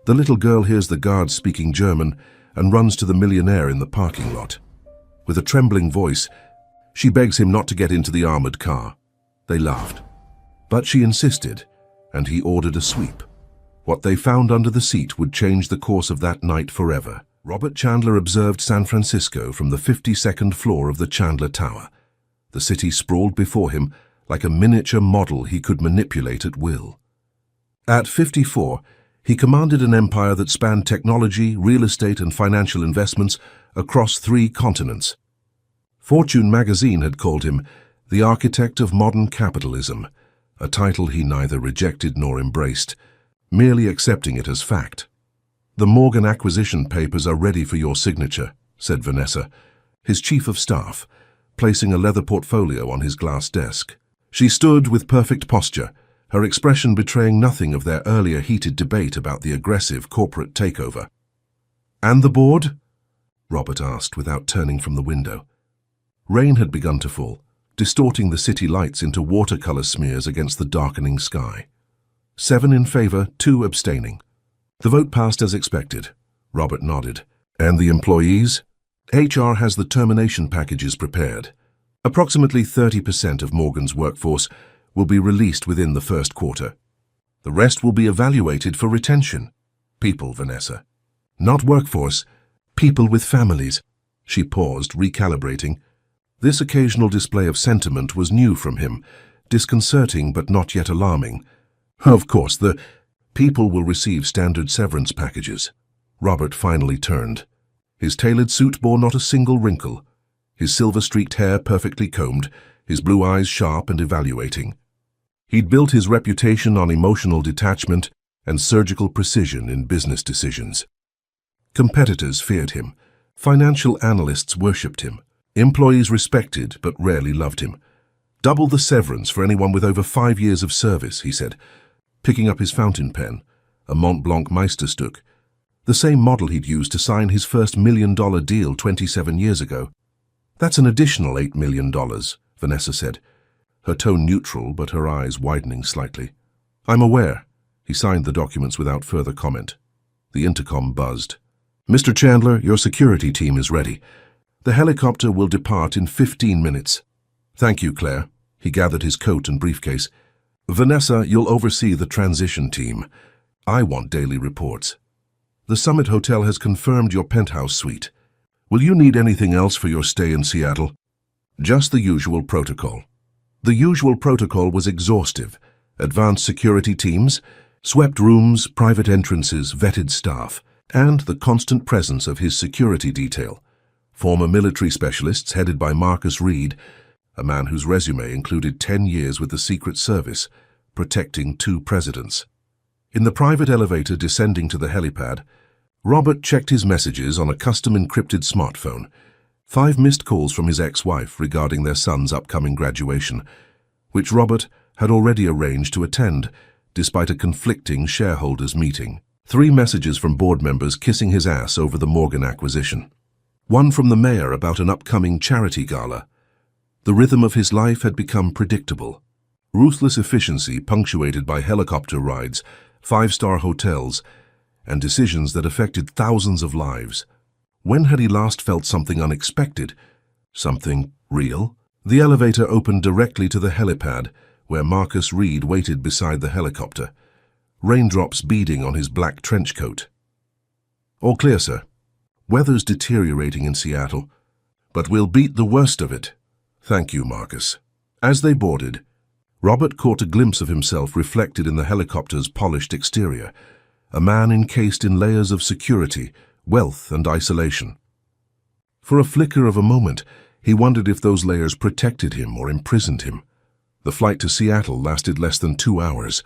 The little girl hears the guard speaking German and runs to the Millionaire in the parking lot. With a trembling voice, she begs him not to get into the armored car. They laughed. But she insisted, and he ordered a sweep. What they found under the seat would change the course of that night forever. Robert Chandler observed San Francisco from the 52nd floor of the Chandler Tower. The city sprawled before him like a miniature model he could manipulate at will. At 54, he commanded an empire that spanned technology, real estate, and financial investments across 3 continents. Fortune magazine had called him the architect of modern capitalism, a title he neither rejected nor embraced, merely accepting it as fact. "The Morgan acquisition papers are ready for your signature," said Vanessa, his chief of staff, placing a leather portfolio on his glass desk. She stood with perfect posture, her expression betraying nothing of their earlier heated debate about the aggressive corporate takeover. "And the board?" Robert asked without turning from the window. Rain had begun to fall, distorting the city lights into watercolor smears against the darkening sky. 7 in favor, 2 abstaining. The vote passed as expected. Robert nodded. "And the employees?" "HR has the termination packages prepared. Approximately 30% of Morgan's workforce will be released within the first quarter. The rest will be evaluated for retention." "People, Vanessa. Not workforce. People with families." She paused, recalibrating. This occasional display of sentiment was new from him, disconcerting but not yet alarming. "Of course, the people will receive standard severance packages." Robert finally turned. His tailored suit bore not a single wrinkle, his silver-streaked hair perfectly combed, his blue eyes sharp and evaluating. He'd built his reputation on emotional detachment and surgical precision in business decisions. Competitors feared him. Financial analysts worshipped him. Employees respected but rarely loved him. "Double the severance for anyone with over 5 years of service," he said, picking up his fountain pen, a Mont Blanc Meisterstück, the same model he'd used to sign his first $1 million deal 27 years ago. "That's an additional $8 million, Vanessa said, her tone neutral but her eyes widening slightly. "I'm aware." He signed the documents without further comment. The intercom buzzed. "Mr. Chandler, your security team is ready. The helicopter will depart in 15 minutes. "Thank you, Claire." He gathered his coat and briefcase. "Vanessa, you'll oversee the transition team. I want daily reports. The Summit Hotel has confirmed your penthouse suite. Will you need anything else for your stay in Seattle?" "Just the usual protocol." The usual protocol was exhaustive. Advanced security teams, swept rooms, private entrances, vetted staff, and the constant presence of his security detail. Former military specialists headed by Marcus Reed, a man whose resume included 10 years with the Secret Service, protecting 2 presidents. In the private elevator descending to the helipad, Robert checked his messages on a custom-encrypted smartphone. 5 missed calls from his ex-wife regarding their son's upcoming graduation, which Robert had already arranged to attend, despite a conflicting shareholders' meeting. 3 messages from board members kissing his ass over the Morgan acquisition. 1 from the mayor about an upcoming charity gala. The rhythm of his life had become predictable. Ruthless efficiency punctuated by helicopter rides, 5-star hotels, and decisions that affected thousands of lives. When had he last felt something unexpected? Something real? The elevator opened directly to the helipad, where Marcus Reed waited beside the helicopter, raindrops beading on his black trench coat. "All clear, sir. Weather's deteriorating in Seattle, but we'll beat the worst of it." "Thank you, Marcus." As they boarded, Robert caught a glimpse of himself reflected in the helicopter's polished exterior, a man encased in layers of security, wealth, and isolation. For a flicker of a moment, he wondered if those layers protected him or imprisoned him. The flight to Seattle lasted less than 2 hours.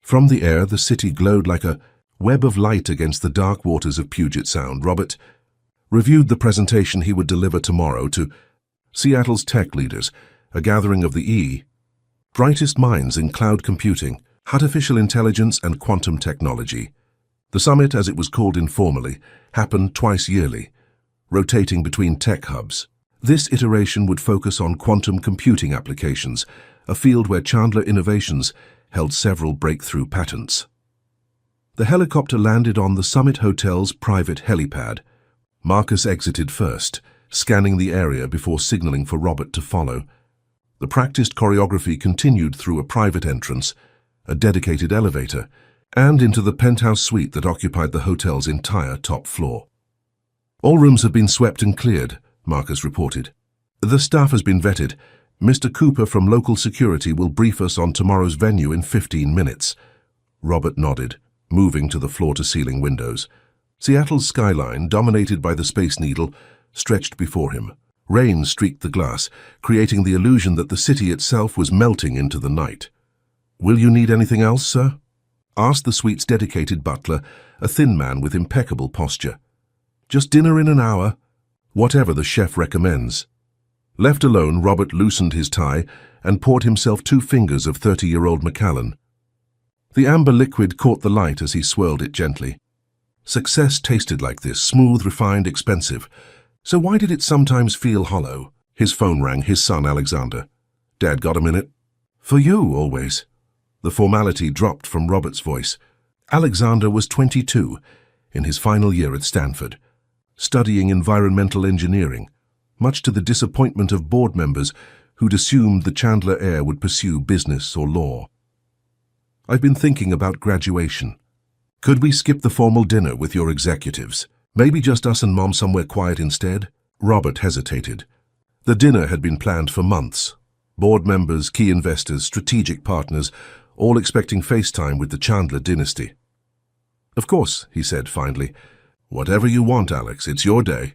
From the air, the city glowed like a web of light against the dark waters of Puget Sound. Robert reviewed the presentation he would deliver tomorrow to Seattle's tech leaders, a gathering of the brightest minds in cloud computing, artificial intelligence, and quantum technology. The summit, as it was called informally, happened twice yearly, rotating between tech hubs. This iteration would focus on quantum computing applications, a field where Chandler Innovations held several breakthrough patents. The helicopter landed on the Summit Hotel's private helipad. Marcus exited first, scanning the area before signaling for Robert to follow. The practiced choreography continued through a private entrance, a dedicated elevator, and into the penthouse suite that occupied the hotel's entire top floor. All rooms have been swept and cleared, Marcus reported. The staff has been vetted. Mr. Cooper from local security will brief us on tomorrow's venue in 15 minutes. Robert nodded, moving to the floor-to-ceiling windows. Seattle's skyline, dominated by the Space Needle, stretched before him. Rain streaked the glass, creating the illusion that the city itself was melting into the night. "Will you need anything else, sir?" asked the suite's dedicated butler, a thin man with impeccable posture. "Just dinner in an hour, whatever the chef recommends." Left alone, Robert loosened his tie and poured himself 2 fingers of 30-year-old Macallan. The amber liquid caught the light as he swirled it gently. Success tasted like this, smooth, refined, expensive. So why did it sometimes feel hollow? His phone rang, his son Alexander. "Dad, got a minute?" "For you, always." The formality dropped from Robert's voice. Alexander was 22, in his final year at Stanford, studying environmental engineering, much to the disappointment of board members who'd assumed the Chandler heir would pursue business or law. "I've been thinking about graduation. Could we skip the formal dinner with your executives? Maybe just us and Mom somewhere quiet instead?" Robert hesitated. The dinner had been planned for months. Board members, key investors, strategic partners, all expecting FaceTime with the Chandler dynasty. "Of course," he said finally. "Whatever you want, Alex, it's your day."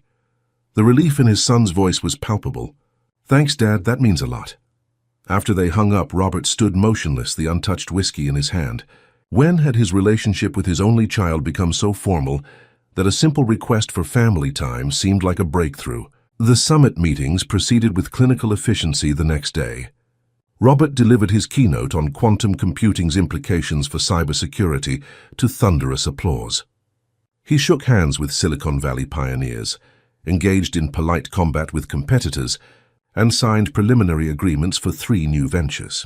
The relief in his son's voice was palpable. "Thanks, Dad, that means a lot." After they hung up, Robert stood motionless, the untouched whiskey in his hand. When had his relationship with his only child become so formal that a simple request for family time seemed like a breakthrough? The summit meetings proceeded with clinical efficiency the next day. Robert delivered his keynote on quantum computing's implications for cybersecurity to thunderous applause. He shook hands with Silicon Valley pioneers, engaged in polite combat with competitors, and signed preliminary agreements for 3 new ventures.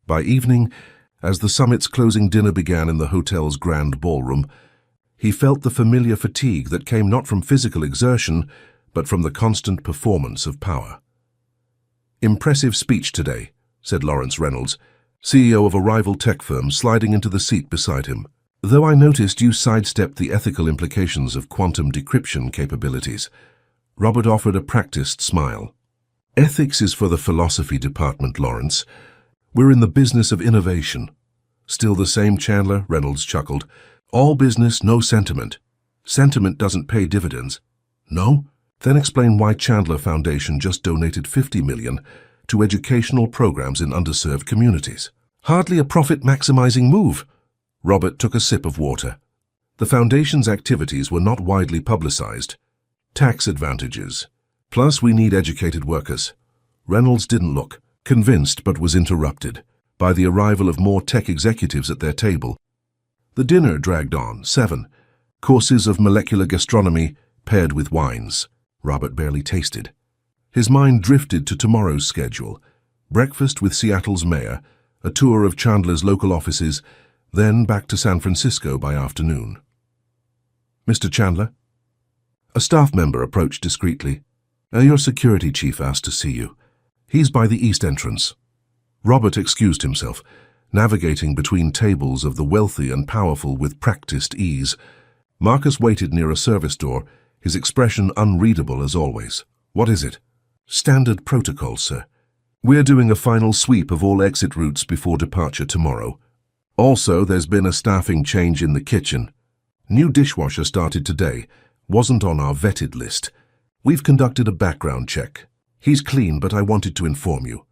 By evening, as the summit's closing dinner began in the hotel's grand ballroom, he felt the familiar fatigue that came not from physical exertion, but from the constant performance of power. "Impressive speech today," said Lawrence Reynolds, CEO of a rival tech firm, sliding into the seat beside him. "Though I noticed you sidestepped the ethical implications of quantum decryption capabilities." Robert offered a practiced smile. "Ethics is for the philosophy department, Lawrence. We're in the business of innovation." "Still the same, Chandler?" Reynolds chuckled. "All business, no sentiment. Sentiment doesn't pay dividends." "No? Then explain why Chandler Foundation just donated $50 million to educational programs in underserved communities." "Hardly a profit-maximizing move." Robert took a sip of water. The foundation's activities were not widely publicized. "Tax advantages. Plus, we need educated workers." Reynolds didn't look convinced, but was interrupted by the arrival of more tech executives at their table. The dinner dragged on. 7 courses of molecular gastronomy paired with wines. Robert barely tasted. His mind drifted to tomorrow's schedule: breakfast with Seattle's mayor, a tour of Chandler's local offices, then back to San Francisco by afternoon. "Mr. Chandler?" A staff member approached discreetly. "Your security chief asked to see you. He's by the east entrance." Robert excused himself, navigating between tables of the wealthy and powerful with practiced ease. Marcus waited near a service door, his expression unreadable as always. "What is it?" "Standard protocol, sir. We're doing a final sweep of all exit routes before departure tomorrow. Also, there's been a staffing change in the kitchen. New dishwasher started today. Wasn't on our vetted list. We've conducted a background check. He's clean, but I wanted to inform you."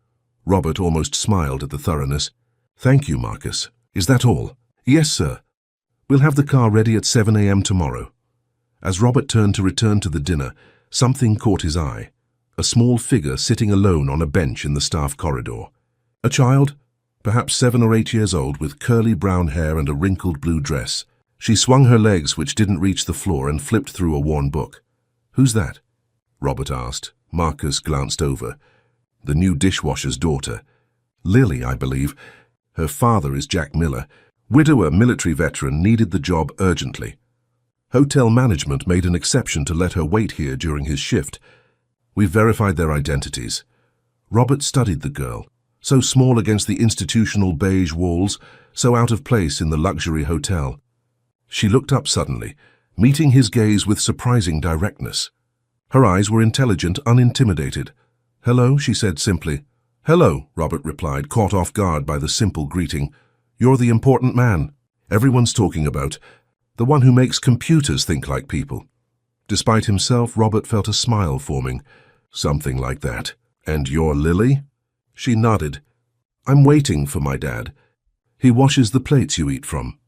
Robert almost smiled at the thoroughness. "Thank you, Marcus. Is that all?" "Yes, sir. We'll have the car ready at 7 a.m. tomorrow." As Robert turned to return to the dinner, something caught his eye. A small figure sitting alone on a bench in the staff corridor. A child, perhaps 7 or 8 years old, with curly brown hair and a wrinkled blue dress. She swung her legs, which didn't reach the floor, and flipped through a worn book. "Who's that?" Robert asked. Marcus glanced over. "The new dishwasher's daughter. Lily, I believe. Her father is Jack Miller. Widower military veteran needed the job urgently. Hotel management made an exception to let her wait here during his shift. We've verified their identities. Robert studied the girl, so small against the institutional beige walls, so out of place in the luxury hotel. She looked up suddenly, meeting his gaze with surprising directness. Her eyes were intelligent, unintimidated. "Hello," she said simply. "Hello," Robert replied, caught off guard by the simple greeting. "You're the important man everyone's talking about, the one who makes computers think like people." Despite himself, Robert felt a smile forming. "Something like that. And you're Lily?" She nodded. "I'm waiting for my dad. He washes the plates you eat from."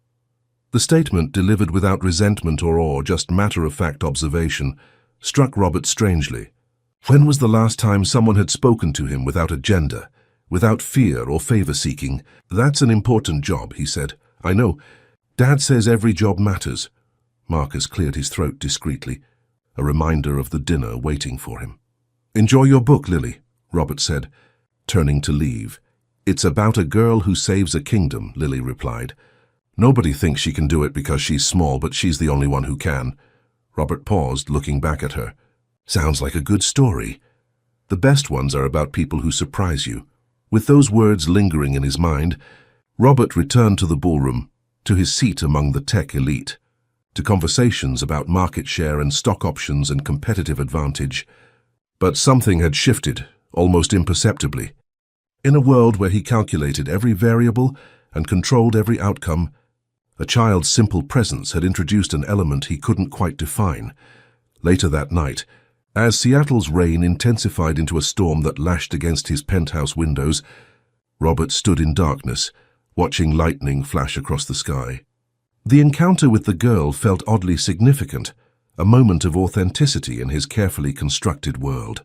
The statement, delivered without resentment or awe, just matter-of-fact observation, struck Robert strangely. When was the last time someone had spoken to him without agenda, without fear or favor-seeking? "That's an important job," he said. "I know. Dad says every job matters." Marcus cleared his throat discreetly, a reminder of the dinner waiting for him. "Enjoy your book, Lily," Robert said, turning to leave. "It's about a girl who saves a kingdom," Lily replied. "Nobody thinks she can do it because she's small, but she's the only one who can." Robert paused, looking back at her. "Sounds like a good story. The best ones are about people who surprise you." With those words lingering in his mind, Robert returned to the ballroom, to his seat among the tech elite, to conversations about market share and stock options and competitive advantage. But something had shifted, almost imperceptibly. In a world where he calculated every variable and controlled every outcome, a child's simple presence had introduced an element he couldn't quite define. Later that night, as Seattle's rain intensified into a storm that lashed against his penthouse windows, Robert stood in darkness, watching lightning flash across the sky. The encounter with the girl felt oddly significant, a moment of authenticity in his carefully constructed world.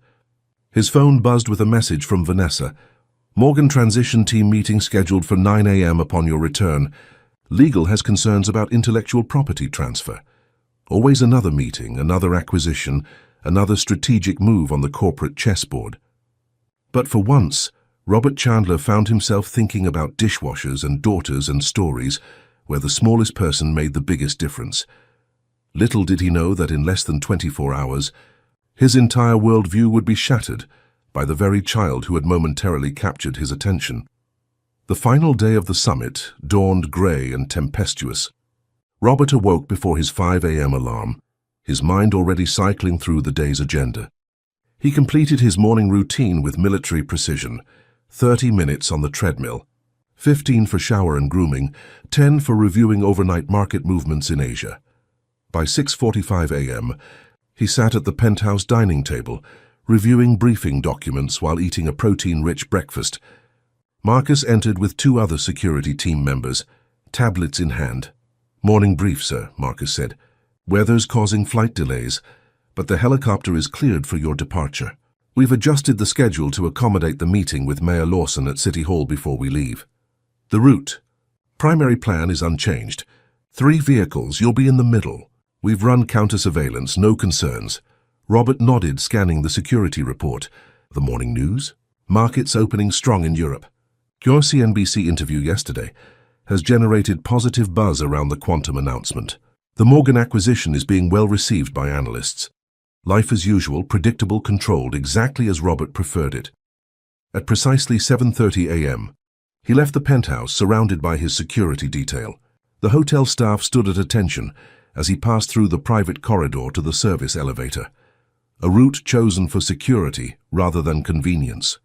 His phone buzzed with a message from Vanessa. "Morgan transition team meeting scheduled for 9 a.m. upon your return. Legal has concerns about intellectual property transfer." Always another meeting, another acquisition, another strategic move on the corporate chessboard. But for once, Robert Chandler found himself thinking about dishwashers and daughters and stories where the smallest person made the biggest difference. Little did he know that in less than 24 hours, his entire worldview would be shattered by the very child who had momentarily captured his attention. The final day of the summit dawned grey and tempestuous. Robert awoke before his 5 a.m. alarm, his mind already cycling through the day's agenda. He completed his morning routine with military precision, 30 minutes on the treadmill, 15 for shower and grooming, 10 for reviewing overnight market movements in Asia. By 6:45 a.m., he sat at the penthouse dining table, reviewing briefing documents while eating a protein-rich breakfast. Marcus entered with 2 other security team members, tablets in hand. "Morning brief, sir," Marcus said. "Weather's causing flight delays, but the helicopter is cleared for your departure. We've adjusted the schedule to accommodate the meeting with Mayor Lawson at City Hall before we leave. The route. Primary plan is unchanged. 3 vehicles, you'll be in the middle. We've run counter-surveillance, no concerns." Robert nodded, scanning the security report. "The morning news? Markets opening strong in Europe. Your CNBC interview yesterday has generated positive buzz around the quantum announcement. The Morgan acquisition is being well received by analysts. Life as usual, predictable, controlled, exactly as Robert preferred it." At precisely 7:30 a.m., he left the penthouse surrounded by his security detail. The hotel staff stood at attention as he passed through the private corridor to the service elevator, a route chosen for security rather than convenience.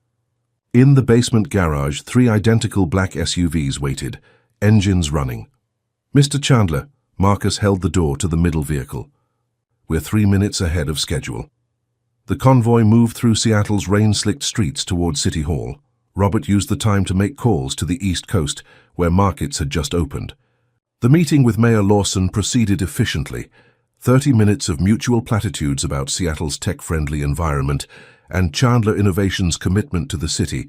In the basement garage, 3 identical black SUVs waited, engines running. "Mr. Chandler," Marcus held the door to the middle vehicle. "We're 3 minutes ahead of schedule." The convoy moved through Seattle's rain-slicked streets towards City Hall. Robert used the time to make calls to the East Coast, where markets had just opened. The meeting with Mayor Lawson proceeded efficiently. 30 minutes of mutual platitudes about Seattle's tech-friendly environment and Chandler Innovation's commitment to the city,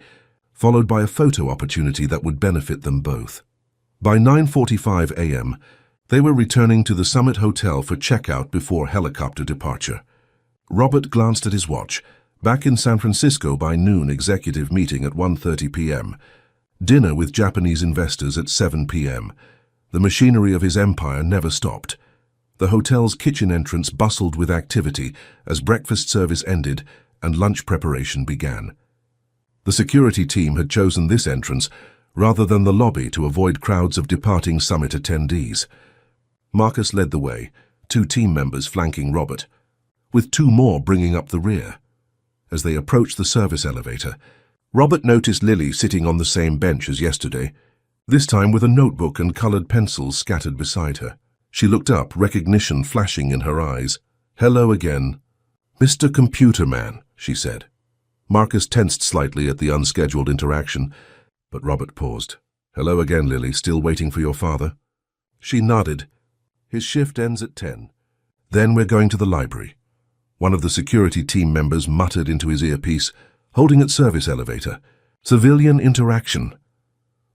followed by a photo opportunity that would benefit them both. By 9:45 a.m., they were returning to the Summit Hotel for checkout before helicopter departure. Robert glanced at his watch. Back in San Francisco by noon, executive meeting at 1:30 p.m. Dinner with Japanese investors at 7 p.m. The machinery of his empire never stopped. The hotel's kitchen entrance bustled with activity as breakfast service ended and lunch preparation began. The security team had chosen this entrance rather than the lobby to avoid crowds of departing summit attendees. Marcus led the way, 2 team members flanking Robert, with 2 more bringing up the rear. As they approached the service elevator, Robert noticed Lily sitting on the same bench as yesterday, this time with a notebook and colored pencils scattered beside her. She looked up, recognition flashing in her eyes. "Hello again." "Mr. Computer Man," she said. Marcus tensed slightly at the unscheduled interaction, but Robert paused. "Hello again, Lily. Still waiting for your father?" She nodded. "His shift ends at 10. Then we're going to the library." One of the security team members muttered into his earpiece, holding at service elevator. "Civilian interaction."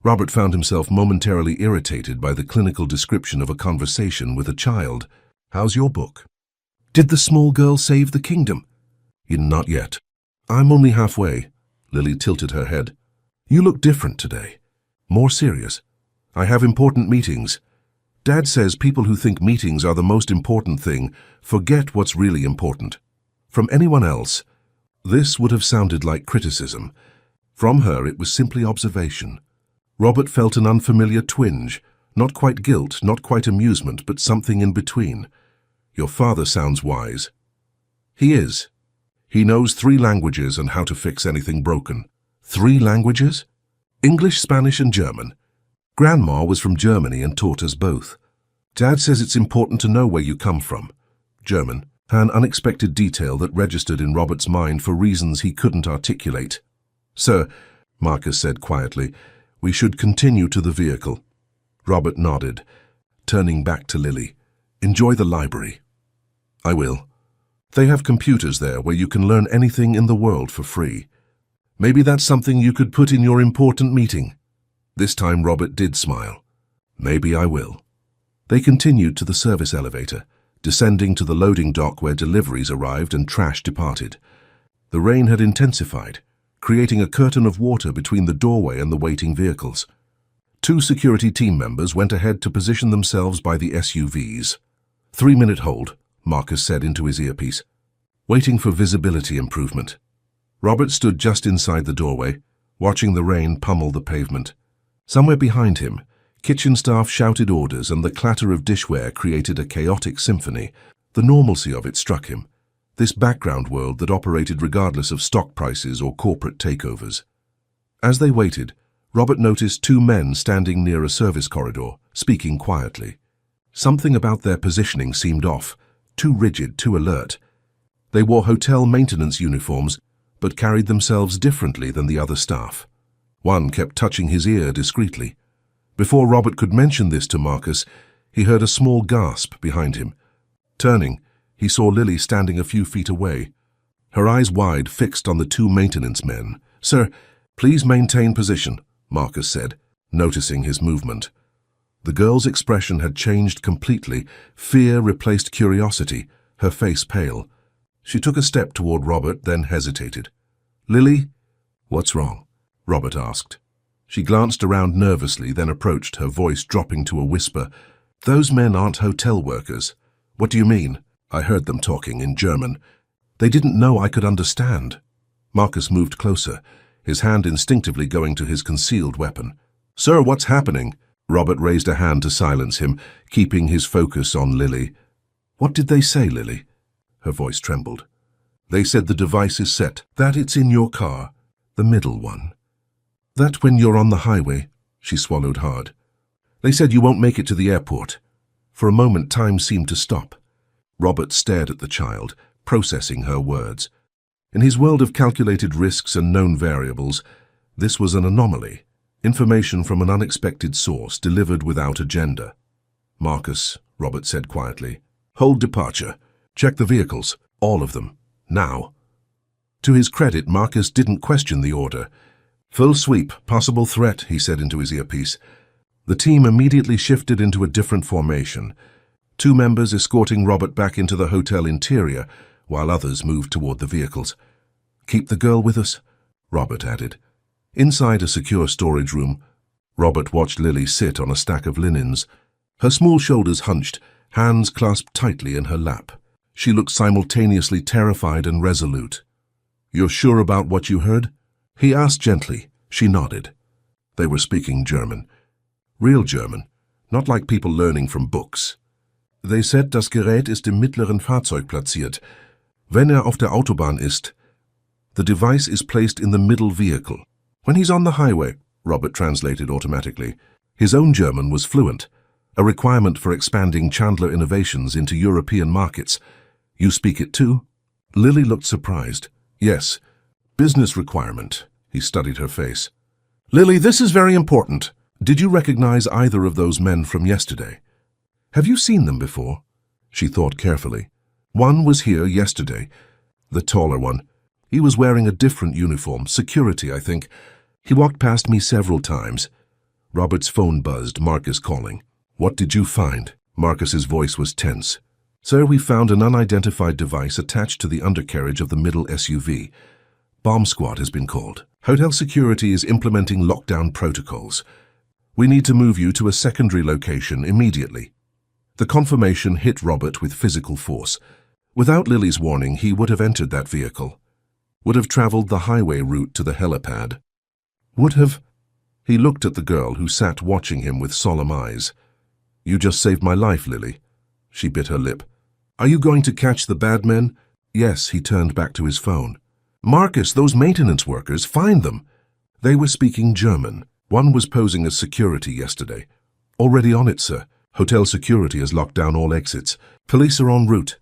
Robert found himself momentarily irritated by the clinical description of a conversation with a child. "How's your book?" "Did the small girl save the kingdom?" "Not yet." "I'm only halfway." Lily tilted her head. "You look different today. More serious." "I have important meetings." Dad says people who think meetings are the most important thing forget what's really important. From anyone else, this would have sounded like criticism. From her, it was simply observation. Robert felt an unfamiliar twinge, not quite guilt, not quite amusement, but something in between. "Your father sounds wise." "He is. He knows 3 languages and how to fix anything broken." 3 languages? English, Spanish, and German. Grandma was from Germany and taught us both. Dad says it's important to know where you come from. German, an unexpected detail that registered in Robert's mind for reasons he couldn't articulate. "Sir," Marcus said quietly, "we should continue to the vehicle." Robert nodded, turning back to Lily. "Enjoy the library." "I will. They have computers there where you can learn anything in the world for free. Maybe that's something you could put in your important meeting." This time Robert did smile. "Maybe I will." They continued to the service elevator, descending to the loading dock where deliveries arrived and trash departed. The rain had intensified, creating a curtain of water between the doorway and the waiting vehicles. 2 security team members went ahead to position themselves by the SUVs. 3-minute hold, Marcus said into his earpiece, waiting for visibility improvement. Robert stood just inside the doorway, watching the rain pummel the pavement. Somewhere behind him, kitchen staff shouted orders and the clatter of dishware created a chaotic symphony. The normalcy of it struck him, this background world that operated regardless of stock prices or corporate takeovers. As they waited, Robert noticed 2 men standing near a service corridor, speaking quietly. Something about their positioning seemed off, too rigid, too alert. They wore hotel maintenance uniforms, but carried themselves differently than the other staff. One kept touching his ear discreetly. Before Robert could mention this to Marcus, he heard a small gasp behind him. Turning, he saw Lily standing a few feet away, her eyes wide, fixed on the 2 maintenance men. "Sir, please maintain position," Marcus said, noticing his movement. The girl's expression had changed completely. Fear replaced curiosity, her face pale. She took a step toward Robert, then hesitated. "Lily?" "What's wrong?" Robert asked. She glanced around nervously, then approached, her voice dropping to a whisper. "Those men aren't hotel workers." "What do you mean?" I heard them talking in German. "They didn't know I could understand." Marcus moved closer, his hand instinctively going to his concealed weapon. "Sir, what's happening?" Robert raised a hand to silence him, keeping his focus on Lily. "What did they say, Lily?" Her voice trembled. "They said the device is set, that it's in your car, the middle one. That when you're on the highway," she swallowed hard. "They said you won't make it to the airport." For a moment, time seemed to stop. Robert stared at the child, processing her words. In his world of calculated risks and known variables, this was an anomaly, information from an unexpected source delivered without agenda. "Marcus," Robert said quietly, "hold departure. Check the vehicles, all of them, now." To his credit, Marcus didn't question the order. "Full sweep, possible threat," he said into his earpiece. The team immediately shifted into a different formation, 2 members escorting Robert back into the hotel interior, while others moved toward the vehicles. "Keep the girl with us," Robert added. Inside a secure storage room, Robert watched Lily sit on a stack of linens, Her small shoulders hunched, hands clasped tightly in her lap. She looked simultaneously terrified and resolute. "You're sure about what you heard?" he asked gently. She nodded. They were speaking German. Real German, not like people learning from books. "They said, das Gerät ist im mittleren Fahrzeug platziert. Wenn auf der Autobahn ist, the device is placed in the middle vehicle. When he's on the highway," Robert translated automatically. His own German was fluent, a requirement for expanding Chandler innovations into European markets. "You speak it too?" Lily looked surprised. "Yes, business requirement." He studied her face. "Lily, this is very important. Did you recognize either of those men from yesterday? Have you seen them before?" She thought carefully. "One was here yesterday, the taller one. He was wearing a different uniform, security, I think. He walked past me several times." Robert's phone buzzed, Marcus calling. "What did you find?" Marcus's voice was tense. "Sir, we found an unidentified device attached to the undercarriage of the middle SUV. Bomb squad has been called. Hotel security is implementing lockdown protocols. We need to move you to a secondary location immediately." The confirmation hit Robert with physical force. Without Lily's warning, he would have entered that vehicle. Would have traveled the highway route to the helipad. Would have... He looked at the girl who sat watching him with solemn eyes. "You just saved my life, Lily." She bit her lip. "Are you going to catch the bad men?" "Yes," he turned back to his phone. "Marcus, those maintenance workers, find them." They were speaking German. One was posing as security yesterday. "Already on it, sir. Hotel security has locked down all exits. Police are en route."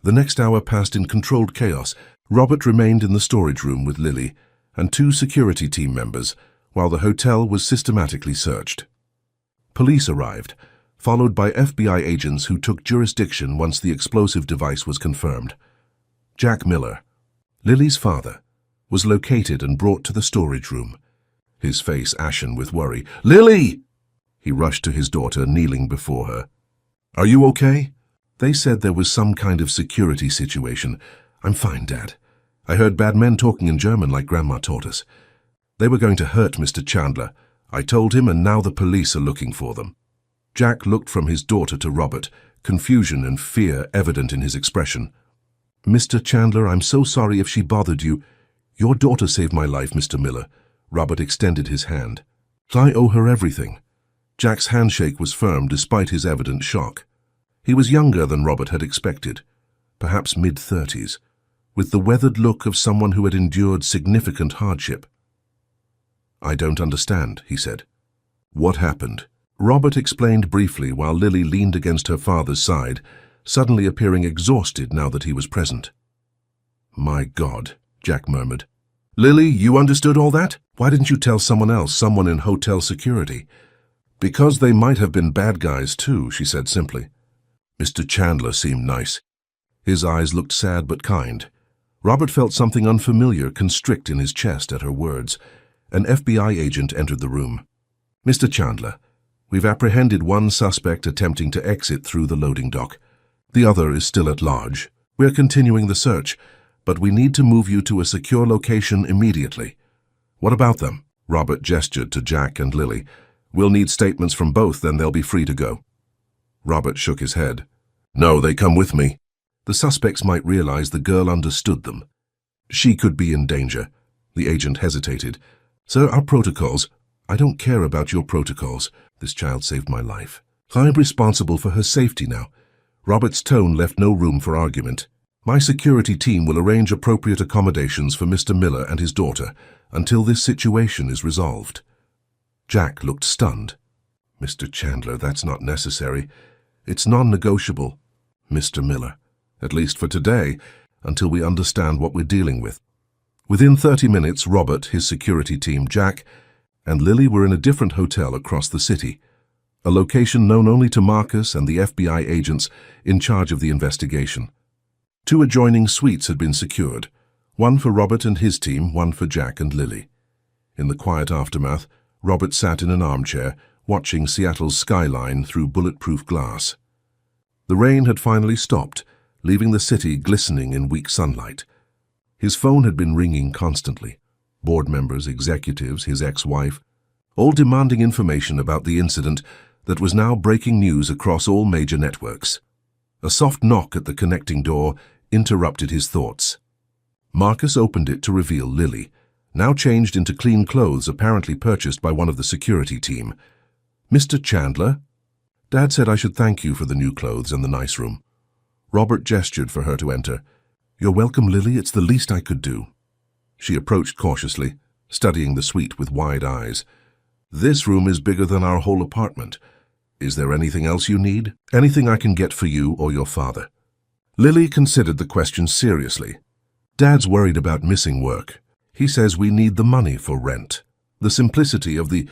The next hour passed in controlled chaos. Robert remained in the storage room with Lily and 2 security team members, while the hotel was systematically searched. Police arrived, followed by FBI agents who took jurisdiction once the explosive device was confirmed. Jack Miller, Lily's father, was located and brought to the storage room, his face ashen with worry. "Lily!" He rushed to his daughter, kneeling before her. "Are you okay?" "They said there was some kind of security situation. I'm fine, Dad. I heard bad men talking in German like Grandma taught us. They were going to hurt Mr. Chandler. I told him, and now the police are looking for them." Jack looked from his daughter to Robert, confusion and fear evident in his expression. "Mr. Chandler, I'm so sorry if she bothered you. Your daughter saved my life, Mr. Miller." Robert extended his hand. "I owe her everything." Jack's handshake was firm despite his evident shock. He was younger than Robert had expected, perhaps mid-30s, with the weathered look of someone who had endured significant hardship. "I don't understand," he said. "What happened?" Robert explained briefly while Lily leaned against her father's side, suddenly appearing exhausted now that he was present. "My God," Jack murmured. "Lily, you understood all that? Why didn't you tell someone else, someone in hotel security?" "Because they might have been bad guys too," she said simply. Mr. Chandler seemed nice. His eyes looked sad but kind. Robert felt something unfamiliar constrict in his chest at her words. An FBI agent entered the room. "Mr. Chandler, we've apprehended one suspect attempting to exit through the loading dock. The other is still at large. We're continuing the search, but we need to move you to a secure location immediately." "What about them?" Robert gestured to Jack and Lily. "We'll need statements from both, then they'll be free to go." Robert shook his head. "No, they come with me." The suspects might realize the girl understood them. She could be in danger. The agent hesitated. "Sir, our protocols—" "I don't care about your protocols. This child saved my life. I'm responsible for her safety now." Robert's tone left no room for argument. "My security team will arrange appropriate accommodations for Mr. Miller and his daughter until this situation is resolved." Jack looked stunned. "Mr. Chandler, that's not necessary. It's non-negotiable." "Mr. Miller, at least for today, until we understand what we're dealing with." Within 30 minutes, Robert, his security team, Jack, and Lily were in a different hotel across the city, a location known only to Marcus and the FBI agents in charge of the investigation. 2 adjoining suites had been secured, one for Robert and his team, one for Jack and Lily. In the quiet aftermath, Robert sat in an armchair, watching Seattle's skyline through bulletproof glass. The rain had finally stopped, leaving the city glistening in weak sunlight. His phone had been ringing constantly. Board members, executives, his ex-wife, all demanding information about the incident that was now breaking news across all major networks. A soft knock at the connecting door interrupted his thoughts. Marcus opened it to reveal Lily, now changed into clean clothes apparently purchased by one of the security team. "Mr. Chandler? Dad said I should thank you for the new clothes and the nice room." Robert gestured for her to enter. "You're welcome, Lily. It's the least I could do." She approached cautiously, studying the suite with wide eyes. "This room is bigger than our whole apartment. Is there anything else you need? Anything I can get for you or your father?" Lily considered the question seriously. "Dad's worried about missing work. He says we need the money for rent." The simplicity of the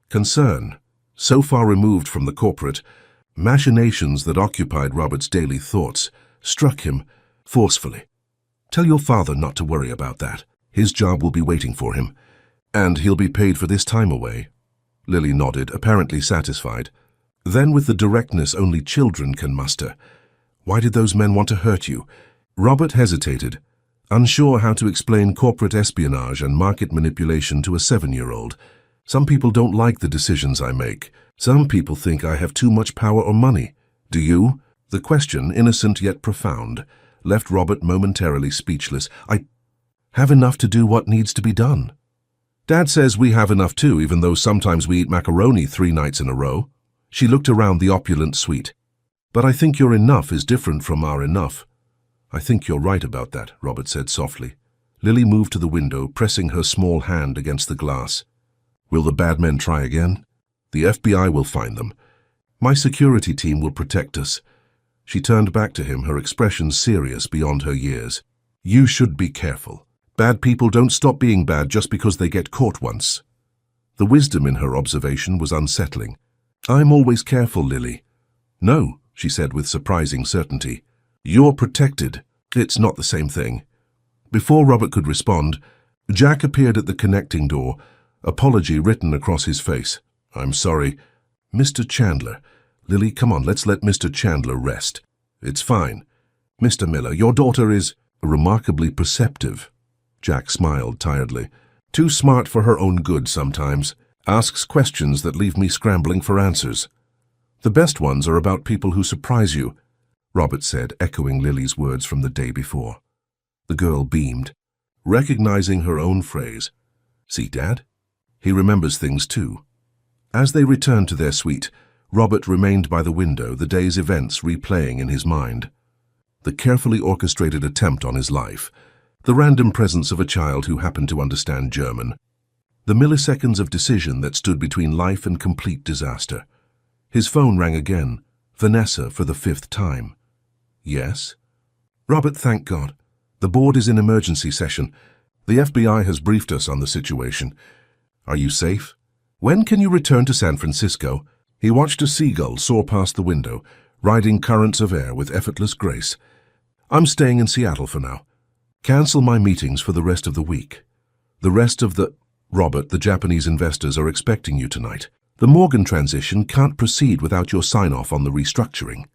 concern, so far removed from the corporate machinations that occupied Robert's daily thoughts, struck him forcefully. "Tell your father not to worry about that. His job will be waiting for him, and he'll be paid for this time away." Lily nodded, apparently satisfied. Then, with the directness only children can muster, "Why did those men want to hurt you?" Robert hesitated, unsure how to explain corporate espionage and market manipulation to a 7-year-old. "Some people don't like the decisions I make. Some people think I have too much power or money. Do you?" The question, innocent yet profound, left Robert momentarily speechless. "I have enough to do what needs to be done. Dad says we have enough too, even though sometimes we eat macaroni 3 nights in a row." She looked around the opulent suite. "But I think your enough is different from our enough." "I think you're right about that," Robert said softly. Lily moved to the window, pressing her small hand against the glass. "Will the bad men try again?" "The FBI will find them. My security team will protect us." She turned back to him, her expression serious beyond her years. "You should be careful. Bad people don't stop being bad just because they get caught once." The wisdom in her observation was unsettling. "I'm always careful, Lily." "No," she said with surprising certainty. "You're protected. It's not the same thing." Before Robert could respond, Jack appeared at the connecting door, apology written across his face. "I'm sorry. Mr. Chandler." "Lily, come on, let's let Mr. Chandler rest." "It's fine. Mr. Miller, your daughter is remarkably perceptive." Jack smiled tiredly. "Too smart for her own good sometimes. Asks questions that leave me scrambling for answers." "The best ones are about people who surprise you," Robert said, echoing Lily's words from the day before. The girl beamed, recognizing her own phrase. "See, Dad? He remembers things too." As they returned to their suite, Robert remained by the window, the day's events replaying in his mind. The carefully orchestrated attempt on his life, the random presence of a child who happened to understand German, the milliseconds of decision that stood between life and complete disaster. His phone rang again, Vanessa for the 5th time. "Yes?" "Robert, thank God. The board is in emergency session. The FBI has briefed us on the situation. Are you safe? When can you return to San Francisco?" He watched a seagull soar past the window, riding currents of air with effortless grace. "I'm staying in Seattle for now. Cancel my meetings for the rest of the week. The rest of the... Robert, the Japanese investors are expecting you tonight. The Morgan transition can't proceed without your sign-off on the restructuring.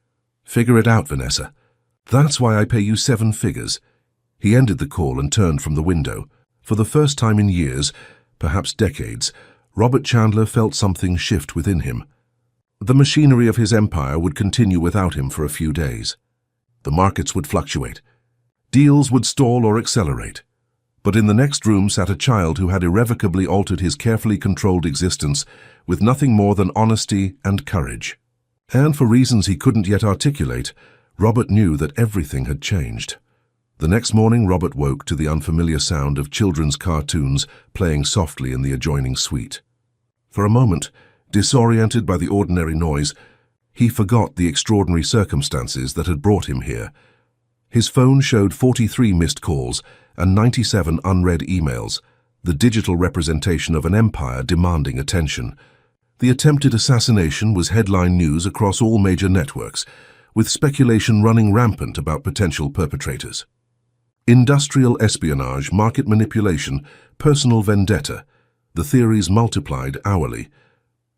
Figure it out, Vanessa. That's why I pay you 7 figures. He ended the call and turned from the window. For the first time in years, perhaps decades, Robert Chandler felt something shift within him. The machinery of his empire would continue without him for a few days. The markets would fluctuate. Deals would stall or accelerate. But in the next room sat a child who had irrevocably altered his carefully controlled existence with nothing more than honesty and courage. And for reasons he couldn't yet articulate, Robert knew that everything had changed. The next morning, Robert woke to the unfamiliar sound of children's cartoons playing softly in the adjoining suite. For a moment, disoriented by the ordinary noise, he forgot the extraordinary circumstances that had brought him here. His phone showed 43 missed calls and 97 unread emails, the digital representation of an empire demanding attention. The attempted assassination was headline news across all major networks, with speculation running rampant about potential perpetrators. Industrial espionage, market manipulation, personal vendetta. The theories multiplied hourly.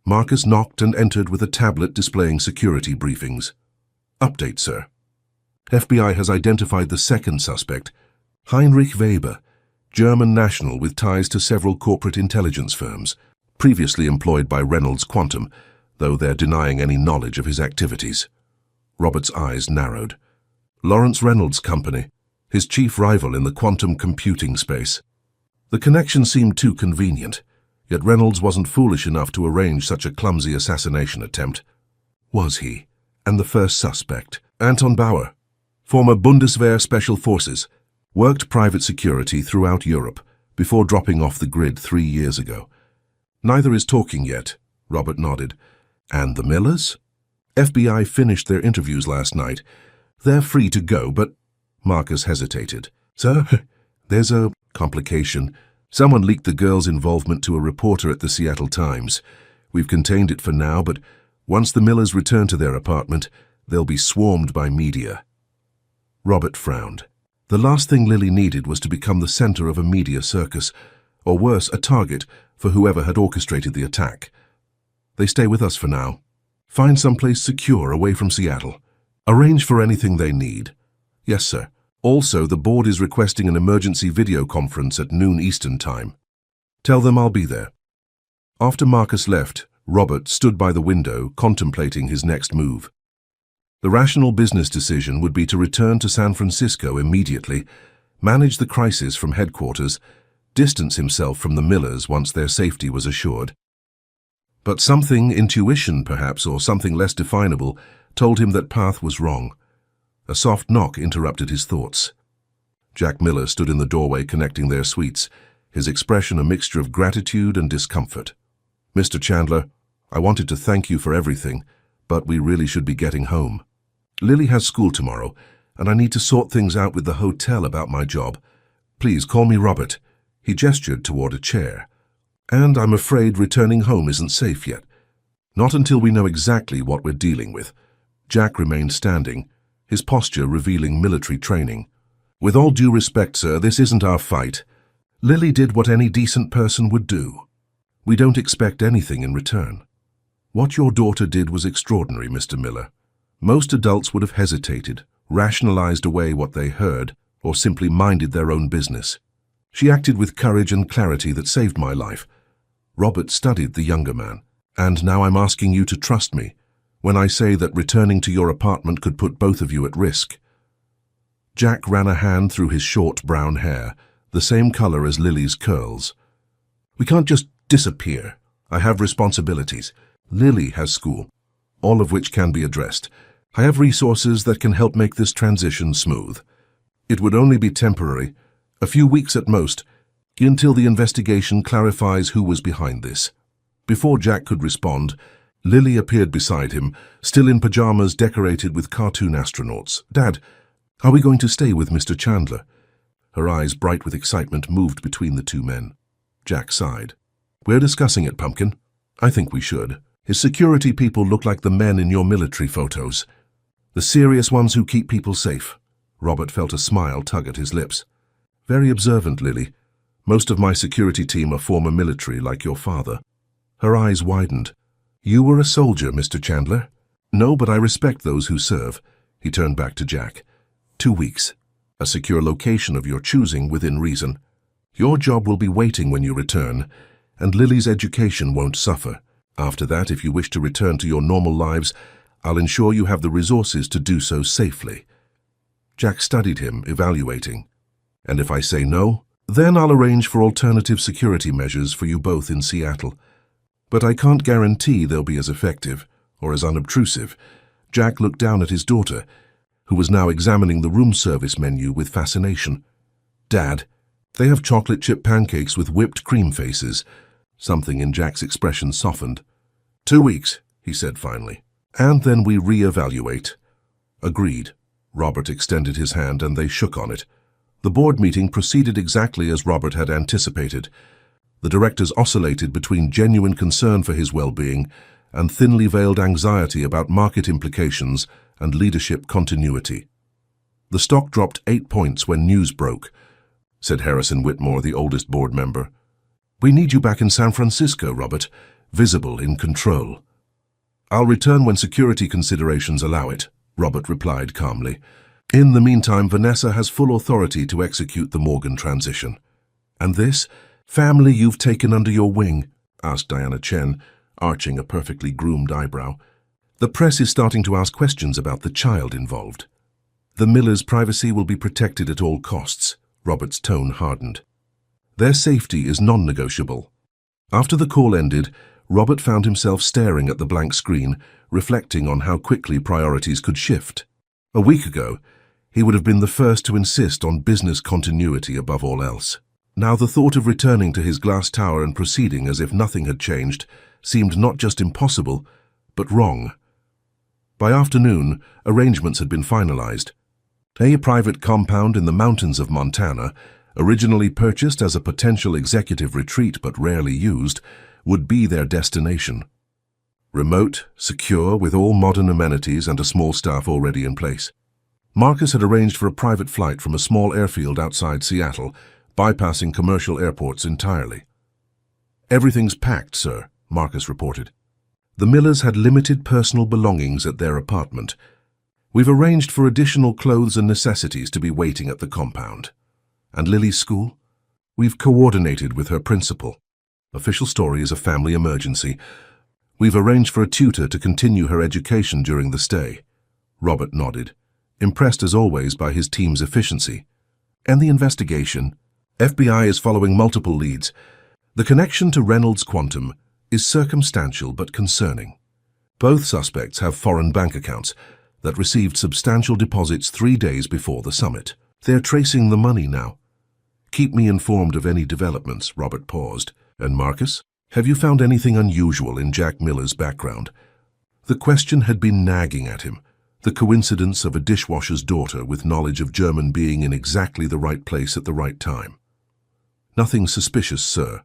Marcus knocked and entered with a tablet displaying security briefings. "Update, sir. FBI has identified the second suspect, Heinrich Weber, German national with ties to several corporate intelligence firms, previously employed by Reynolds Quantum. though they're denying any knowledge of his activities. Robert's eyes narrowed. Lawrence Reynolds' company, his chief rival in the quantum computing space. The connection seemed too convenient, yet Reynolds wasn't foolish enough to arrange such a clumsy assassination attempt. Was he? And the first suspect, Anton Bauer, former Bundeswehr Special Forces, worked private security throughout Europe before dropping off the grid 3 years ago. Neither is talking yet, Robert nodded. And the Millers? FBI finished their interviews last night. They're free to go, but... Marcus hesitated. Sir, there's a complication. Someone leaked the girl's involvement to a reporter at the Seattle Times. We've contained it for now, but once the Millers return to their apartment, they'll be swarmed by media. Robert frowned. The last thing Lily needed was to become the center of a media circus, or worse, a target for whoever had orchestrated the attack. They stay with us for now. Find someplace secure away from Seattle. Arrange for anything they need. Yes, sir. Also, the board is requesting an emergency video conference at noon Eastern Time. Tell them I'll be there. After Marcus left, Robert stood by the window, contemplating his next move. The rational business decision would be to return to San Francisco immediately, manage the crisis from headquarters, distance himself from the Millers once their safety was assured. But something, intuition perhaps, or something less definable, told him that path was wrong. A soft knock interrupted his thoughts. Jack Miller stood in the doorway connecting their suites, his expression a mixture of gratitude and discomfort. Mr. Chandler, I wanted to thank you for everything, but we really should be getting home. Lily has school tomorrow, and I need to sort things out with the hotel about my job. Please call me Robert. He gestured toward a chair. And I'm afraid returning home isn't safe yet. Not until we know exactly what we're dealing with. Jack remained standing, his posture revealing military training. With all due respect, sir, this isn't our fight. Lily did what any decent person would do. We don't expect anything in return. What your daughter did was extraordinary, Mr. Miller. Most adults would have hesitated, rationalized away what they heard, or simply minded their own business. She acted with courage and clarity that saved my life. Robert studied the younger man. And now I'm asking you to trust me when I say that returning to your apartment could put both of you at risk. Jack ran a hand through his short brown hair, the same color as Lily's curls. We can't just disappear. I have responsibilities. Lily has school, all of which can be addressed. I have resources that can help make this transition smooth. It would only be temporary, a few weeks at most, until the investigation clarifies who was behind this. Before Jack could respond, Lily appeared beside him, still in pajamas decorated with cartoon astronauts. Dad, are we going to stay with Mr. Chandler? Her eyes, bright with excitement, moved between the two men. Jack sighed. We're discussing it, Pumpkin. I think we should. His security people look like the men in your military photos. The serious ones who keep people safe. Robert felt a smile tug at his lips. Very observant, Lily. Most of my security team are former military, like your father. Her eyes widened. You were a soldier, Mr. Chandler. No, but I respect those who serve. He turned back to Jack. 2 weeks. A secure location of your choosing within reason. Your job will be waiting when you return, and Lily's education won't suffer. After that, if you wish to return to your normal lives, I'll ensure you have the resources to do so safely. Jack studied him, evaluating. And if I say no, then I'll arrange for alternative security measures for you both in Seattle. But I can't guarantee they'll be as effective or as unobtrusive. Jack looked down at his daughter, who was now examining the room service menu with fascination. Dad, they have chocolate chip pancakes with whipped cream faces. Something in Jack's expression softened. 2 weeks, he said finally. And then we re-evaluate. Agreed. Robert extended his hand and they shook on it. The board meeting proceeded exactly as Robert had anticipated. The directors oscillated between genuine concern for his well-being and thinly veiled anxiety about market implications and leadership continuity. The stock dropped 8 points when news broke, said Harrison Whitmore, the oldest board member. We need you back in San Francisco, Robert, visible, in control. I'll return when security considerations allow it, Robert replied calmly. In the meantime, Vanessa has full authority to execute the Morgan transition. And this family you've taken under your wing? Asked Diana Chen, arching a perfectly groomed eyebrow. "The press is starting to ask questions about the child involved." "The Millers' privacy will be protected at all costs," Robert's tone hardened. "Their safety is non-negotiable." After the call ended, Robert found himself staring at the blank screen, reflecting on how quickly priorities could shift. A week ago, he would have been the first to insist on business continuity above all else. Now the thought of returning to his glass tower and proceeding as if nothing had changed seemed not just impossible, but wrong. By afternoon, arrangements had been finalized. A private compound in the mountains of Montana, originally purchased as a potential executive retreat but rarely used, would be their destination. Remote, secure, with all modern amenities and a small staff already in place. Marcus had arranged for a private flight from a small airfield outside Seattle, bypassing commercial airports entirely. "Everything's packed, sir," Marcus reported. The Millers had limited personal belongings at their apartment. "We've arranged for additional clothes and necessities to be waiting at the compound." "And Lily's school?" "We've coordinated with her principal. Official story is a family emergency. We've arranged for a tutor to continue her education during the stay." Robert nodded, impressed as always by his team's efficiency. "And the investigation?" "FBI is following multiple leads. The connection to Reynolds Quantum is circumstantial but concerning. Both suspects have foreign bank accounts that received substantial deposits 3 days before the summit. They're tracing the money now. Keep me informed of any developments." Robert paused. "And Marcus, have you found anything unusual in Jack Miller's background?" The question had been nagging at him. The coincidence of a dishwasher's daughter with knowledge of German being in exactly the right place at the right time. "Nothing suspicious, sir.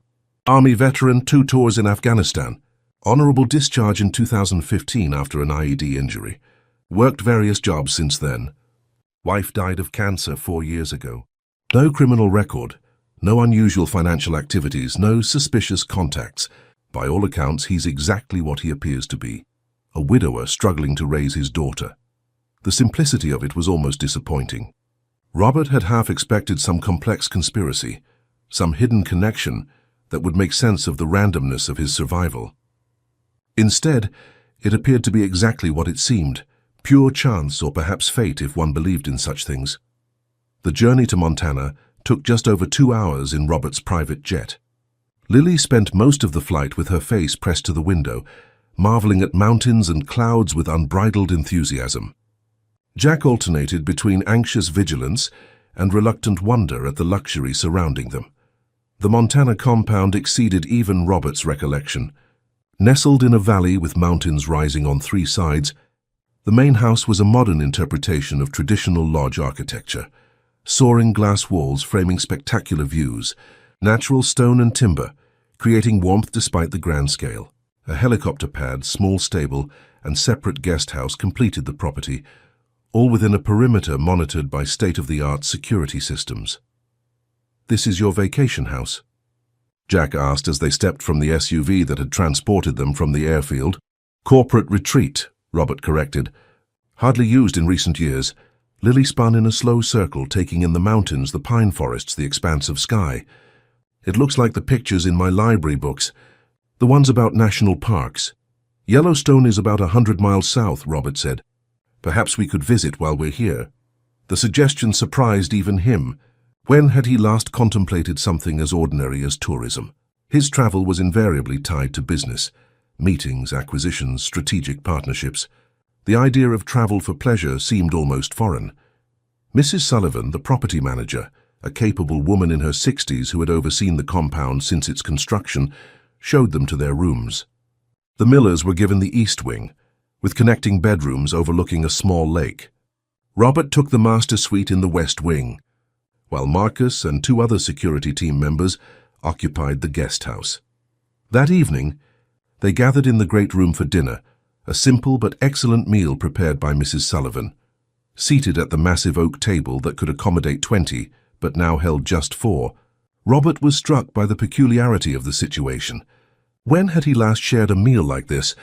Army veteran, 2 tours in Afghanistan. Honorable discharge in 2015 after an IED injury. Worked various jobs since then. Wife died of cancer 4 years ago. No criminal record. No unusual financial activities, no suspicious contacts. By all accounts, he's exactly what he appears to be. A widower struggling to raise his daughter." The simplicity of it was almost disappointing. Robert had half expected some complex conspiracy, some hidden connection that would make sense of the randomness of his survival. Instead, it appeared to be exactly what it seemed, pure chance or perhaps fate if one believed in such things. The journey to Montana took just over 2 hours in Robert's private jet. Lily spent most of the flight with her face pressed to the window, marveling at mountains and clouds with unbridled enthusiasm. Jack alternated between anxious vigilance and reluctant wonder at the luxury surrounding them. The Montana compound exceeded even Robert's recollection. Nestled in a valley with mountains rising on 3 sides, the main house was a modern interpretation of traditional lodge architecture. Soaring glass walls framing spectacular views, natural stone and timber, creating warmth despite the grand scale. A helicopter pad, small stable, and separate guest house completed the property, all within a perimeter monitored by state-of-the-art security systems. "This is your vacation house?" Jack asked as they stepped from the SUV that had transported them from the airfield. "Corporate retreat," Robert corrected. "Hardly used in recent years." Lily spun in a slow circle, taking in the mountains, the pine forests, the expanse of sky. "It looks like the pictures in my library books, the ones about national parks." "Yellowstone is about 100 miles south," Robert said. "Perhaps we could visit while we're here." The suggestion surprised even him. When had he last contemplated something as ordinary as tourism? His travel was invariably tied to business, meetings, acquisitions, strategic partnerships. The idea of travel for pleasure seemed almost foreign. Mrs. Sullivan, the property manager, a capable woman in her 60s who had overseen the compound since its construction, showed them to their rooms. The Millers were given the east wing, with connecting bedrooms overlooking a small lake. Robert took the master suite in the west wing, while Marcus and 2 other security team members occupied the guest house. That evening, they gathered in the great room for dinner, a simple but excellent meal prepared by Mrs. Sullivan. Seated at the massive oak table that could accommodate 20, but now held just 4, Robert was struck by the peculiarity of the situation. When had he last shared a meal like this,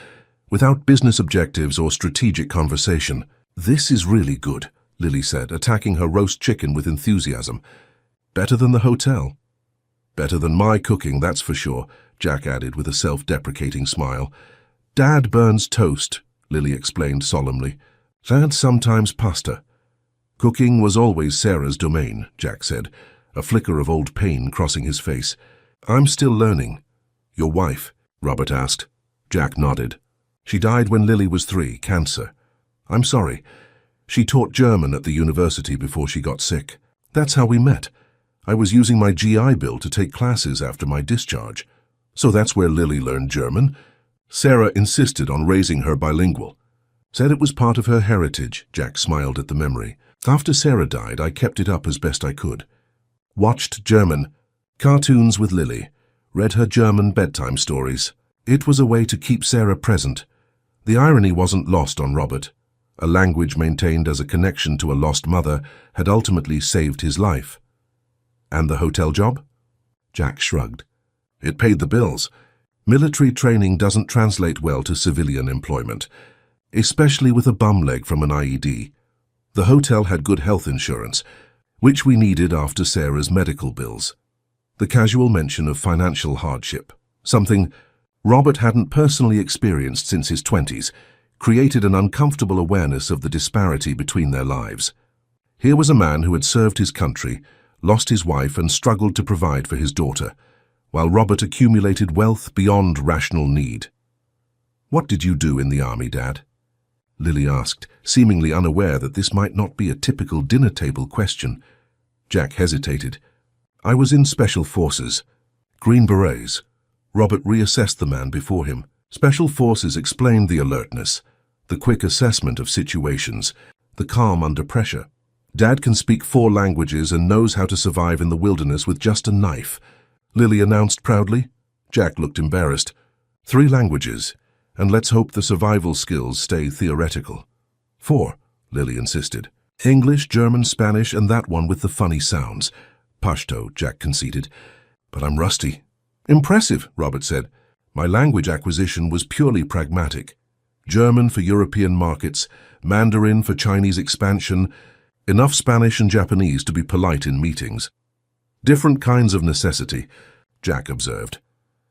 without business objectives or strategic conversation? "This is really good," Lily said, attacking her roast chicken with enthusiasm. "Better than the hotel." Better than my cooking, that's for sure, Jack added with a self-deprecating smile. Dad burns toast, Lily explained solemnly. Dad sometimes pasta. Cooking was always Sarah's domain, Jack said, a flicker of old pain crossing his face. I'm still learning. Your wife? Robert asked. Jack nodded. She died when Lily was 3, cancer. I'm sorry. She taught German at the university before she got sick. That's how we met. I was using my GI Bill to take classes after my discharge. So that's where Lily learned German? Sarah insisted on raising her bilingual. Said it was part of her heritage, Jack smiled at the memory. After Sarah died, I kept it up as best I could. Watched German, cartoons with Lily, read her German bedtime stories. It was a way to keep Sarah present. The irony wasn't lost on Robert. A language maintained as a connection to a lost mother had ultimately saved his life. And the hotel job? Jack shrugged. It paid the bills. Military training doesn't translate well to civilian employment, especially with a bum leg from an IED. The hotel had good health insurance, which we needed after Sarah's medical bills. The casual mention of financial hardship, something Robert hadn't personally experienced since his 20s, created an uncomfortable awareness of the disparity between their lives. Here was a man who had served his country, lost his wife and struggled to provide for his daughter, while Robert accumulated wealth beyond rational need. What did you do in the army, Dad? Lily asked, seemingly unaware that this might not be a typical dinner-table question. Jack hesitated. I was in Special Forces. Green Berets. Robert reassessed the man before him. Special Forces explained the alertness, the quick assessment of situations, the calm under pressure. Dad can speak 4 languages and knows how to survive in the wilderness with just a knife, Lily announced proudly. Jack looked embarrassed. 3 languages, and let's hope the survival skills stay theoretical. 4, Lily insisted. English, German, Spanish, and that one with the funny sounds. Pashto, Jack conceded. But I'm rusty. Impressive, Robert said. My language acquisition was purely pragmatic. German for European markets, Mandarin for Chinese expansion, enough Spanish and Japanese to be polite in meetings. Different kinds of necessity, Jack observed.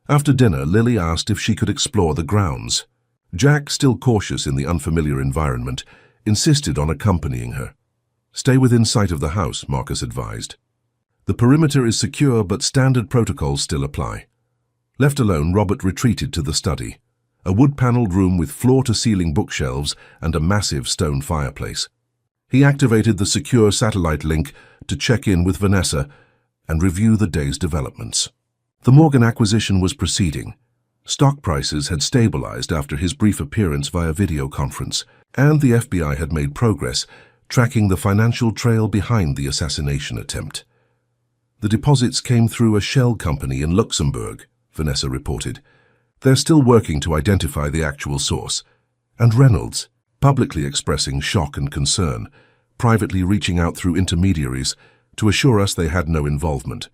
After dinner, Lily asked if she could explore the grounds. Jack, still cautious in the unfamiliar environment, insisted on accompanying her. Stay within sight of the house, Marcus advised. The perimeter is secure, but standard protocols still apply. Left alone, Robert retreated to the study, a wood-paneled room with floor-to-ceiling bookshelves and a massive stone fireplace. He activated the secure satellite link to check in with Vanessa and review the day's developments. The Morgan acquisition was proceeding. Stock prices had stabilized after his brief appearance via video conference, and the FBI had made progress, tracking the financial trail behind the assassination attempt. The deposits came through a shell company in Luxembourg, Vanessa reported. They're still working to identify the actual source. And Reynolds, publicly expressing shock and concern, privately reaching out through intermediaries to assure us they had no involvement.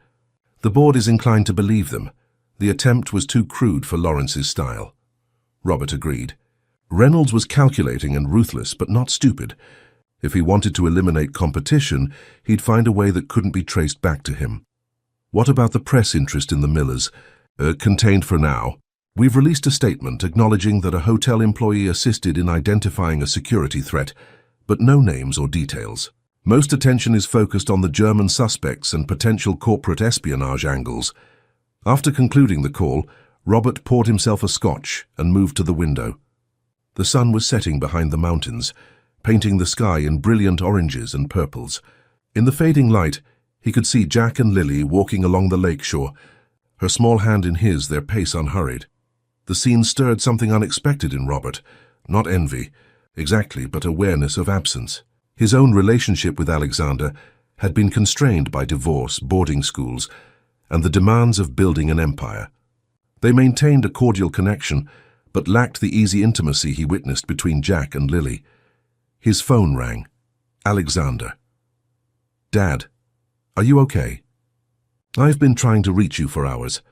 The board is inclined to believe them. The attempt was too crude for Lawrence's style. Robert agreed. Reynolds was calculating and ruthless, but not stupid. If he wanted to eliminate competition, he'd find a way that couldn't be traced back to him. What about the press interest in the Millers? Contained for now. We've released a statement acknowledging that a hotel employee assisted in identifying a security threat, but no names or details. Most attention is focused on the German suspects and potential corporate espionage angles. After concluding the call, Robert poured himself a scotch and moved to the window. The sun was setting behind the mountains, painting the sky in brilliant oranges and purples. In the fading light, he could see Jack and Lily walking along the lake shore, her small hand in his, their pace unhurried. The scene stirred something unexpected in Robert, not envy, exactly, but awareness of absence. His own relationship with Alexander had been constrained by divorce, boarding schools, and the demands of building an empire. They maintained a cordial connection, but lacked the easy intimacy he witnessed between Jack and Lily. His phone rang. Alexander. Dad, are you okay? I've been trying to reach you for hours.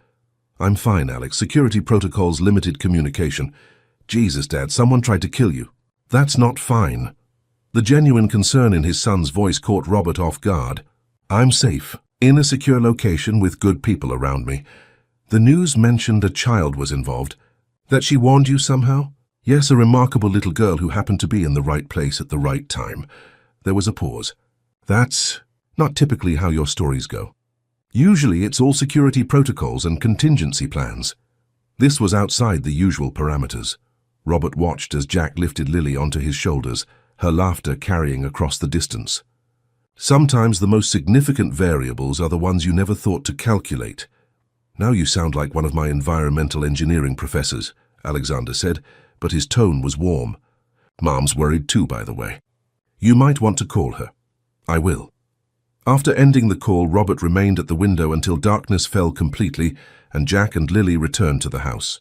I'm fine, Alex. Security protocols limited communication. Jesus, Dad, someone tried to kill you. That's not fine. The genuine concern in his son's voice caught Robert off guard. I'm safe, In a secure location with good people around me. The news mentioned a child was involved. That she warned you somehow? Yes, a remarkable little girl who happened to be in the right place at the right time. There was a pause. That's not typically how your stories go. Usually it's all security protocols and contingency plans. This was outside the usual parameters. Robert watched as Jack lifted Lily onto his shoulders, her laughter carrying across the distance. Sometimes the most significant variables are the ones you never thought to calculate. Now you sound like one of my environmental engineering professors, Alexander said, but his tone was warm. Mom's worried too, by the way. You might want to call her. I will. After ending the call, Robert remained at the window until darkness fell completely and Jack and Lily returned to the house.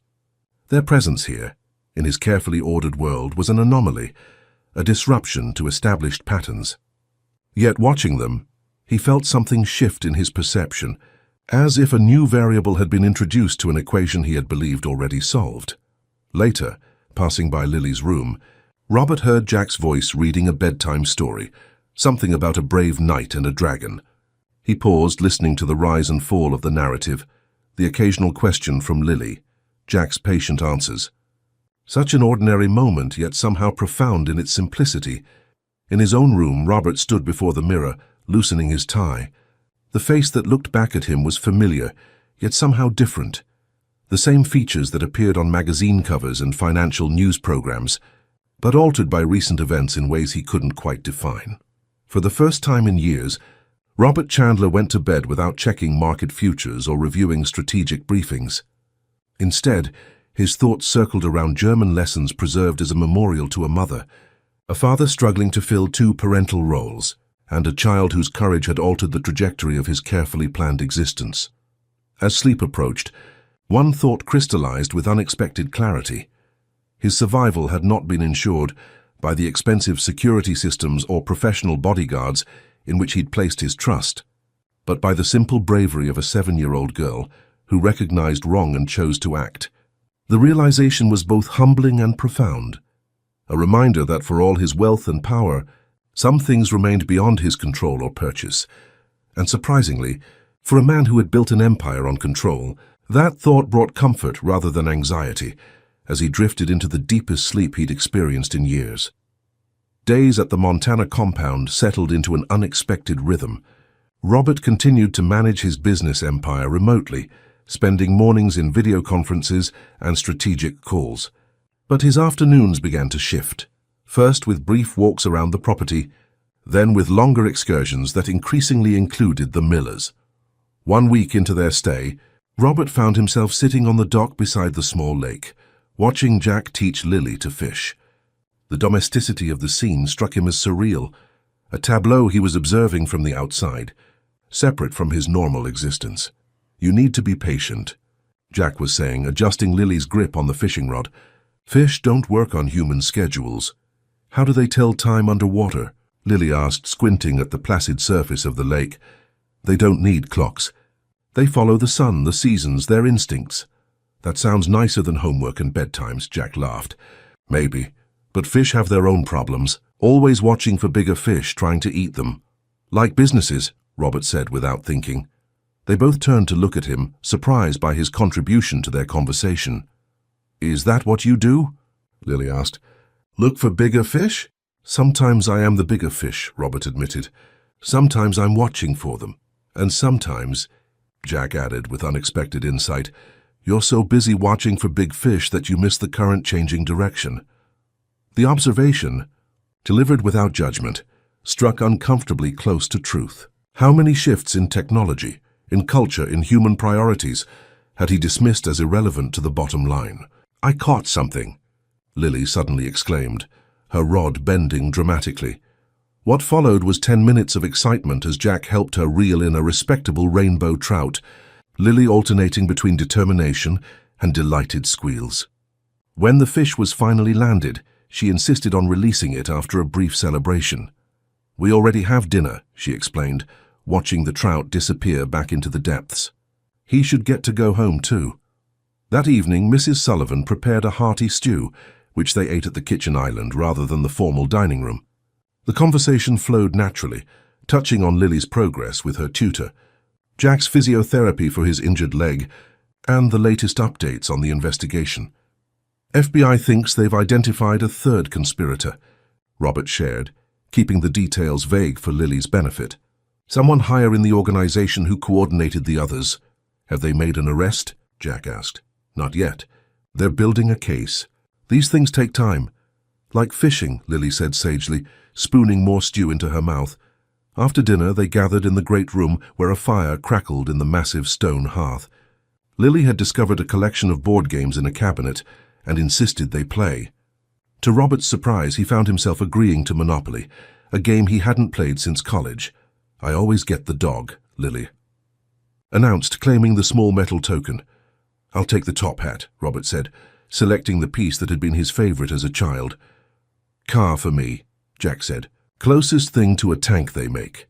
Their presence here, in his carefully ordered world, was an anomaly, a disruption to established patterns. Yet watching them, he felt something shift in his perception, as if a new variable had been introduced to an equation he had believed already solved. Later, passing by Lily's room, Robert heard Jack's voice reading a bedtime story, something about a brave knight and a dragon. He paused, listening to the rise and fall of the narrative, the occasional question from Lily, Jack's patient answers. Such an ordinary moment, yet somehow profound in its simplicity. In his own room, Robert stood before the mirror, loosening his tie. The face that looked back at him was familiar, yet somehow different. The same features that appeared on magazine covers and financial news programs, but altered by recent events in ways he couldn't quite define. For the first time in years, Robert Chandler went to bed without checking market futures or reviewing strategic briefings. Instead, his thoughts circled around German lessons preserved as a memorial to a mother, a father struggling to fill two parental roles, and a child whose courage had altered the trajectory of his carefully planned existence. As sleep approached, one thought crystallized with unexpected clarity. His survival had not been ensured by the expensive security systems or professional bodyguards in which he'd placed his trust, but by the simple bravery of a 7-year-old girl who recognized wrong and chose to act. The realization was both humbling and profound, a reminder that for all his wealth and power, some things remained beyond his control or purchase. And surprisingly, for a man who had built an empire on control, that thought brought comfort rather than anxiety, as he drifted into the deepest sleep he'd experienced in years. Days at the Montana compound settled into an unexpected rhythm. Robert continued to manage his business empire remotely, spending mornings in video conferences and strategic calls. But his afternoons began to shift, first with brief walks around the property, then with longer excursions that increasingly included the Millers. 1 week into their stay, Robert found himself sitting on the dock beside the small lake, watching Jack teach Lily to fish. The domesticity of the scene struck him as surreal, a tableau he was observing from the outside, separate from his normal existence. You need to be patient, Jack was saying, adjusting Lily's grip on the fishing rod. Fish don't work on human schedules. How do they tell time underwater? Lily asked, squinting at the placid surface of the lake. They don't need clocks. They follow the sun, the seasons, their instincts. That sounds nicer than homework and bedtimes, Jack laughed. Maybe, but fish have their own problems, always watching for bigger fish, trying to eat them. Like businesses, Robert said without thinking. They both turned to look at him, surprised by his contribution to their conversation. Is that what you do? Lily asked. Look for bigger fish? Sometimes I am the bigger fish, Robert admitted. Sometimes I'm watching for them. And sometimes, Jack added with unexpected insight, you're so busy watching for big fish that you miss the current changing direction. The observation, delivered without judgment, struck uncomfortably close to truth. How many shifts in technology, in culture, in human priorities, had he dismissed as irrelevant to the bottom line? I caught something, Lily suddenly exclaimed, her rod bending dramatically. What followed was 10 minutes of excitement as Jack helped her reel in a respectable rainbow trout, Lily alternating between determination and delighted squeals. When the fish was finally landed, she insisted on releasing it after a brief celebration. We already have dinner, she explained, watching the trout disappear back into the depths. He should get to go home too. That evening, Mrs. Sullivan prepared a hearty stew, which they ate at the kitchen island rather than the formal dining room. The conversation flowed naturally, touching on Lily's progress with her tutor, Jack's physiotherapy for his injured leg, and the latest updates on the investigation. FBI thinks they've identified a third conspirator, Robert shared, keeping the details vague for Lily's benefit. Someone higher in the organization who coordinated the others. Have they made an arrest? Jack asked. Not yet. They're building a case. These things take time. Like fishing, Lily said sagely, spooning more stew into her mouth. After dinner, they gathered in the great room where a fire crackled in the massive stone hearth. Lily had discovered a collection of board games in a cabinet and insisted they play. To Robert's surprise, he found himself agreeing to Monopoly, a game he hadn't played since college. I always get the dog, Lily announced, claiming the small metal token. I'll take the top hat, Robert said, selecting the piece that had been his favorite as a child. Car for me, Jack said. Closest thing to a tank they make.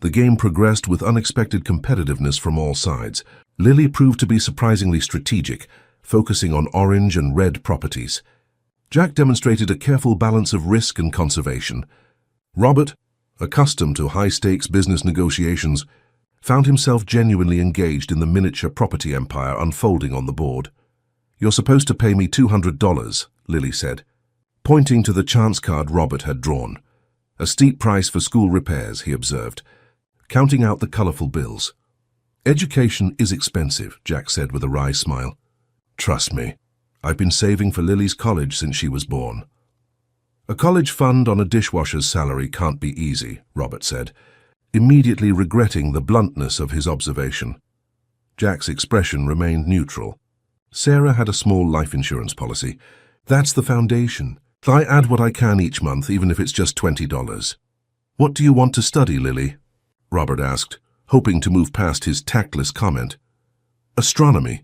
The game progressed with unexpected competitiveness from all sides. Lily proved to be surprisingly strategic, focusing on orange and red properties. Jack demonstrated a careful balance of risk and conservation. Robert, accustomed to high-stakes business negotiations, found himself genuinely engaged in the miniature property empire unfolding on the board. You're supposed to pay me $200, Lily said, pointing to the chance card Robert had drawn. A steep price for school repairs, he observed, counting out the colorful bills. Education is expensive, Jack said with a wry smile. Trust me, I've been saving for Lily's college since she was born. A college fund on a dishwasher's salary can't be easy, Robert said, immediately regretting the bluntness of his observation. Jack's expression remained neutral. Sarah had a small life insurance policy. That's the foundation. I add what I can each month, even if it's just $20. What do you want to study, Lily? Robert asked, hoping to move past his tactless comment. Astronomy.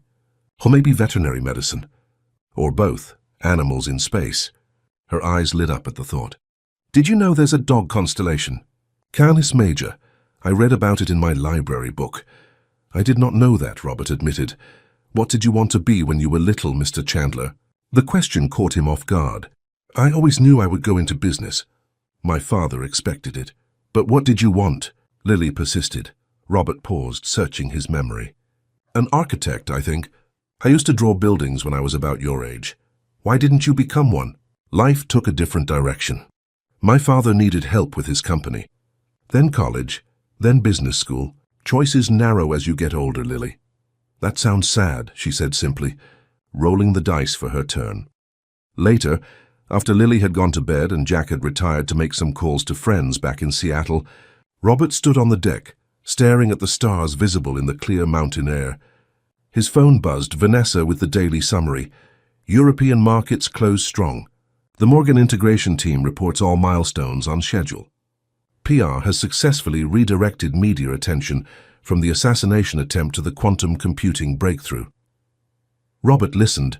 Or maybe veterinary medicine. Or both. Animals in space. Her eyes lit up at the thought. Did you know there's a dog constellation? Canis Major. I read about it in my library book. I did not know that, Robert admitted. What did you want to be when you were little, Mr. Chandler? The question caught him off guard. I always knew I would go into business. My father expected it. But what did you want? Lily persisted. Robert paused, searching his memory. An architect, I think. I used to draw buildings when I was about your age. Why didn't you become one? Life took a different direction. My father needed help with his company. Then college, then business school. Choices narrow as you get older, Lily. That sounds sad, she said simply, rolling the dice for her turn. Later, after Lily had gone to bed and Jack had retired to make some calls to friends back in Seattle, Robert stood on the deck, staring at the stars visible in the clear mountain air. His phone buzzed, Vanessa with the daily summary. European markets close strong. The Morgan integration team reports all milestones on schedule. PR has successfully redirected media attention from the assassination attempt to the quantum computing breakthrough. Robert listened,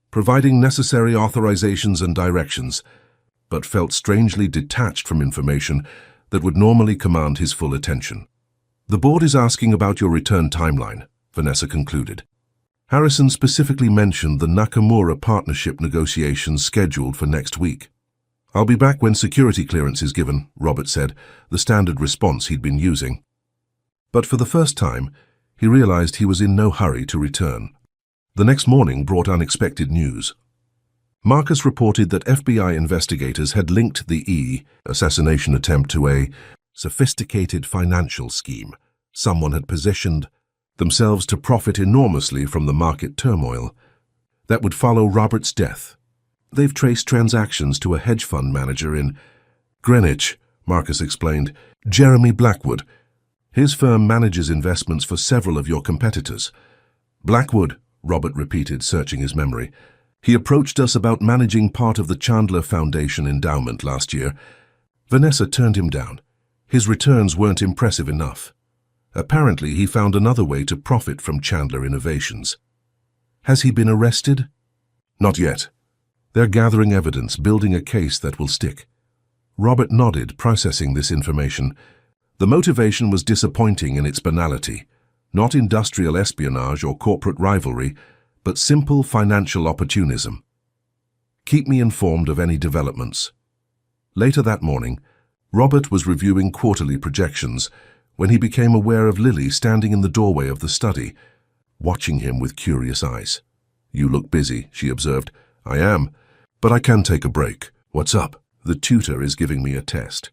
providing necessary authorizations and directions, but felt strangely detached from information that would normally command his full attention. The board is asking about your return timeline, Vanessa concluded. Harrison specifically mentioned the Nakamura partnership negotiations scheduled for next week. I'll be back when security clearance is given, Robert said, the standard response he'd been using. But for the first time, he realized he was in no hurry to return. The next morning brought unexpected news. Marcus reported that FBI investigators had linked the assassination attempt to a sophisticated financial scheme. Someone had positioned themselves to profit enormously from the market turmoil that would follow Robert's death. They've traced transactions to a hedge fund manager in Greenwich, Marcus explained, Jeremy Blackwood. His firm manages investments for several of your competitors. Blackwood, Robert repeated, searching his memory. He approached us about managing part of the Chandler Foundation endowment last year. Vanessa turned him down. His returns weren't impressive enough. Apparently, he found another way to profit from Chandler innovations. Has he been arrested? Not yet. They're gathering evidence, building a case that will stick. Robert nodded, processing this information. The motivation was disappointing in its banality. Not industrial espionage or corporate rivalry, but simple financial opportunism. Keep me informed of any developments. Later that morning, Robert was reviewing quarterly projections when he became aware of Lily standing in the doorway of the study, watching him with curious eyes. "You look busy," she observed. "I am, but I can take a break. What's up?" "The tutor is giving me a test.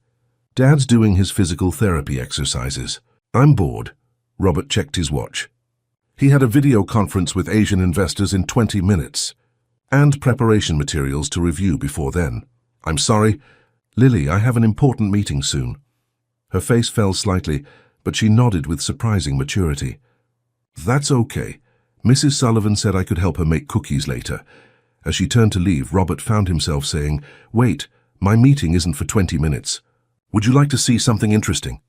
Dad's doing his physical therapy exercises. I'm bored." Robert checked his watch. He had a video conference with Asian investors in 20 minutes, and preparation materials to review before then. "I'm sorry. Lily, I have an important meeting soon." Her face fell slightly, but she nodded with surprising maturity. "That's okay. Mrs. Sullivan said I could help her make cookies later." As she turned to leave, Robert found himself saying, "Wait, my meeting isn't for 20 minutes. Would you like to see something interesting?"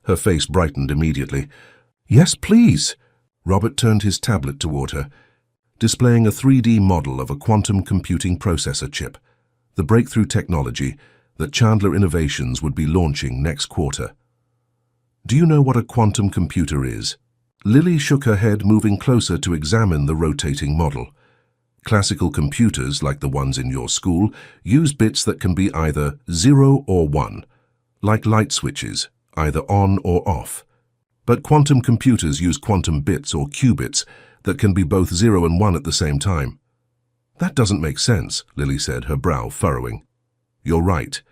Her face brightened immediately. "Yes, please." Robert turned his tablet toward her, displaying a 3D model of a quantum computing processor chip, the breakthrough technology that Chandler Innovations would be launching next quarter. "Do you know what a quantum computer is?" Lily shook her head, moving closer to examine the rotating model. "Classical computers, like the ones in your school, use bits that can be either 0 or 1, like light switches, either on or off. But quantum computers use quantum bits or qubits that can be both 0 and 1 at the same time." "That doesn't make sense," Lily said, her brow furrowing. "You're right.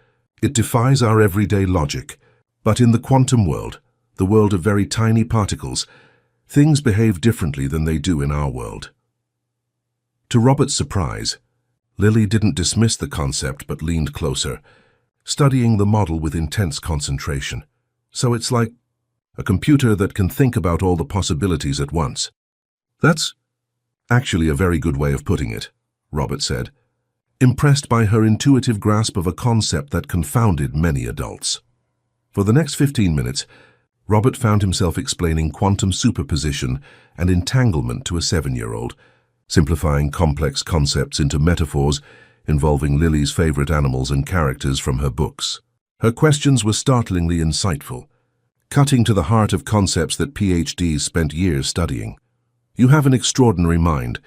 It defies our everyday logic. But in the quantum world, the world of very tiny particles, things behave differently than they do in our world." To Robert's surprise, Lily didn't dismiss the concept but leaned closer, studying the model with intense concentration. "So it's like a computer that can think about all the possibilities at once." "That's actually a very good way of putting it," Robert said, impressed by her intuitive grasp of a concept that confounded many adults. For the next 15 minutes, Robert found himself explaining quantum superposition and entanglement to a 7-year-old, simplifying complex concepts into metaphors involving Lily's favorite animals and characters from her books. Her questions were startlingly insightful, cutting to the heart of concepts that PhDs spent years studying. "You have an extraordinary mind."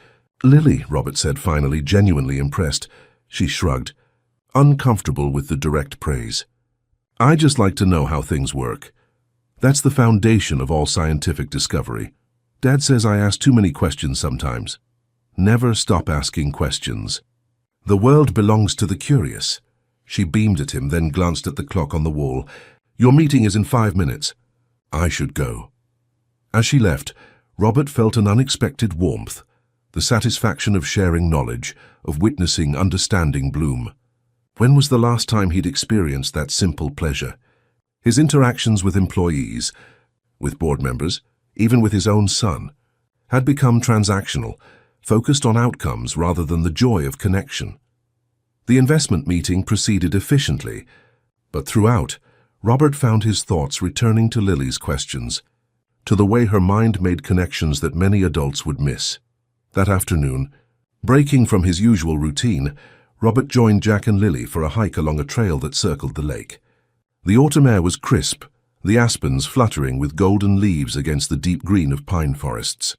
"Lily," Robert said finally, genuinely impressed. She shrugged, uncomfortable with the direct praise. "I just like to know how things work. That's the foundation of all scientific discovery. Dad says I ask too many questions sometimes." "Never stop asking questions. The world belongs to the curious." She beamed at him, then glanced at the clock on the wall. "Your meeting is in 5 minutes. I should go." As she left, Robert felt an unexpected warmth, the satisfaction of sharing knowledge, of witnessing understanding bloom. When was the last time he'd experienced that simple pleasure? His interactions with employees, with board members, even with his own son, had become transactional, focused on outcomes rather than the joy of connection. The investment meeting proceeded efficiently, but throughout, Robert found his thoughts returning to Lily's questions, to the way her mind made connections that many adults would miss. That afternoon, breaking from his usual routine, Robert joined Jack and Lily for a hike along a trail that circled the lake. The autumn air was crisp, the aspens fluttering with golden leaves against the deep green of pine forests.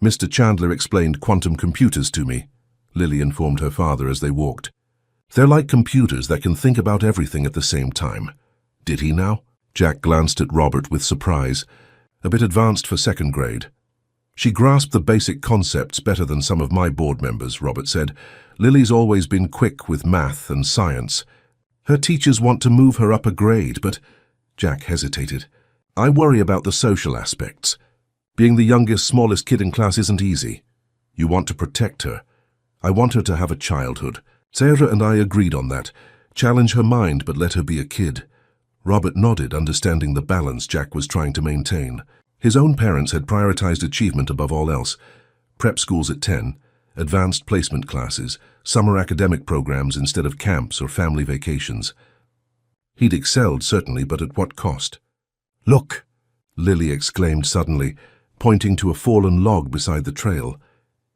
"Mr. Chandler explained quantum computers to me," Lily informed her father as they walked. "They're like computers that can think about everything at the same time." "Did he now?" Jack glanced at Robert with surprise, a bit advanced for 2nd grade. "She grasped the basic concepts better than some of my board members," Robert said. "Lily's always been quick with math and science. Her teachers want to move her up a grade, but—" Jack hesitated. "I worry about the social aspects. Being the youngest, smallest kid in class isn't easy. You want to protect her. I want her to have a childhood. Sarah and I agreed on that. Challenge her mind, but let her be a kid." Robert nodded, understanding the balance Jack was trying to maintain. His own parents had prioritized achievement above all else. Prep schools at 10, advanced placement classes, summer academic programs instead of camps or family vacations. He'd excelled, certainly, but at what cost? "Look!" Lily exclaimed suddenly, pointing to a fallen log beside the trail.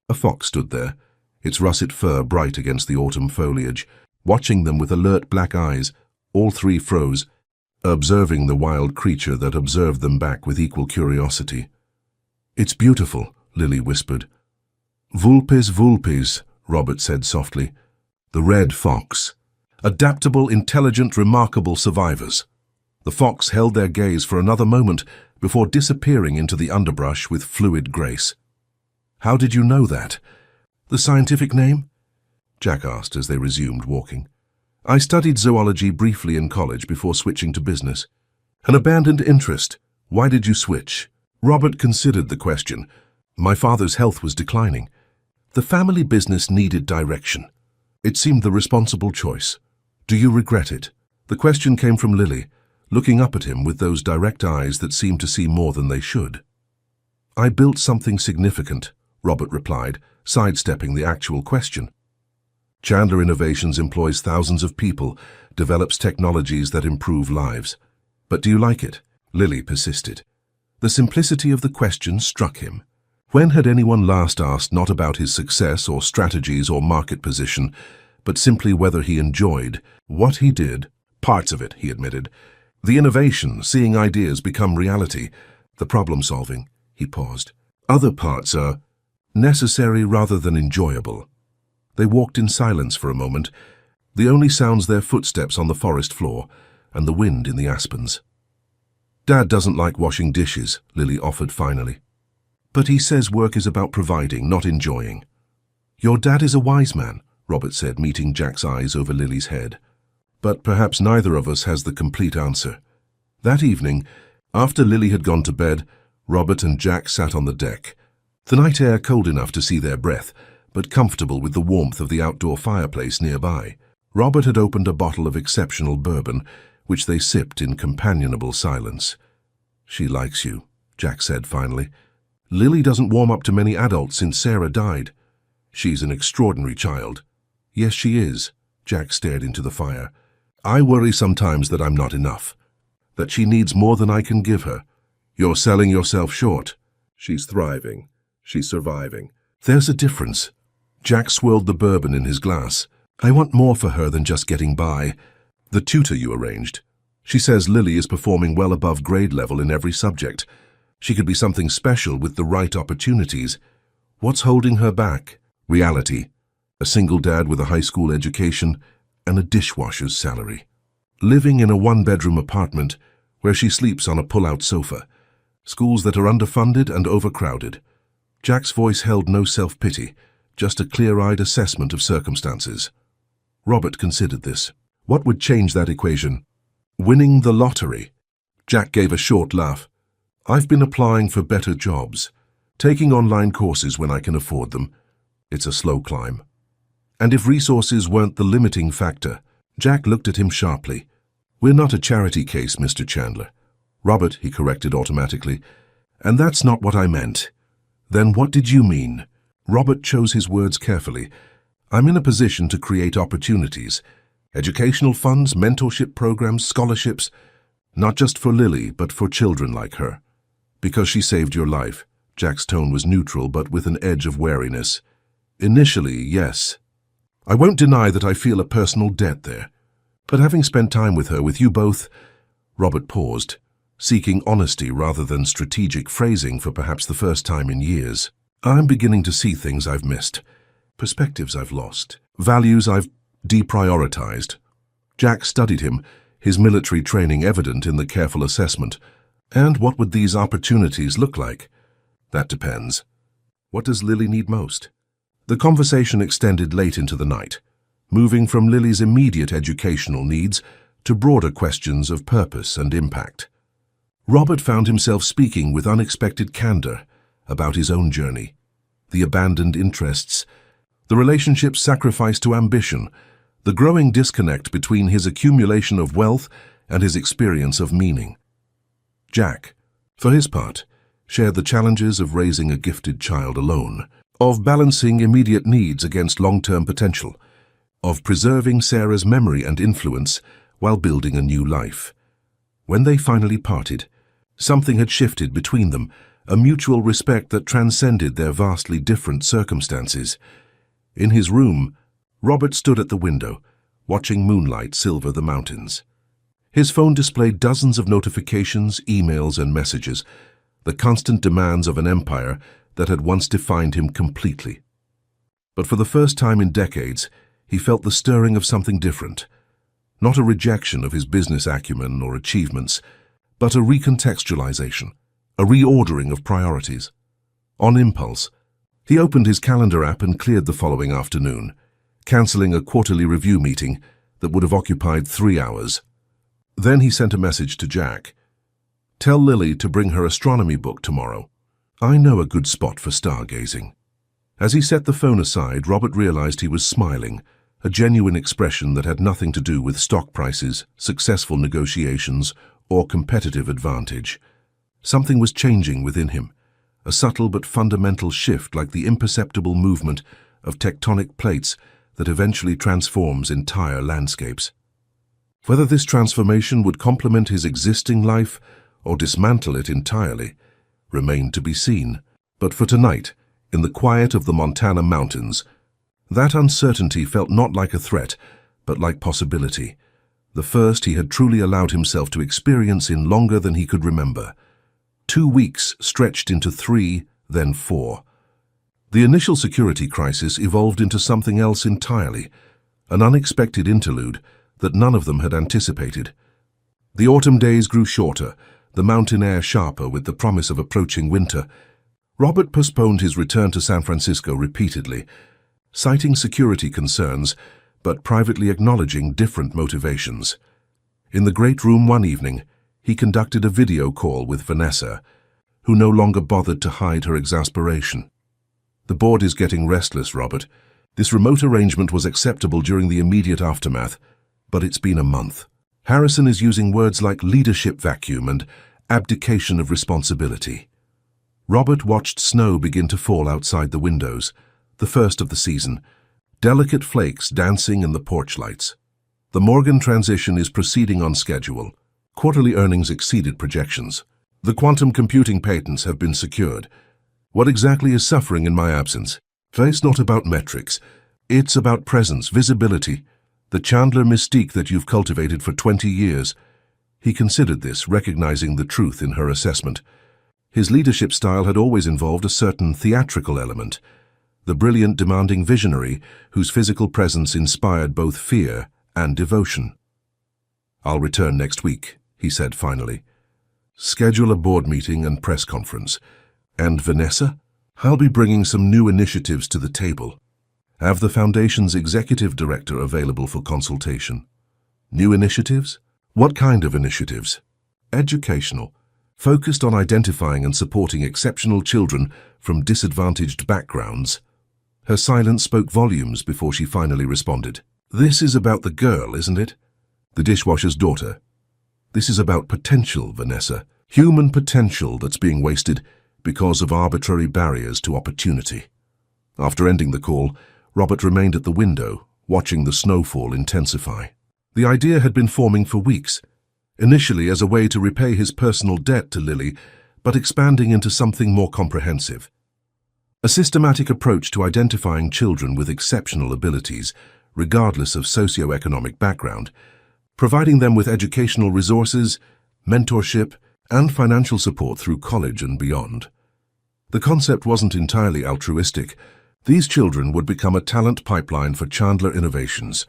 A fox stood there, its russet fur bright against the autumn foliage. Watching them with alert black eyes, all three froze, observing the wild creature that observed them back with equal curiosity. "It's beautiful," Lily whispered. "Vulpes vulpes," Robert said softly. "The red fox. Adaptable, intelligent, remarkable survivors." The fox held their gaze for another moment before disappearing into the underbrush with fluid grace. "How did you know that? The scientific name?" Jack asked as they resumed walking. "I studied zoology briefly in college before switching to business." "An abandoned interest. Why did you switch?" Robert considered the question. "My father's health was declining. The family business needed direction. It seemed the responsible choice. Do you regret it?" The question came from Lily, looking up at him with those direct eyes that seemed to see more than they should. "I built something significant," Robert replied, sidestepping the actual question. "Chandler Innovations employs thousands of people, develops technologies that improve lives. But do you like it?" Lily persisted. The simplicity of the question struck him. When had anyone last asked not about his success or strategies or market position, but simply whether he enjoyed what he did? "Parts of it," he admitted. "The innovation, seeing ideas become reality, the problem-solving," he paused. "Other parts are necessary rather than enjoyable." They walked in silence for a moment, the only sounds their footsteps on the forest floor and the wind in the aspens. "Dad doesn't like washing dishes," Lily offered finally. "But he says work is about providing, not enjoying." "Your dad is a wise man," Robert said, meeting Jack's eyes over Lily's head. "But perhaps neither of us has the complete answer." That evening, after Lily had gone to bed, Robert and Jack sat on the deck. The night air cold enough to see their breath, but comfortable with the warmth of the outdoor fireplace nearby. Robert had opened a bottle of exceptional bourbon, which they sipped in companionable silence. "She likes you," Jack said finally. "Lily doesn't warm up to many adults since Sarah died." "She's an extraordinary child." "Yes, she is." Jack stared into the fire. "I worry sometimes that I'm not enough, that she needs more than I can give her." "You're selling yourself short." "She's thriving. She's surviving." "There's a difference." Jack swirled the bourbon in his glass. "I want more for her than just getting by." "The tutor you arranged. She says Lily is performing well above grade level in every subject. She could be something special with the right opportunities. What's holding her back?" "Reality. A single dad with a high school education and a dishwasher's salary. Living in a one-bedroom apartment where she sleeps on a pull-out sofa. Schools that are underfunded and overcrowded." Jack's voice held no self-pity, just a clear-eyed assessment of circumstances. Robert considered this. What would change that equation? Winning the lottery. Jack gave a short laugh. "I've been applying for better jobs, taking online courses when I can afford them. It's a slow climb." "And if resources weren't the limiting factor?" Jack looked at him sharply. "We're not a charity case, Mr. Chandler." "Robert," he corrected automatically. "And that's not what I meant." "Then what did you mean?" Robert chose his words carefully. "I'm in a position to create opportunities. Educational funds, mentorship programs, scholarships. Not just for Lily, but for children like her. Because she saved your life." Jack's tone was neutral, but with an edge of wariness. "Initially, yes. I won't deny that I feel a personal debt there. But having spent time with her, with you both..." Robert paused, seeking honesty rather than strategic phrasing for perhaps the first time in years. "I'm beginning to see things I've missed, perspectives I've lost, values I've deprioritized." Jack studied him, his military training evident in the careful assessment. "And what would these opportunities look like?" "That depends. What does Lily need most?" The conversation extended late into the night, moving from Lily's immediate educational needs to broader questions of purpose and impact. Robert found himself speaking with unexpected candor about his own journey, the abandoned interests, the relationships sacrificed to ambition, the growing disconnect between his accumulation of wealth and his experience of meaning. Jack, for his part, shared the challenges of raising a gifted child alone, of balancing immediate needs against long-term potential, of preserving Sarah's memory and influence while building a new life. When they finally parted, something had shifted between them, a mutual respect that transcended their vastly different circumstances. In his room, Robert stood at the window, watching moonlight silver the mountains. His phone displayed dozens of notifications, emails, and messages, the constant demands of an empire that had once defined him completely. But for the first time in decades, he felt the stirring of something different. Not a rejection of his business acumen or achievements, but a recontextualization, a reordering of priorities. On impulse, he opened his calendar app and cleared the following afternoon, cancelling a quarterly review meeting that would have occupied 3 hours. Then he sent a message to Jack. "Tell Lily to bring her astronomy book tomorrow. I know a good spot for stargazing." As he set the phone aside, Robert realized he was smiling, a genuine expression that had nothing to do with stock prices, successful negotiations, or competitive advantage. Something was changing within him, a subtle but fundamental shift like the imperceptible movement of tectonic plates that eventually transforms entire landscapes. Whether this transformation would complement his existing life or dismantle it entirely remained to be seen. But for tonight, in the quiet of the Montana mountains, that uncertainty felt not like a threat, but like possibility, the first he had truly allowed himself to experience in longer than he could remember. 2 weeks stretched into 3, then 4. The initial security crisis evolved into something else entirely, an unexpected interlude that none of them had anticipated. The autumn days grew shorter, the mountain air sharper with the promise of approaching winter. Robert postponed his return to San Francisco repeatedly, citing security concerns, but privately acknowledging different motivations. In the great room one evening, he conducted a video call with Vanessa, who no longer bothered to hide her exasperation. "The board is getting restless, Robert. This remote arrangement was acceptable during the immediate aftermath, but it's been a month. Harrison is using words like leadership vacuum and abdication of responsibility." Robert watched snow begin to fall outside the windows, the first of the season, delicate flakes dancing in the porch lights. The Morgan transition is proceeding on schedule. Quarterly earnings exceeded projections. The quantum computing patents have been secured. What exactly is suffering in my absence? It's not about metrics. It's about presence, visibility, the Chandler mystique that you've cultivated for 20 years. He considered this, recognizing the truth in her assessment. His leadership style had always involved a certain theatrical element, the brilliant, demanding visionary whose physical presence inspired both fear and devotion. "I'll return next week," he said finally. "Schedule a board meeting and press conference. And Vanessa? I'll be bringing some new initiatives to the table. Have the Foundation's executive director available for consultation." "New initiatives? What kind of initiatives?" "Educational, focused on identifying and supporting exceptional children from disadvantaged backgrounds." Her silence spoke volumes before she finally responded. "This is about the girl, isn't it? The dishwasher's daughter. This is about potential, Vanessa. Human potential that's being wasted because of arbitrary barriers to opportunity." After ending the call, Robert remained at the window, watching the snowfall intensify. The idea had been forming for weeks, initially as a way to repay his personal debt to Lily, but expanding into something more comprehensive. A systematic approach to identifying children with exceptional abilities, regardless of socioeconomic background, providing them with educational resources, mentorship, and financial support through college and beyond. The concept wasn't entirely altruistic. These children would become a talent pipeline for Chandler Innovations,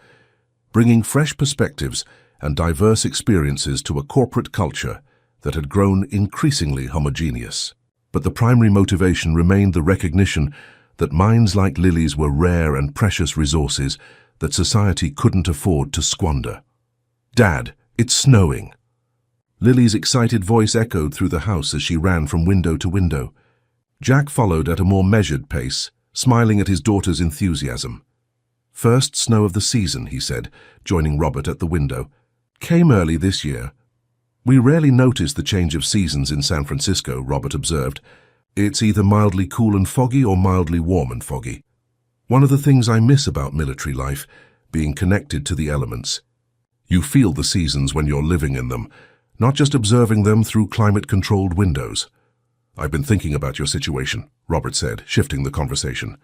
bringing fresh perspectives and diverse experiences to a corporate culture that had grown increasingly homogeneous. But the primary motivation remained the recognition that minds like Lily's were rare and precious resources that society couldn't afford to squander. "Dad, it's snowing." Lily's excited voice echoed through the house as she ran from window to window. Jack followed at a more measured pace, smiling at his daughter's enthusiasm. "First snow of the season," he said, joining Robert at the window. "Came early this year." "We rarely notice the change of seasons in San Francisco," Robert observed. "It's either mildly cool and foggy or mildly warm and foggy. One of the things I miss about military life, being connected to the elements. You feel the seasons when you're living in them, not just observing them through climate-controlled windows." "I've been thinking about your situation," Robert said, shifting the conversation.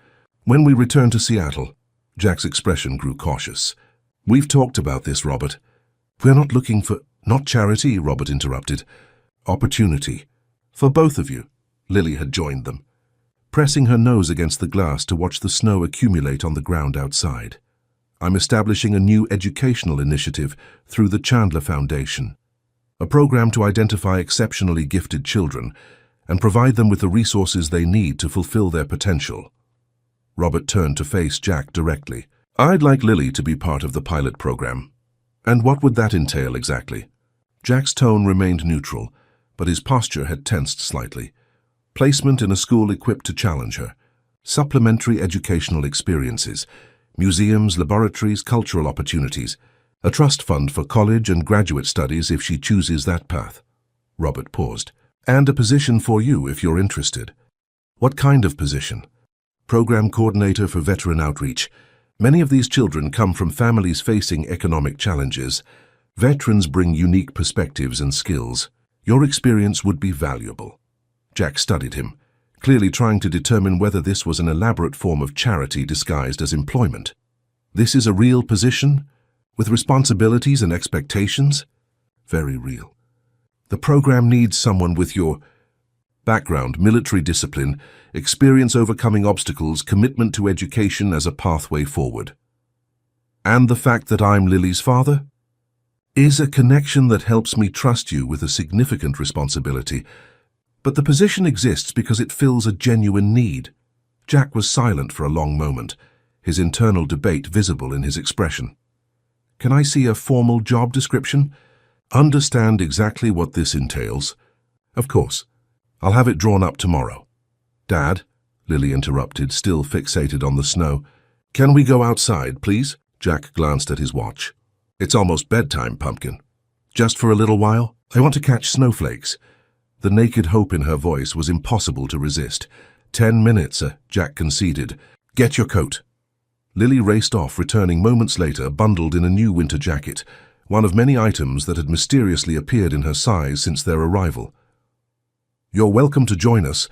"When we return to Seattle," Jack's expression grew cautious. "We've talked about this, Robert. We're not looking for—" "Not charity," Robert interrupted. "Opportunity. For both of you." Lily had joined them, pressing her nose against the glass to watch the snow accumulate on the ground outside. I'm establishing a new educational initiative through the Chandler Foundation, a program to identify exceptionally gifted children and provide them with the resources they need to fulfill their potential. Robert turned to face Jack directly. I'd like Lily to be part of the pilot program. And what would that entail exactly? Jack's tone remained neutral, but his posture had tensed slightly. Placement in a school equipped to challenge her. Supplementary educational experiences. Museums, laboratories, cultural opportunities. A trust fund for college and graduate studies if she chooses that path. Robert paused. And a position for you if you're interested. What kind of position? Program coordinator for veteran outreach. Many of these children come from families facing economic challenges. Veterans bring unique perspectives and skills. Your experience would be valuable. Jack studied him, clearly trying to determine whether this was an elaborate form of charity disguised as employment. This is a real position, with responsibilities and expectations? Very real. The program needs someone with your background, military discipline, experience overcoming obstacles, commitment to education as a pathway forward. And the fact that I'm Lily's father is a connection that helps me trust you with a significant responsibility. But the position exists because it fills a genuine need. Jack was silent for a long moment, his internal debate visible in his expression. Can I see a formal job description? Understand exactly what this entails? Of course. I'll have it drawn up tomorrow. Dad, Lily interrupted, still fixated on the snow. Can we go outside, please? Jack glanced at his watch. It's almost bedtime, Pumpkin. Just for a little while? I want to catch snowflakes. The naked hope in her voice was impossible to resist. 10 minutes, Jack conceded. Get your coat. Lily raced off, returning moments later, bundled in a new winter jacket, one of many items that had mysteriously appeared in her size since their arrival. You're welcome to join us,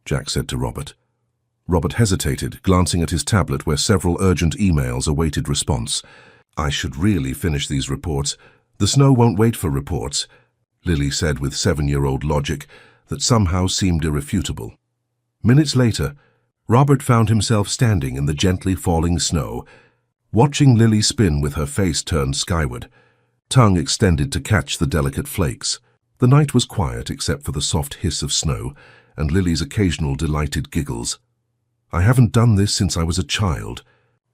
Jack said to Robert. Robert hesitated, glancing at his tablet where several urgent emails awaited response. I should really finish these reports. The snow won't wait for reports, Lily said with 7-year-old logic that somehow seemed irrefutable. Minutes later, Robert found himself standing in the gently falling snow, watching Lily spin with her face turned skyward, tongue extended to catch the delicate flakes. The night was quiet except for the soft hiss of snow and Lily's occasional delighted giggles. I haven't done this since I was a child,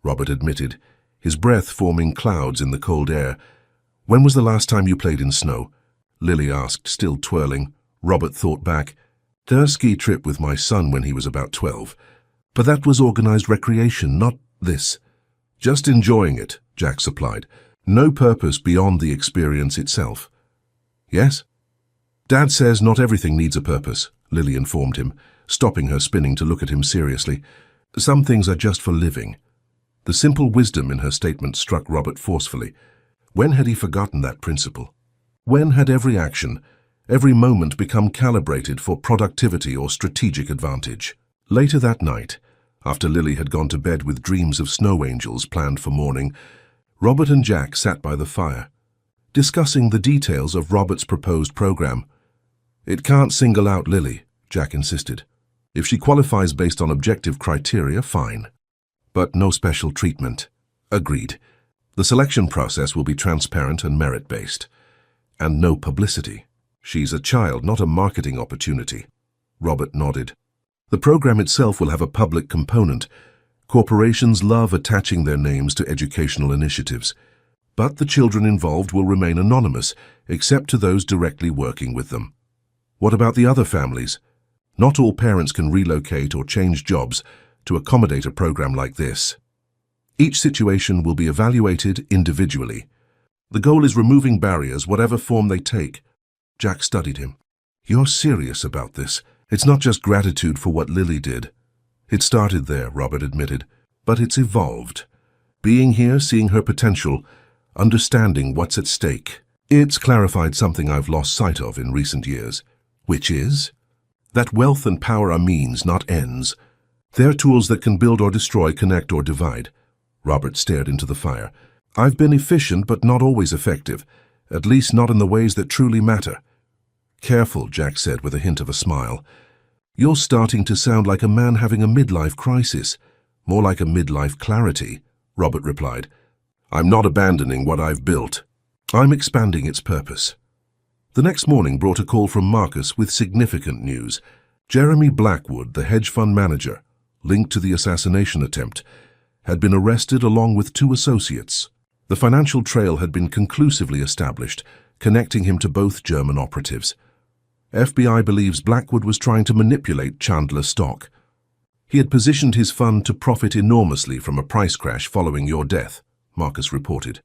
Robert admitted, his breath forming clouds in the cold air. When was the last time you played in snow? Lily asked, still twirling. Robert thought back. Their ski trip with my son when he was about 12. But that was organized recreation, not this. Just enjoying it, Jack supplied. No purpose beyond the experience itself. Yes? Dad says not everything needs a purpose, Lily informed him, stopping her spinning to look at him seriously. Some things are just for living. The simple wisdom in her statement struck Robert forcefully. When had he forgotten that principle? When had every action, every moment become calibrated for productivity or strategic advantage? Later that night, after Lily had gone to bed with dreams of snow angels planned for morning, Robert and Jack sat by the fire, discussing the details of Robert's proposed program. It can't single out Lily, Jack insisted. If she qualifies based on objective criteria, fine. But no special treatment. Agreed. The selection process will be transparent and merit-based. And no publicity. She's a child, not a marketing opportunity. Robert nodded. The program itself will have a public component. Corporations love attaching their names to educational initiatives. But the children involved will remain anonymous, except to those directly working with them. What about the other families? Not all parents can relocate or change jobs to accommodate a program like this. Each situation will be evaluated individually. The goal is removing barriers, whatever form they take. Jack studied him. You're serious about this. It's not just gratitude for what Lily did. It started there, Robert admitted, but it's evolved. Being here, seeing her potential, understanding what's at stake. It's clarified something I've lost sight of in recent years, which is that wealth and power are means, not ends. They're tools that can build or destroy, connect or divide. Robert stared into the fire. I've been efficient but not always effective, at least not in the ways that truly matter. Careful, Jack said with a hint of a smile. You're starting to sound like a man having a midlife crisis. More like a midlife clarity, Robert replied. I'm not abandoning what I've built. I'm expanding its purpose. The next morning brought a call from Marcus with significant news. Jeremy Blackwood, the hedge fund manager, linked to the assassination attempt, had been arrested along with 2 associates. The financial trail had been conclusively established, connecting him to both German operatives. FBI believes Blackwood was trying to manipulate Chandler stock. He had positioned his fund to profit enormously from a price crash following your death, Marcus reported.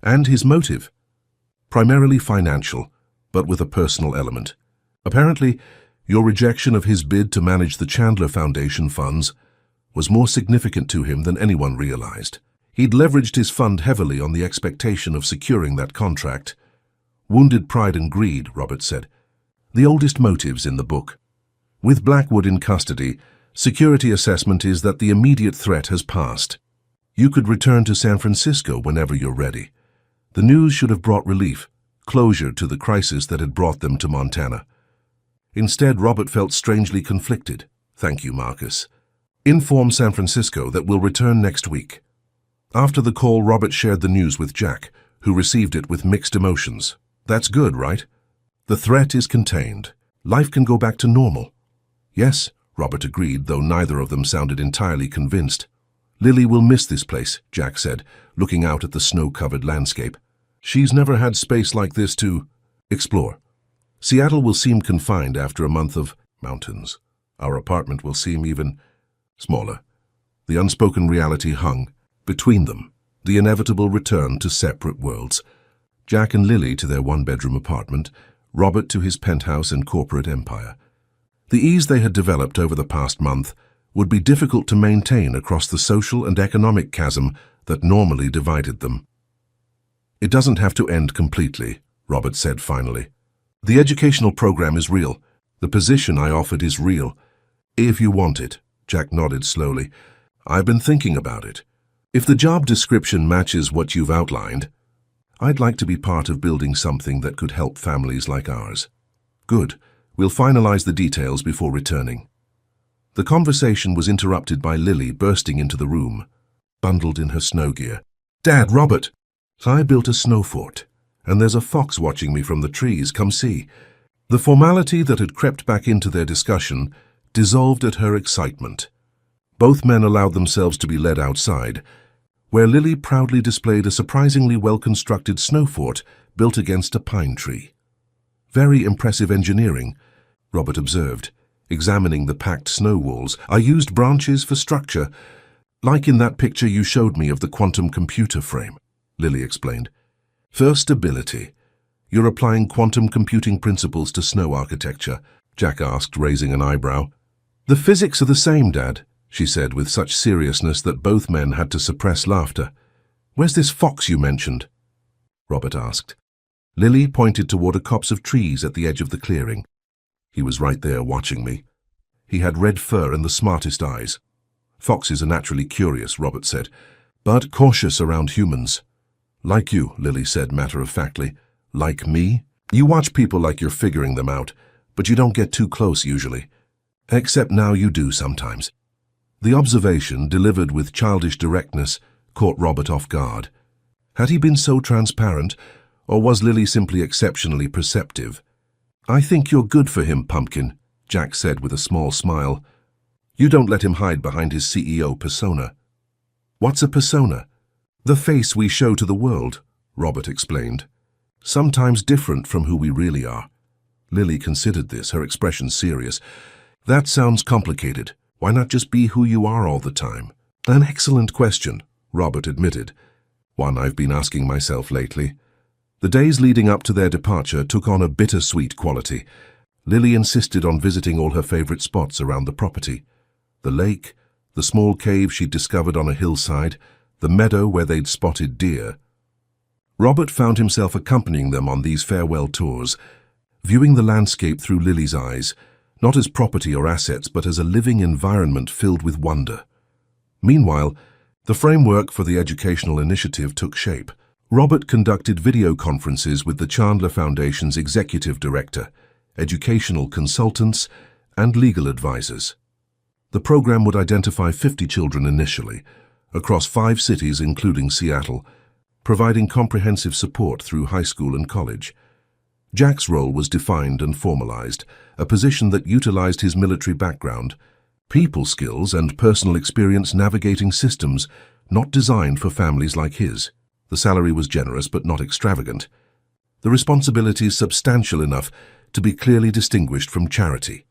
And his motive? Primarily financial, but with a personal element. Apparently, your rejection of his bid to manage the Chandler Foundation funds was more significant to him than anyone realized. He'd leveraged his fund heavily on the expectation of securing that contract. Wounded pride and greed, Robert said. The oldest motives in the book. With Blackwood in custody, security assessment is that the immediate threat has passed. You could return to San Francisco whenever you're ready. The news should have brought relief, closure to the crisis that had brought them to Montana. Instead, Robert felt strangely conflicted. Thank you, Marcus. Inform San Francisco that we'll return next week. After the call, Robert shared the news with Jack, who received it with mixed emotions. That's good, right? The threat is contained. Life can go back to normal. Yes, Robert agreed, though neither of them sounded entirely convinced. Lily will miss this place, Jack said, looking out at the snow-covered landscape. She's never had space like this to explore. Seattle will seem confined after a month of mountains. Our apartment will seem even smaller. The unspoken reality hung between them, the inevitable return to separate worlds. Jack and Lily to their 1-bedroom apartment, Robert to his penthouse and corporate empire. The ease they had developed over the past month would be difficult to maintain across the social and economic chasm that normally divided them. It doesn't have to end completely, Robert said finally. The educational program is real. The position I offered is real. If you want it, Jack nodded slowly. I've been thinking about it. If the job description matches what you've outlined, I'd like to be part of building something that could help families like ours. Good. We'll finalize the details before returning. The conversation was interrupted by Lily bursting into the room, bundled in her snow gear. Dad, Robert! I built a snow fort, and there's a fox watching me from the trees. Come see. The formality that had crept back into their discussion dissolved at her excitement. Both men allowed themselves to be led outside, where Lily proudly displayed a surprisingly well-constructed snow fort built against a pine tree. Very impressive engineering, Robert observed, examining the packed snow walls. I used branches for structure, like in that picture you showed me of the quantum computer frame, Lily explained. For stability. You're applying quantum computing principles to snow architecture, Jack asked, raising an eyebrow. The physics are the same, Dad, she said with such seriousness that both men had to suppress laughter. Where's this fox you mentioned? Robert asked. Lily pointed toward a copse of trees at the edge of the clearing. He was right there watching me. He had red fur and the smartest eyes. Foxes are naturally curious, Robert said, but cautious around humans. Like you, Lily said matter-of-factly. Like me? You watch people like you're figuring them out, but you don't get too close usually. Except now you do sometimes. The observation, delivered with childish directness, caught Robert off guard. Had he been so transparent, or was Lily simply exceptionally perceptive? I think you're good for him, Pumpkin, Jack said with a small smile. You don't let him hide behind his CEO persona. What's a persona? The face we show to the world, Robert explained. Sometimes different from who we really are. Lily considered this, her expression serious. That sounds complicated. Why not just be who you are all the time? An excellent question, Robert admitted. One I've been asking myself lately. The days leading up to their departure took on a bittersweet quality. Lily insisted on visiting all her favorite spots around the property. The lake, the small cave she'd discovered on a hillside, the meadow where they'd spotted deer. Robert found himself accompanying them on these farewell tours, viewing the landscape through Lily's eyes, not as property or assets, but as a living environment filled with wonder. Meanwhile, the framework for the educational initiative took shape. Robert conducted video conferences with the Chandler Foundation's executive director, educational consultants, and legal advisors. The program would identify 50 children initially, across 5 cities including Seattle, providing comprehensive support through high school and college. Jack's role was defined and formalized, a position that utilized his military background, people skills, and personal experience navigating systems not designed for families like his. The salary was generous but not extravagant. The responsibilities substantial enough to be clearly distinguished from charity.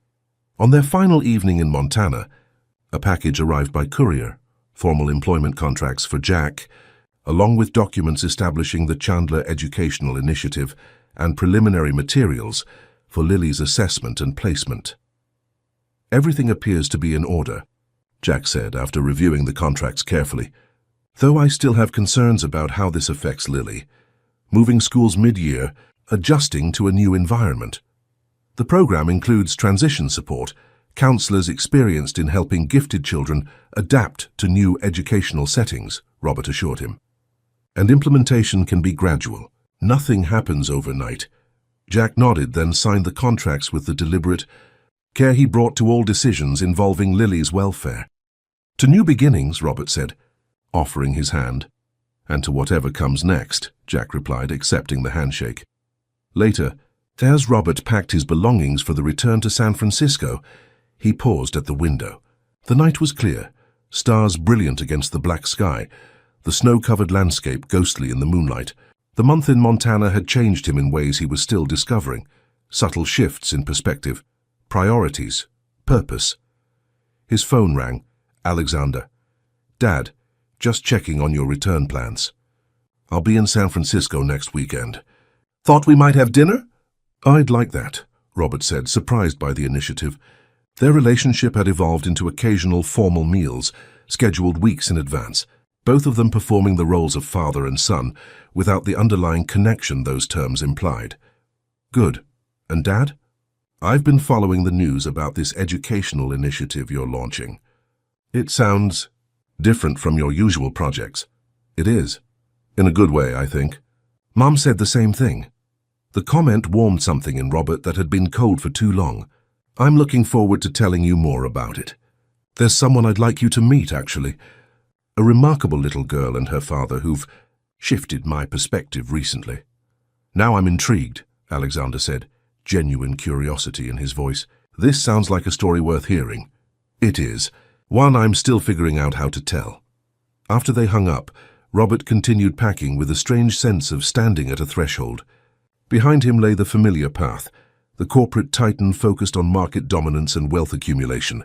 On their final evening in Montana, a package arrived by courier, formal employment contracts for Jack, along with documents establishing the Chandler Educational Initiative and preliminary materials for Lily's assessment and placement. "Everything appears to be in order," Jack said after reviewing the contracts carefully, "though I still have concerns about how this affects Lily. Moving schools mid-year, adjusting to a new environment. The program includes transition support, counselors experienced in helping gifted children adapt to new educational settings," Robert assured him. "And implementation can be gradual. Nothing happens overnight." Jack nodded, then signed the contracts with the deliberate care he brought to all decisions involving Lily's welfare. "To new beginnings," Robert said, offering his hand. "And to whatever comes next," Jack replied, accepting the handshake. Later, as Robert packed his belongings for the return to San Francisco, he paused at the window. The night was clear, stars brilliant against the black sky, the snow-covered landscape ghostly in the moonlight. The month in Montana had changed him in ways he was still discovering, subtle shifts in perspective, priorities, purpose. His phone rang. "Alexander. Dad, just checking on your return plans. I'll be in San Francisco next weekend. Thought we might have dinner?" "I'd like that," Robert said, surprised by the initiative. Their relationship had evolved into occasional formal meals, scheduled weeks in advance, both of them performing the roles of father and son, without the underlying connection those terms implied. "Good. And Dad? I've been following the news about this educational initiative you're launching. It sounds different from your usual projects." "It is. In a good way, I think." Mom said the same thing. The comment warmed something in Robert that had been cold for too long. "I'm looking forward to telling you more about it. There's someone I'd like you to meet, actually. A remarkable little girl and her father who've shifted my perspective recently." "Now I'm intrigued," Alexander said, genuine curiosity in his voice. "This sounds like a story worth hearing." "It is. One I'm still figuring out how to tell." After they hung up, Robert continued packing with a strange sense of standing at a threshold. Behind him lay the familiar path, the corporate titan focused on market dominance and wealth accumulation.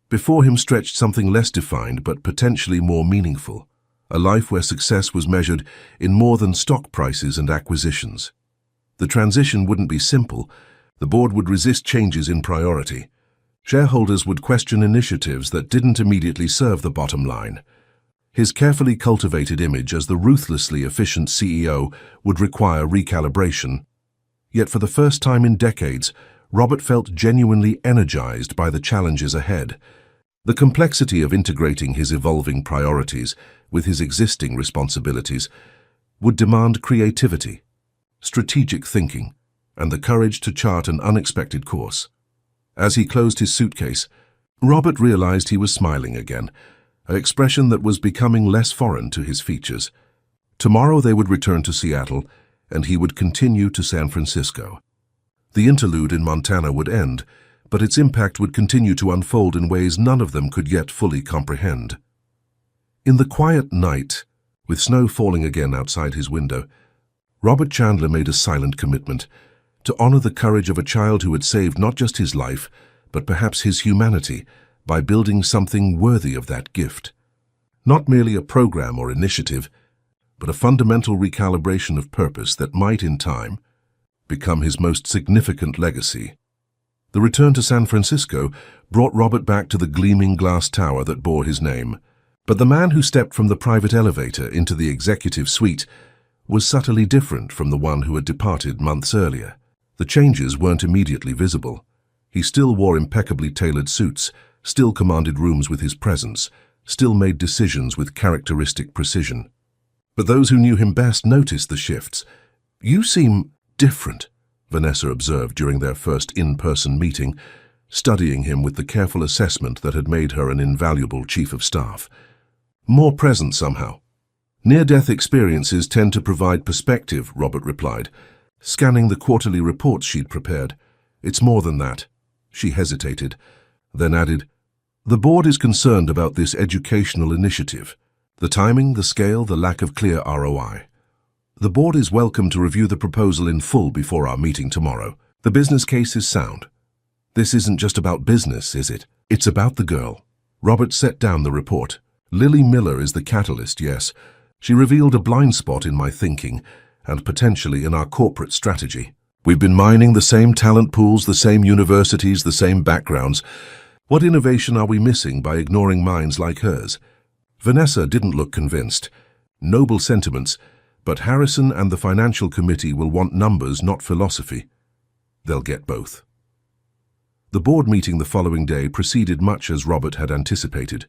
Before him stretched something less defined but potentially more meaningful, a life where success was measured in more than stock prices and acquisitions. The transition wouldn't be simple. The board would resist changes in priority. Shareholders would question initiatives that didn't immediately serve the bottom line. His carefully cultivated image as the ruthlessly efficient CEO would require recalibration. Yet for the first time in decades, Robert felt genuinely energized by the challenges ahead. The complexity of integrating his evolving priorities with his existing responsibilities would demand creativity, strategic thinking, and the courage to chart an unexpected course. As he closed his suitcase, Robert realized he was smiling again, an expression that was becoming less foreign to his features. Tomorrow they would return to Seattle, and he would continue to San Francisco. The interlude in Montana would end, but its impact would continue to unfold in ways none of them could yet fully comprehend. In the quiet night, with snow falling again outside his window, Robert Chandler made a silent commitment to honor the courage of a child who had saved not just his life, but perhaps his humanity, by building something worthy of that gift. Not merely a program or initiative, but a fundamental recalibration of purpose that might, in time, become his most significant legacy. The return to San Francisco brought Robert back to the gleaming glass tower that bore his name. But the man who stepped from the private elevator into the executive suite was subtly different from the one who had departed months earlier. The changes weren't immediately visible. He still wore impeccably tailored suits, still commanded rooms with his presence, still made decisions with characteristic precision. But those who knew him best noticed the shifts. "You seem different," Vanessa observed during their first in-person meeting, studying him with the careful assessment that had made her an invaluable chief of staff. "More present somehow." Near-death experiences tend to provide perspective, Robert replied, scanning the quarterly reports she'd prepared. It's more than that. She hesitated, then added, the board is concerned about this educational initiative. The timing, the scale, the lack of clear ROI. The board is welcome to review the proposal in full before our meeting tomorrow. The business case is sound. This isn't just about business, is it? It's about the girl. Robert set down the report. Lily Miller is the catalyst, yes. She revealed a blind spot in my thinking and potentially in our corporate strategy. We've been mining the same talent pools, the same universities, the same backgrounds. What innovation are we missing by ignoring minds like hers? Vanessa didn't look convinced. Noble sentiments, but Harrison and the financial committee will want numbers, not philosophy. They'll get both. The board meeting the following day proceeded much as Robert had anticipated.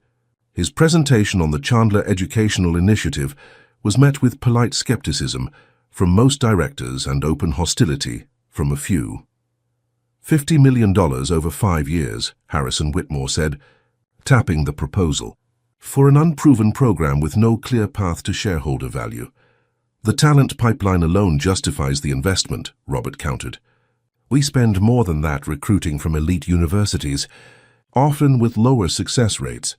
His presentation on the Chandler Educational Initiative was met with polite skepticism from most directors and open hostility from a few. $50 million over 5 years, Harrison Whitmore said, tapping the proposal. For an unproven program with no clear path to shareholder value. The talent pipeline alone justifies the investment, Robert countered. We spend more than that recruiting from elite universities, often with lower success rates.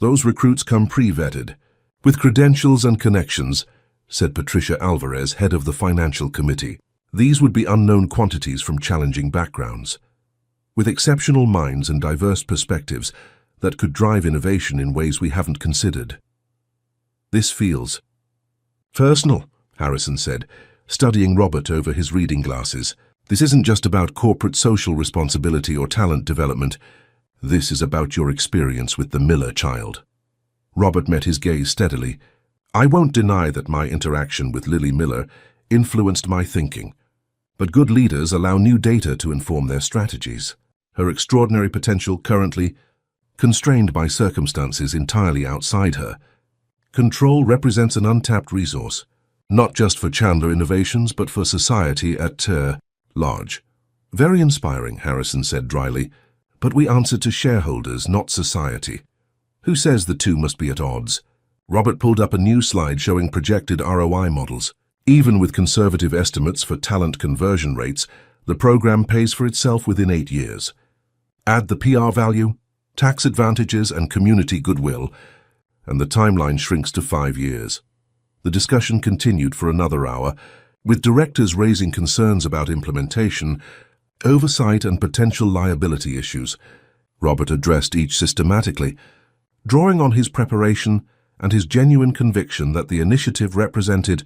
Those recruits come pre-vetted, with credentials and connections, said Patricia Alvarez, head of the financial committee. These would be unknown quantities from challenging backgrounds, with exceptional minds and diverse perspectives that could drive innovation in ways we haven't considered. This feels personal, Harrison said, studying Robert over his reading glasses. This isn't just about corporate social responsibility or talent development. This is about your experience with the Miller child. Robert met his gaze steadily. I won't deny that my interaction with Lily Miller influenced my thinking, but good leaders allow new data to inform their strategies. Her extraordinary potential currently constrained by circumstances entirely outside her. Control represents an untapped resource, not just for Chandler Innovations, but for society at large. Very inspiring, Harrison said dryly, but we answer to shareholders, not society. Who says the two must be at odds? Robert pulled up a new slide showing projected ROI models. Even with conservative estimates for talent conversion rates, the program pays for itself within 8 years. Add the PR value, tax advantages, and community goodwill, and the timeline shrinks to 5 years. The discussion continued for another hour, with directors raising concerns about implementation, oversight, and potential liability issues. Robert addressed each systematically, drawing on his preparation and his genuine conviction that the initiative represented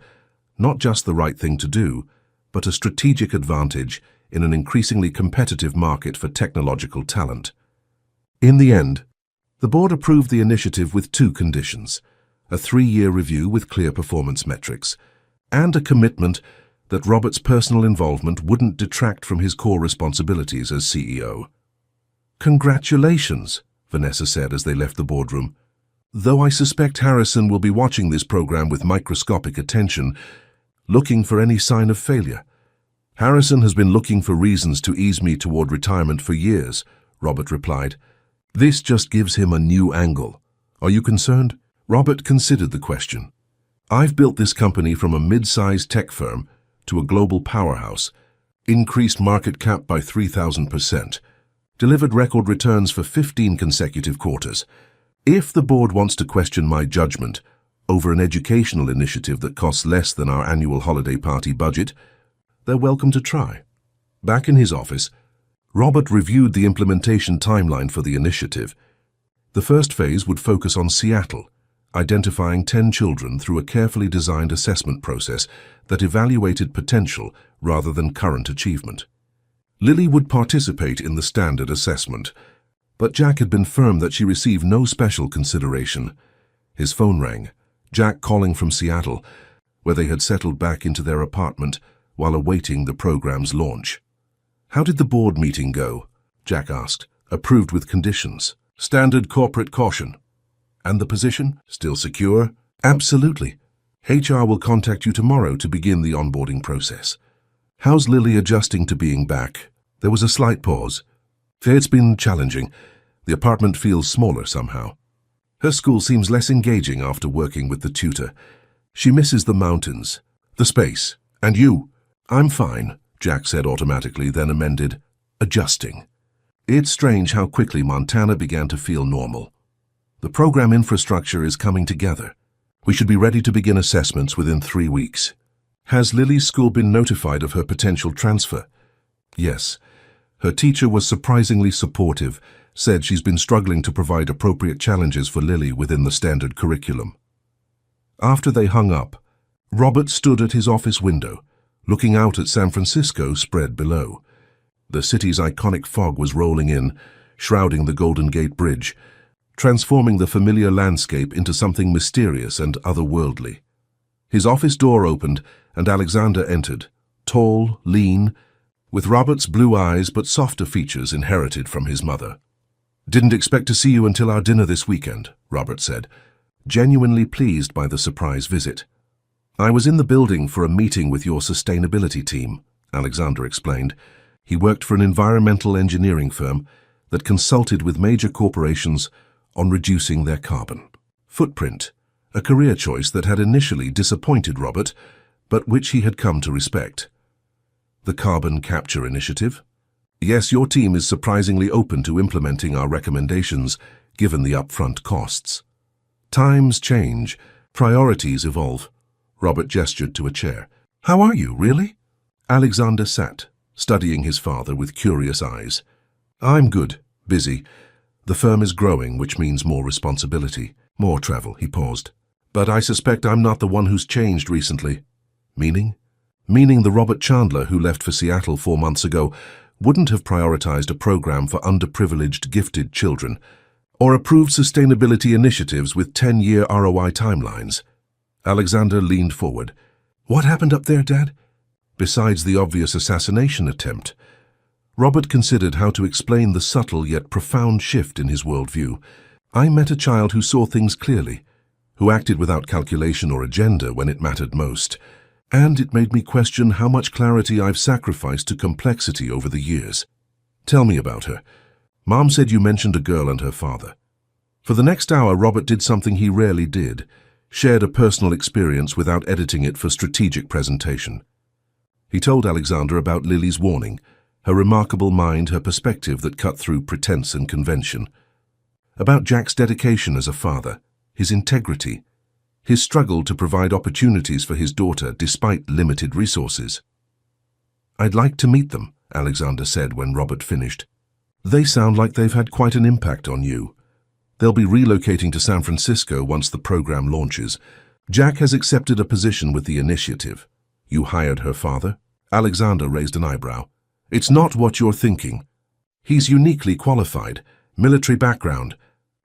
not just the right thing to do, but a strategic advantage in an increasingly competitive market for technological talent. In the end, the board approved the initiative with 2 conditions: a 3-year review with clear performance metrics, and a commitment that Robert's personal involvement wouldn't detract from his core responsibilities as CEO. Congratulations, Vanessa said as they left the boardroom. Though I suspect Harrison will be watching this program with microscopic attention, looking for any sign of failure. Harrison has been looking for reasons to ease me toward retirement for years, Robert replied. This just gives him a new angle. Are you concerned? Robert considered the question. I've built this company from a mid-sized tech firm to a global powerhouse, increased market cap by 3,000%, delivered record returns for 15 consecutive quarters. If the board wants to question my judgment over an educational initiative that costs less than our annual holiday party budget, they're welcome to try. Back in his office, Robert reviewed the implementation timeline for the initiative. The first phase would focus on Seattle, identifying 10 children through a carefully designed assessment process that evaluated potential rather than current achievement. Lily would participate in the standard assessment, but Jack had been firm that she receive no special consideration. His phone rang, Jack calling from Seattle, where they had settled back into their apartment while awaiting the program's launch. How did the board meeting go? Jack asked. Approved with conditions. Standard corporate caution. And the position? Still secure? Absolutely. HR will contact you tomorrow to begin the onboarding process. How's Lily adjusting to being back? There was a slight pause. It's been challenging. The apartment feels smaller somehow. Her school seems less engaging after working with the tutor. She misses the mountains, the space, and you. I'm fine, Jack said automatically, then amended, adjusting. It's strange how quickly Montana began to feel normal. The program infrastructure is coming together. We should be ready to begin assessments within 3 weeks. Has Lily's school been notified of her potential transfer? Yes. Her teacher was surprisingly supportive, said she's been struggling to provide appropriate challenges for Lily within the standard curriculum. After they hung up, Robert stood at his office window, looking out at San Francisco spread below. The city's iconic fog was rolling in, shrouding the Golden Gate Bridge, transforming the familiar landscape into something mysterious and otherworldly. His office door opened, and Alexander entered, tall, lean, with Robert's blue eyes but softer features inherited from his mother. "Didn't expect to see you until our dinner this weekend," Robert said, genuinely pleased by the surprise visit. "I was in the building for a meeting with your sustainability team," Alexander explained. He worked for an environmental engineering firm that consulted with major corporations on reducing their carbon footprint, a career choice that had initially disappointed Robert, but which he had come to respect. "The carbon capture initiative? Yes, your team is surprisingly open to implementing our recommendations, given the upfront costs. Times change, priorities evolve." Robert gestured to a chair. "How are you, really?" Alexander sat, studying his father with curious eyes. "I'm good, busy. The firm is growing, which means more responsibility, more travel." He paused. "But I suspect I'm not the one who's changed recently." "Meaning?" "Meaning the Robert Chandler who left for Seattle 4 months ago wouldn't have prioritized a program for underprivileged, gifted children, or approved sustainability initiatives with 10-year ROI timelines." Alexander leaned forward. "What happened up there, Dad?" Besides the obvious assassination attempt, Robert considered how to explain the subtle yet profound shift in his worldview. "I met a child who saw things clearly, who acted without calculation or agenda when it mattered most, and it made me question how much clarity I've sacrificed to complexity over the years." "Tell me about her. Mom said you mentioned a girl and her father." For the next hour, Robert did something he rarely did, shared a personal experience without editing it for strategic presentation. He told Alexander about Lily's warning, her remarkable mind, her perspective that cut through pretense and convention. About Jack's dedication as a father, his integrity, his struggle to provide opportunities for his daughter despite limited resources. "I'd like to meet them," Alexander said when Robert finished. "They sound like they've had quite an impact on you. They'll be relocating to San Francisco once the program launches. Jack has accepted a position with the initiative." "You hired her father?" Alexander raised an eyebrow. "It's not what you're thinking. He's uniquely qualified, military background,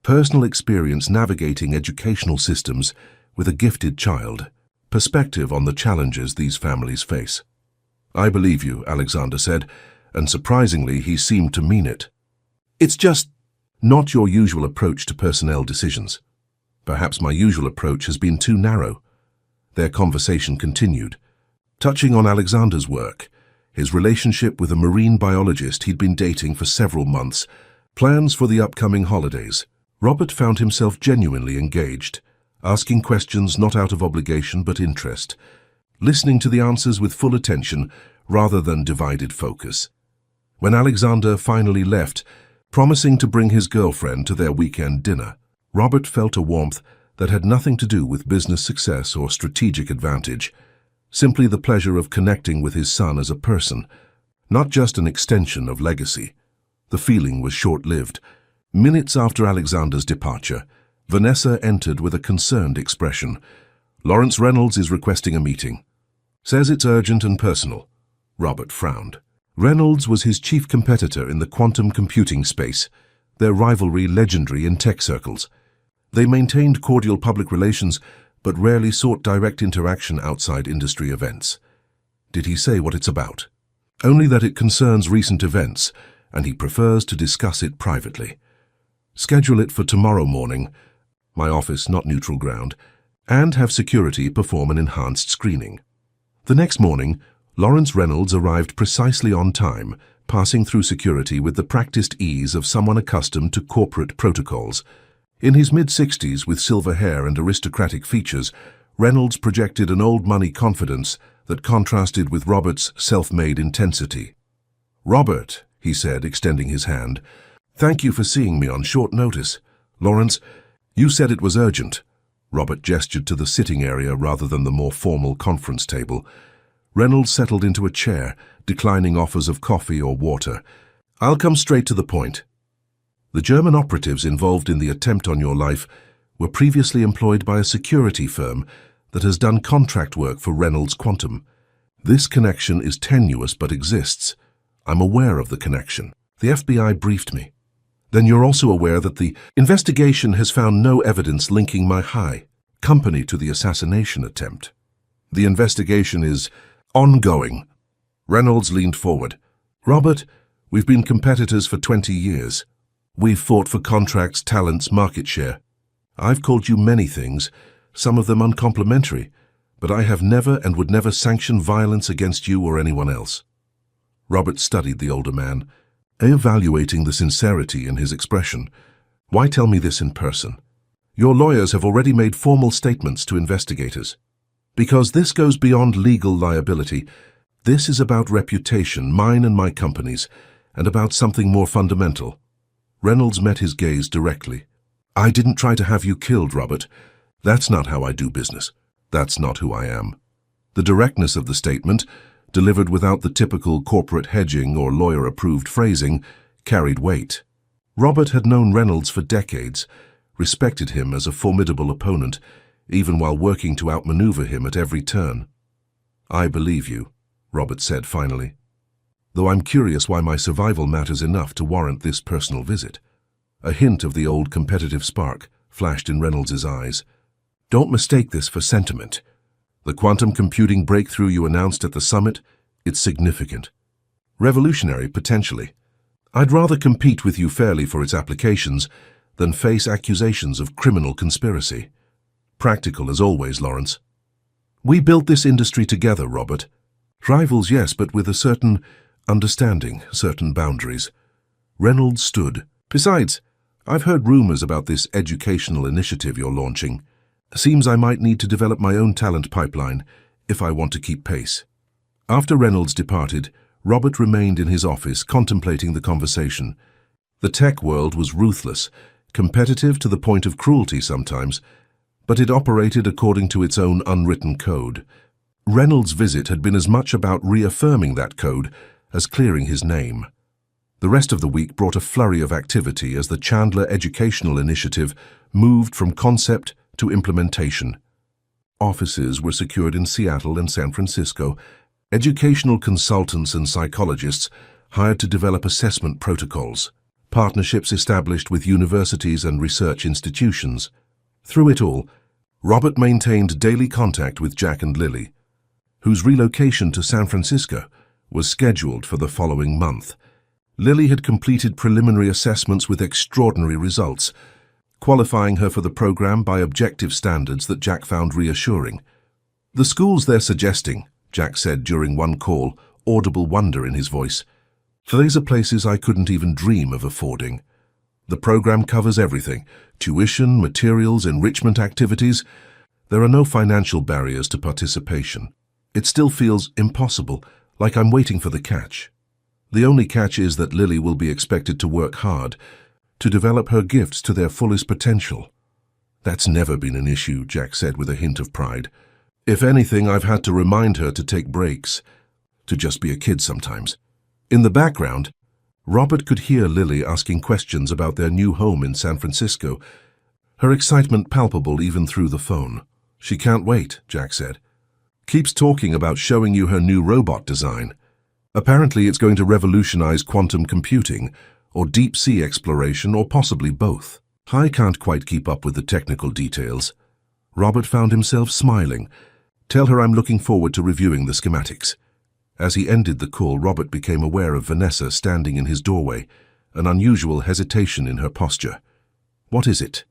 personal experience navigating educational systems with a gifted child, perspective on the challenges these families face." "I believe you," Alexander said, and surprisingly he seemed to mean it. "It's just not your usual approach to personnel decisions." "Perhaps my usual approach has been too narrow." Their conversation continued, touching on Alexander's work, his relationship with a marine biologist he'd been dating for several months, plans for the upcoming holidays. Robert found himself genuinely engaged, asking questions not out of obligation but interest, listening to the answers with full attention rather than divided focus. When Alexander finally left, promising to bring his girlfriend to their weekend dinner, Robert felt a warmth that had nothing to do with business success or strategic advantage, simply the pleasure of connecting with his son as a person, not just an extension of legacy. The feeling was short-lived. Minutes after Alexander's departure, Vanessa entered with a concerned expression. "Lawrence Reynolds is requesting a meeting. Says it's urgent and personal." Robert frowned. Reynolds was his chief competitor in the quantum computing space, their rivalry legendary in tech circles. They maintained cordial public relations, but rarely sought direct interaction outside industry events. "Did he say what it's about?" "Only that it concerns recent events, and he prefers to discuss it privately." "Schedule it for tomorrow morning, my office, not neutral ground, and have security perform an enhanced screening." The next morning, Lawrence Reynolds arrived precisely on time, passing through security with the practiced ease of someone accustomed to corporate protocols. In his mid-60s, with silver hair and aristocratic features, Reynolds projected an old-money confidence that contrasted with Robert's self-made intensity. "Robert," he said, extending his hand, "thank you for seeing me on short notice. Lawrence, you said it was urgent." Robert gestured to the sitting area rather than the more formal conference table. Reynolds settled into a chair, declining offers of coffee or water. "I'll come straight to the point. The German operatives involved in the attempt on your life were previously employed by a security firm that has done contract work for Reynolds Quantum. This connection is tenuous but exists. I'm aware of the connection. The FBI briefed me. Then you're also aware that the investigation has found no evidence linking my company to the assassination attempt. The investigation is ongoing." Reynolds leaned forward. "Robert, we've been competitors for 20 years. We've fought for contracts, talents, market share. I've called you many things, some of them uncomplimentary, but I have never and would never sanction violence against you or anyone else." Robert studied the older man, evaluating the sincerity in his expression. "Why tell me this in person? Your lawyers have already made formal statements to investigators. Because this goes beyond legal liability. This is about reputation, mine and my company's, and about something more fundamental." Reynolds met his gaze directly. "I didn't try to have you killed, Robert. That's not how I do business. That's not who I am." The directness of the statement, delivered without the typical corporate hedging or lawyer-approved phrasing, carried weight. Robert had known Reynolds for decades, respected him as a formidable opponent, even while working to outmaneuver him at every turn. "I believe you," Robert said finally, "though I'm curious why my survival matters enough to warrant this personal visit." A hint of the old competitive spark flashed in Reynolds' eyes. "Don't mistake this for sentiment. The quantum computing breakthrough you announced at the summit, it's significant. Revolutionary, potentially. I'd rather compete with you fairly for its applications than face accusations of criminal conspiracy. Practical as always, Lawrence. We built this industry together, Robert. Rivals, yes, but with a certain understanding, certain boundaries." Reynolds stood. "Besides, I've heard rumors about this educational initiative you're launching. Seems I might need to develop my own talent pipeline if I want to keep pace." After Reynolds departed, Robert remained in his office contemplating the conversation. The tech world was ruthless, competitive to the point of cruelty sometimes, but it operated according to its own unwritten code. Reynolds' visit had been as much about reaffirming that code as clearing his name. The rest of the week brought a flurry of activity as the Chandler Educational Initiative moved from concept to implementation. Offices were secured in Seattle and San Francisco. Educational consultants and psychologists hired to develop assessment protocols. Partnerships established with universities and research institutions. Through it all, Robert maintained daily contact with Jack and Lily, whose relocation to San Francisco was scheduled for the following month. Lily had completed preliminary assessments with extraordinary results, qualifying her for the program by objective standards that Jack found reassuring. "The schools they're suggesting," Jack said during one call, audible wonder in his voice. "These are places I couldn't even dream of affording. The program covers everything: tuition, materials, enrichment activities. There are no financial barriers to participation. It still feels impossible, like I'm waiting for the catch. The only catch is that Lily will be expected to work hard, to develop her gifts to their fullest potential." "That's never been an issue," Jack said with a hint of pride. "If anything, I've had to remind her to take breaks, to just be a kid sometimes." In the background, Robert could hear Lily asking questions about their new home in San Francisco, her excitement palpable even through the phone. "She can't wait," Jack said. "Keeps talking about showing you her new robot design. Apparently it's going to revolutionize quantum computing, or deep-sea exploration, or possibly both." I can't quite keep up with the technical details. Robert found himself smiling. "Tell her I'm looking forward to reviewing the schematics." As he ended the call, Robert became aware of Vanessa standing in his doorway, an unusual hesitation in her posture. "What is it?"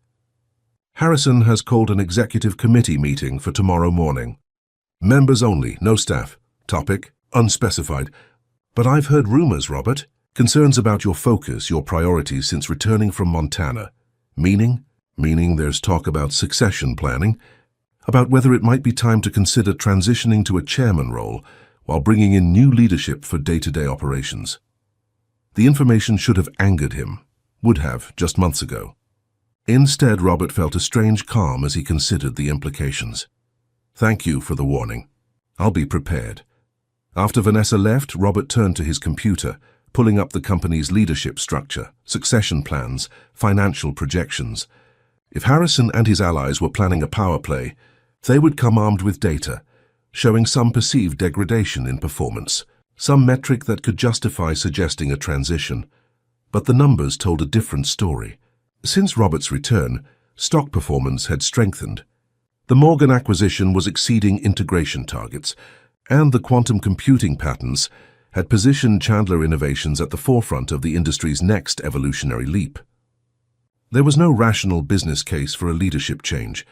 "Harrison has called an executive committee meeting for tomorrow morning. Members only, no staff. Topic, unspecified. But I've heard rumors, Robert. Concerns about your focus, your priorities since returning from Montana. Meaning?" meaning there's talk about succession planning, about whether it might be time to consider transitioning to a chairman role while bringing in new leadership for day-to-day operations. The information should have angered him, would have just months ago. Instead, Robert felt a strange calm as he considered the implications. "Thank you for the warning. I'll be prepared." After Vanessa left, Robert turned to his computer, pulling up the company's leadership structure, succession plans, financial projections. If Harrison and his allies were planning a power play, they would come armed with data, showing some perceived degradation in performance, some metric that could justify suggesting a transition. But the numbers told a different story. Since Robert's return, stock performance had strengthened. The Morgan acquisition was exceeding integration targets, and the quantum computing patents had positioned Chandler Innovations at the forefront of the industry's next evolutionary leap. There was no rational business case for a leadership change,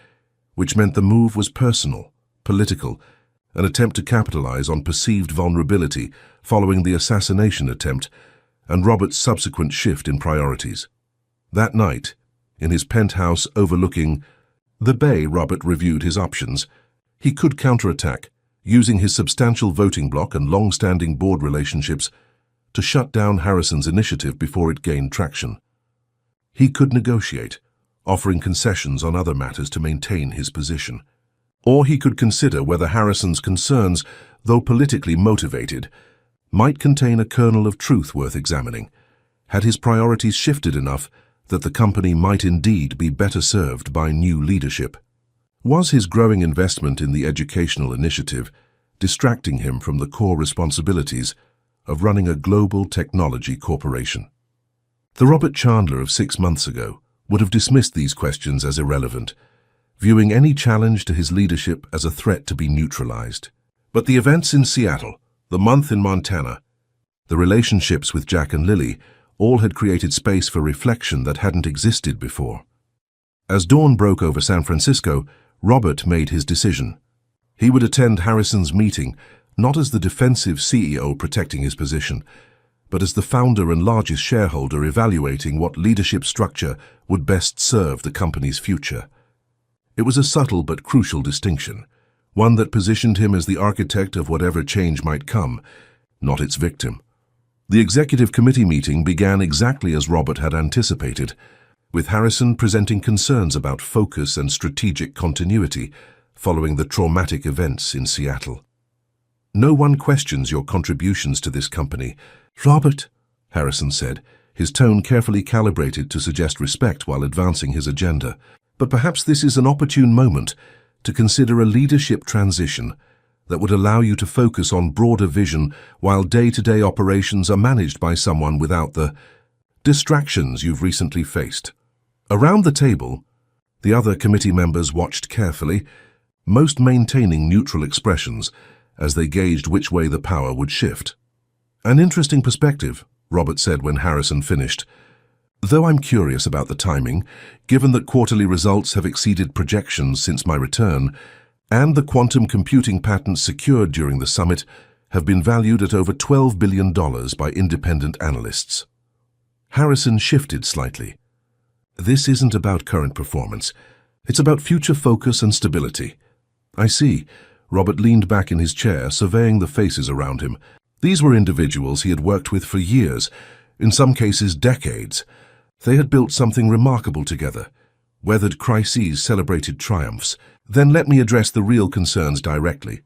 which meant the move was personal, political, an attempt to capitalize on perceived vulnerability following the assassination attempt and Robert's subsequent shift in priorities. That night, in his penthouse overlooking the bay, Robert reviewed his options. He could counterattack, using his substantial voting bloc and long-standing board relationships to shut down Harrison's initiative before it gained traction. He could negotiate, offering concessions on other matters to maintain his position. Or he could consider whether Harrison's concerns, though politically motivated, might contain a kernel of truth worth examining. Had his priorities shifted enough that the company might indeed be better served by new leadership? Was his growing investment in the educational initiative distracting him from the core responsibilities of running a global technology corporation? The Robert Chandler of 6 months ago would have dismissed these questions as irrelevant, viewing any challenge to his leadership as a threat to be neutralized. But the events in Seattle, the month in Montana, the relationships with Jack and Lily, all had created space for reflection that hadn't existed before. As dawn broke over San Francisco, Robert made his decision. He would attend Harrison's meeting, not as the defensive CEO protecting his position, but as the founder and largest shareholder evaluating what leadership structure would best serve the company's future. It was a subtle but crucial distinction, one that positioned him as the architect of whatever change might come, not its victim. The executive committee meeting began exactly as Robert had anticipated, with Harrison presenting concerns about focus and strategic continuity following the traumatic events in Seattle. "No one questions your contributions to this company, Robert," Harrison said, his tone carefully calibrated to suggest respect while advancing his agenda. "But perhaps this is an opportune moment to consider a leadership transition that would allow you to focus on broader vision while day-to-day operations are managed by someone without the distractions you've recently faced." Around the table, the other committee members watched carefully, most maintaining neutral expressions as they gauged which way the power would shift. "An interesting perspective," Robert said when Harrison finished. "Though I'm curious about the timing, given that quarterly results have exceeded projections since my return, and the quantum computing patents secured during the summit have been valued at over $12 billion by independent analysts." Harrison shifted slightly. "This isn't about current performance. It's about future focus and stability." "I see." Robert leaned back in his chair, surveying the faces around him. These were individuals he had worked with for years, in some cases decades. They had built something remarkable together, weathered crises, celebrated triumphs. "Then let me address the real concerns directly.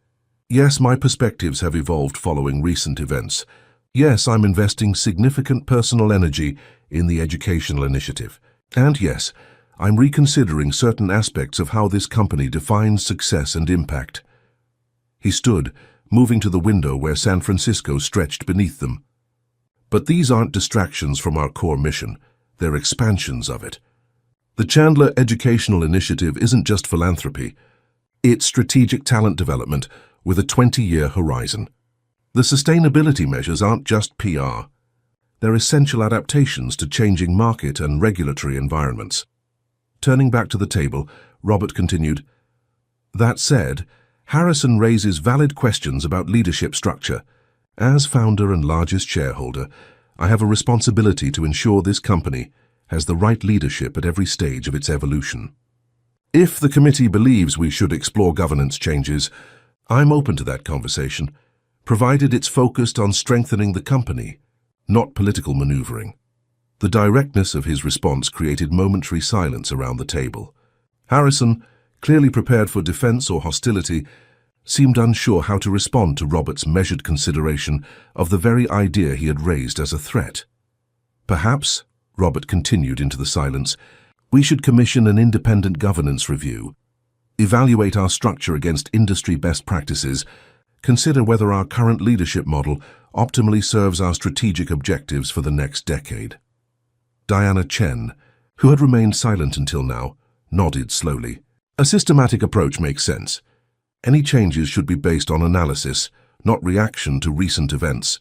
Yes, my perspectives have evolved following recent events. Yes, I'm investing significant personal energy in the educational initiative. And yes, I'm reconsidering certain aspects of how this company defines success and impact." He stood, moving to the window where San Francisco stretched beneath them. "But these aren't distractions from our core mission. They're expansions of it. The Chandler Educational Initiative isn't just philanthropy. It's strategic talent development with a 20-year horizon. The sustainability measures aren't just PR. They're essential adaptations to changing market and regulatory environments." Turning back to the table, Robert continued, "That said, Harrison raises valid questions about leadership structure. As founder and largest shareholder, I have a responsibility to ensure this company, has the right leadership at every stage of its evolution. If the committee believes we should explore governance changes, I'm open to that conversation, provided it's focused on strengthening the company, not political maneuvering. The directness of his response created momentary silence around the table. Harrison, clearly prepared for defense or hostility, seemed unsure how to respond to Robert's measured consideration of the very idea he had raised as a threat. Perhaps, Robert continued into the silence, we should commission an independent governance review, evaluate our structure against industry best practices, consider whether our current leadership model optimally serves our strategic objectives for the next decade. Diana Chen, who had remained silent until now, nodded slowly. A systematic approach makes sense. Any changes should be based on analysis, not reaction to recent events.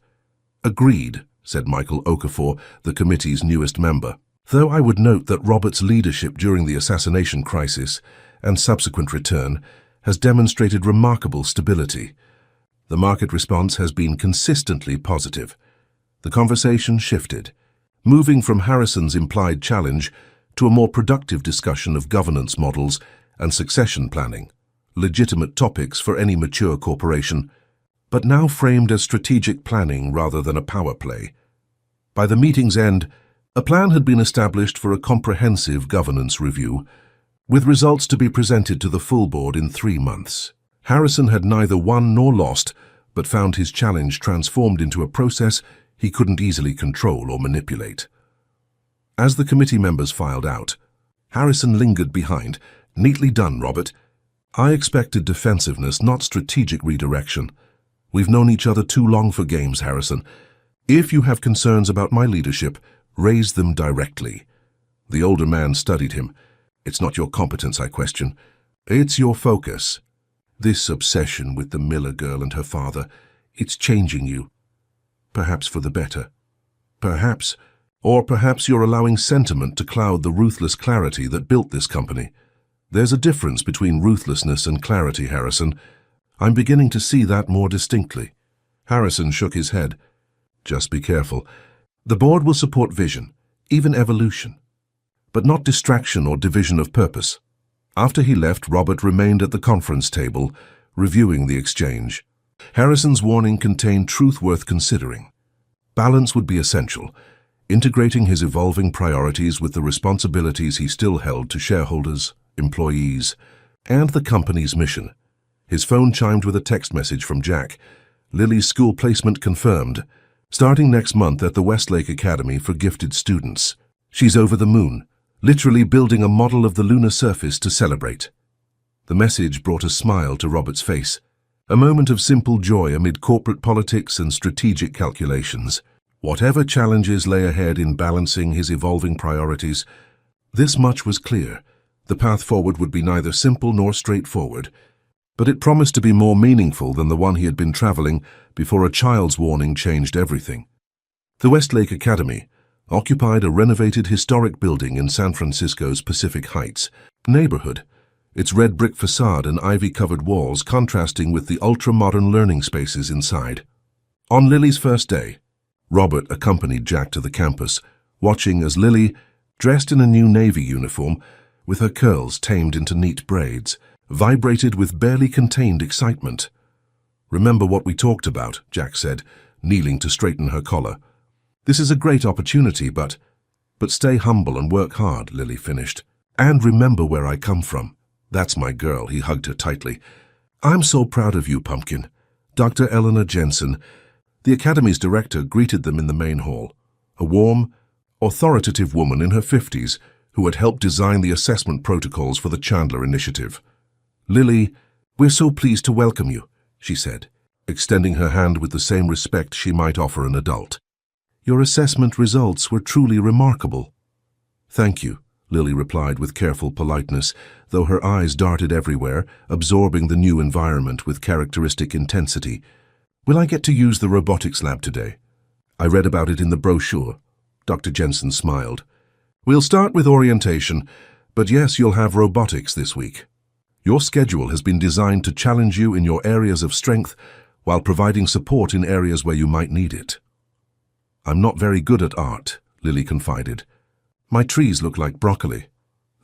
Agreed, said Michael Okafor, the committee's newest member. Though I would note that Robert's leadership during the assassination crisis and subsequent return has demonstrated remarkable stability. The market response has been consistently positive. The conversation shifted, moving from Harrison's implied challenge to a more productive discussion of governance models and succession planning, legitimate topics for any mature corporation, but now framed as strategic planning rather than a power play. By the meeting's end, a plan had been established for a comprehensive governance review, with results to be presented to the full board in 3 months. Harrison had neither won nor lost, but found his challenge transformed into a process he couldn't easily control or manipulate. As the committee members filed out, Harrison lingered behind. Neatly done, Robert. I expected defensiveness, not strategic redirection. We've known each other too long for games, Harrison. If you have concerns about my leadership, raise them directly. The older man studied him. It's not your competence I question. It's your focus. This obsession with the Miller girl and her father, it's changing you. Perhaps for the better. Perhaps, or perhaps you're allowing sentiment to cloud the ruthless clarity that built this company. There's a difference between ruthlessness and clarity, Harrison. I'm beginning to see that more distinctly. Harrison shook his head. Just be careful. The board will support vision, even evolution, but not distraction or division of purpose. After he left, Robert remained at the conference table, reviewing the exchange. Harrison's warning contained truth worth considering. Balance would be essential, integrating his evolving priorities with the responsibilities he still held to shareholders, employees, and the company's mission. His phone chimed with a text message from Jack. Lily's school placement confirmed, starting next month at the Westlake Academy for gifted students. She's over the moon, literally building a model of the lunar surface to celebrate. The message brought a smile to Robert's face, a moment of simple joy amid corporate politics and strategic calculations. Whatever challenges lay ahead in balancing his evolving priorities, this much was clear. The path forward would be neither simple nor straightforward, but it promised to be more meaningful than the one he had been traveling before a child's warning changed everything. The Westlake Academy occupied a renovated historic building in San Francisco's Pacific Heights neighborhood, its red brick facade and ivy-covered walls contrasting with the ultra-modern learning spaces inside. On Lily's first day, Robert accompanied Jack to the campus, watching as Lily, dressed in a new Navy uniform, with her curls tamed into neat braids, vibrated with barely contained excitement. "Remember what we talked about," Jack said, kneeling to straighten her collar. "This is a great opportunity, but stay humble and work hard," Lily finished. "And remember where I come from." "That's my girl," he hugged her tightly. "I'm so proud of you, Pumpkin." Dr. Eleanor Jensen, the Academy's director, greeted them in the main hall, a warm, authoritative woman in her 50s who had helped design the assessment protocols for the Chandler Initiative. "Lily, we're so pleased to welcome you," she said, extending her hand with the same respect she might offer an adult. "Your assessment results were truly remarkable." "Thank you," Lily replied with careful politeness, though her eyes darted everywhere, absorbing the new environment with characteristic intensity. "Will I get to use the robotics lab today?" "I read about it in the brochure." Dr. Jensen smiled. "We'll start with orientation, but yes, you'll have robotics this week. Your schedule has been designed to challenge you in your areas of strength while providing support in areas where you might need it." "I'm not very good at art," Lily confided. My trees look like broccoli.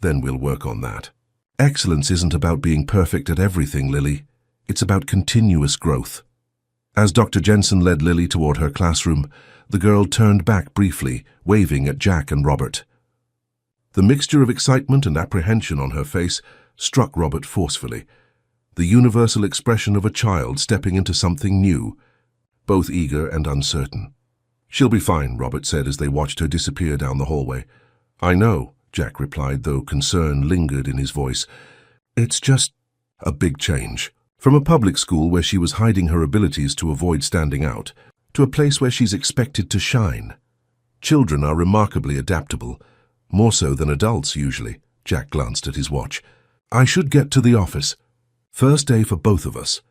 Then we'll work on that. Excellence isn't about being perfect at everything, Lily. It's about continuous growth. As Dr. Jensen led Lily toward her classroom, the girl turned back briefly, waving at Jack and Robert. The mixture of excitement and apprehension on her face struck Robert forcefully, the universal expression of a child stepping into something new, both eager and uncertain. "She'll be fine," Robert said as they watched her disappear down the hallway. "I know," Jack replied, though concern lingered in his voice. "It's just a big change. From a public school where she was hiding her abilities to avoid standing out, to a place where she's expected to shine. Children are remarkably adaptable, more so than adults usually." Jack glanced at his watch. "I should get to the office. First day for both of us."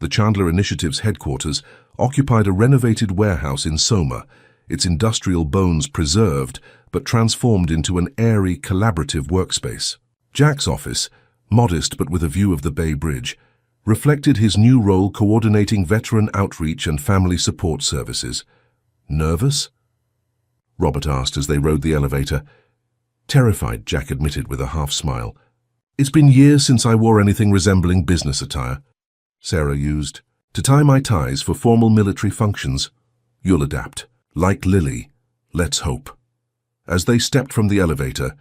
The Chandler Initiative's headquarters occupied a renovated warehouse in Soma, its industrial bones preserved but transformed into an airy, collaborative workspace. Jack's office, modest but with a view of the Bay Bridge, reflected his new role coordinating veteran outreach and family support services. "Nervous?" Robert asked as they rode the elevator. "Terrified," Jack admitted with a half-smile. "It's been years since I wore anything resembling business attire." Sarah used, "To tie my ties for formal military functions. You'll adapt. Like Lily. Let's hope." As they stepped from the elevator,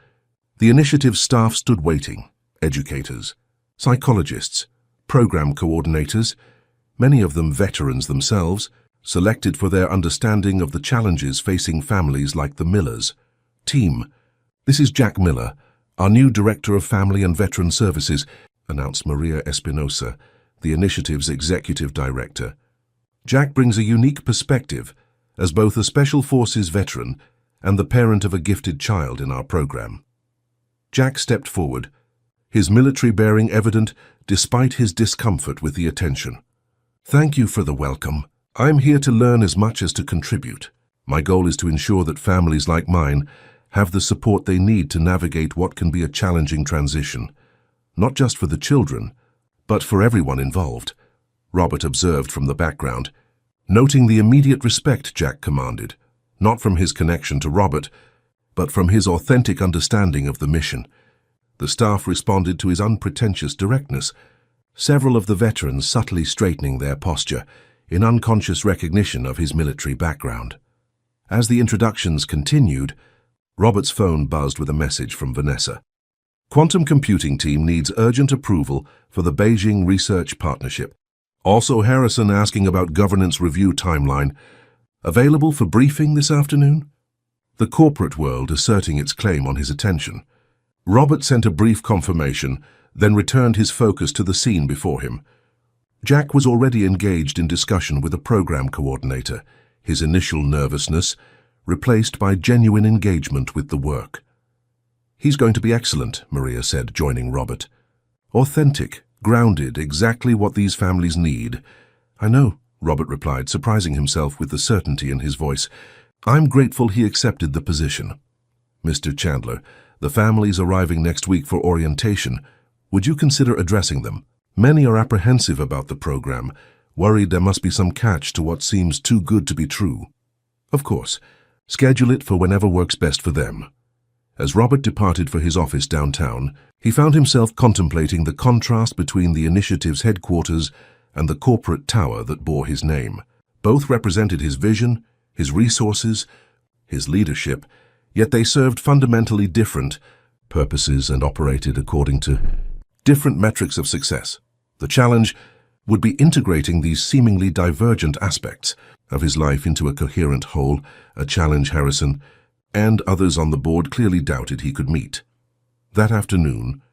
the initiative staff stood waiting. Educators, psychologists, program coordinators, many of them veterans themselves, selected for their understanding of the challenges facing families like the Millers. "Team, this is Jack Miller, our new Director of Family and Veteran Services," announced Maria Espinosa, the initiative's executive director. "Jack brings a unique perspective as both a Special Forces veteran and the parent of a gifted child in our program." Jack stepped forward, his military bearing evident despite his discomfort with the attention. "Thank you for the welcome. I'm here to learn as much as to contribute. My goal is to ensure that families like mine have the support they need to navigate what can be a challenging transition, not just for the children, but for everyone involved," Robert observed from the background, noting the immediate respect Jack commanded, not from his connection to Robert, but from his authentic understanding of the mission. The staff responded to his unpretentious directness, several of the veterans subtly straightening their posture in unconscious recognition of his military background. As the introductions continued, Robert's phone buzzed with a message from Vanessa. "Quantum computing team needs urgent approval for the Beijing Research Partnership. Also Harrison asking about governance review timeline. Available for briefing this afternoon?" The corporate world asserting its claim on his attention. Robert sent a brief confirmation, then returned his focus to the scene before him. Jack was already engaged in discussion with a program coordinator, his initial nervousness replaced by genuine engagement with the work. "He's going to be excellent," Maria said, joining Robert. "Authentic, grounded, exactly what these families need." "I know," Robert replied, surprising himself with the certainty in his voice. "I'm grateful he accepted the position." "Mr. Chandler, the families arriving next week for orientation. Would you consider addressing them? Many are apprehensive about the program, worried there must be some catch to what seems too good to be true." "Of course. Schedule it for whenever works best for them." As Robert departed for his office downtown, he found himself contemplating the contrast between the initiative's headquarters and the corporate tower that bore his name. Both represented his vision, his resources, his leadership, yet they served fundamentally different purposes and operated according to different metrics of success. The challenge would be integrating these seemingly divergent aspects of his life into a coherent whole, a challenge Harrison and others on the board clearly doubted he could meet. That afternoon,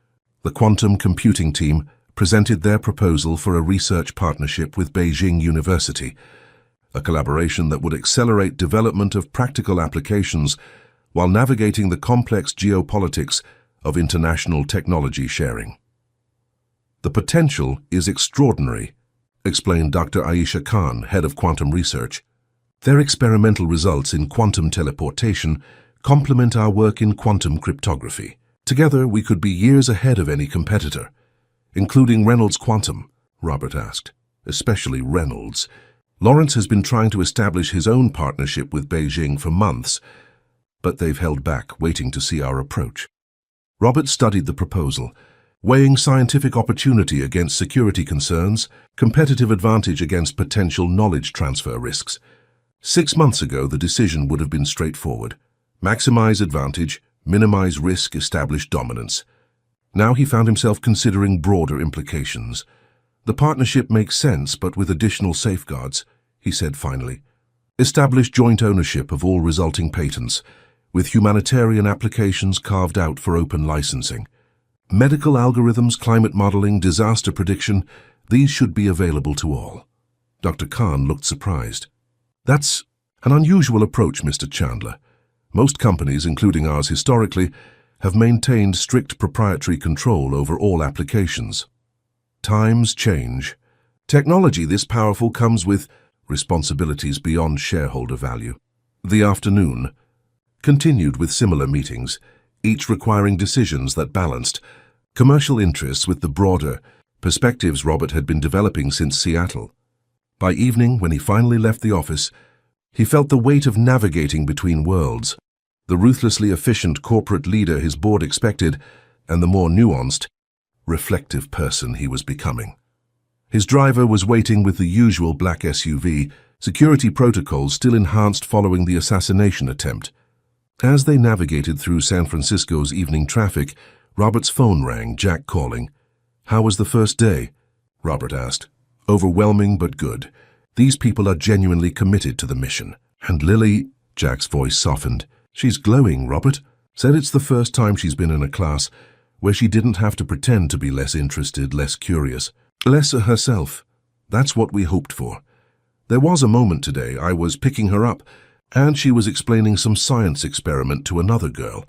the quantum computing team presented their proposal for a research partnership with Beijing University, a collaboration that would accelerate development of practical applications while navigating the complex geopolitics of international technology sharing. "The potential is extraordinary," explained Dr. Aisha Khan, head of quantum research. "Their experimental results in quantum teleportation complement our work in quantum cryptography. Together, we could be years ahead of any competitor." "Including Reynolds Quantum?" Robert asked. "Especially Reynolds. Lawrence has been trying to establish his own partnership with Beijing for months. but they've held back, waiting to see our approach." Robert studied the proposal, weighing scientific opportunity against security concerns, competitive advantage against potential knowledge transfer risks. 6 months ago, the decision would have been straightforward. Maximize advantage, minimize risk, establish dominance. Now he found himself considering broader implications. "The partnership makes sense, but with additional safeguards," he said finally. "Establish joint ownership of all resulting patents, with humanitarian applications carved out for open licensing. Medical algorithms, climate modeling, disaster prediction, these should be available to all." Dr. Khan looked surprised. "That's an unusual approach, Mr. Chandler. Most companies, including ours historically, have maintained strict proprietary control over all applications. Times change. Technology this powerful comes with responsibilities beyond shareholder value." The afternoon continued with similar meetings, each requiring decisions that balanced commercial interests with the broader perspectives Robert had been developing since Seattle. By evening, when he finally left the office, he felt the weight of navigating between worlds, the ruthlessly efficient corporate leader his board expected, and the more nuanced, reflective person he was becoming. His driver was waiting with the usual black SUV, security protocols still enhanced following the assassination attempt. As they navigated through San Francisco's evening traffic, Robert's phone rang, Jack calling. "How was the first day?" Robert asked. "Overwhelming but good. These people are genuinely committed to the mission." "And Lily," Jack's voice softened. "She's glowing, Robert. Said it's the first time she's been in a class where she didn't have to pretend to be less interested, less curious, less herself. That's what we hoped for. There was a moment today I was picking her up, and she was explaining some science experiment to another girl.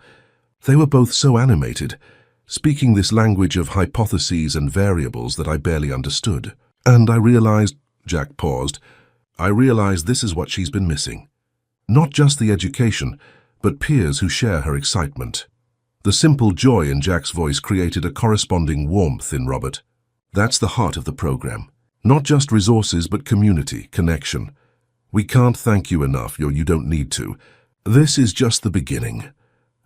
They were both so animated, speaking this language of hypotheses and variables that I barely understood. And I realized," Jack paused, "I realized this is what she's been missing. Not just the education, but peers who share her excitement." The simple joy in Jack's voice created a corresponding warmth in Robert. "That's the heart of the program. Not just resources, but community, connection. We can't thank you enough, you don't need to. This is just the beginning."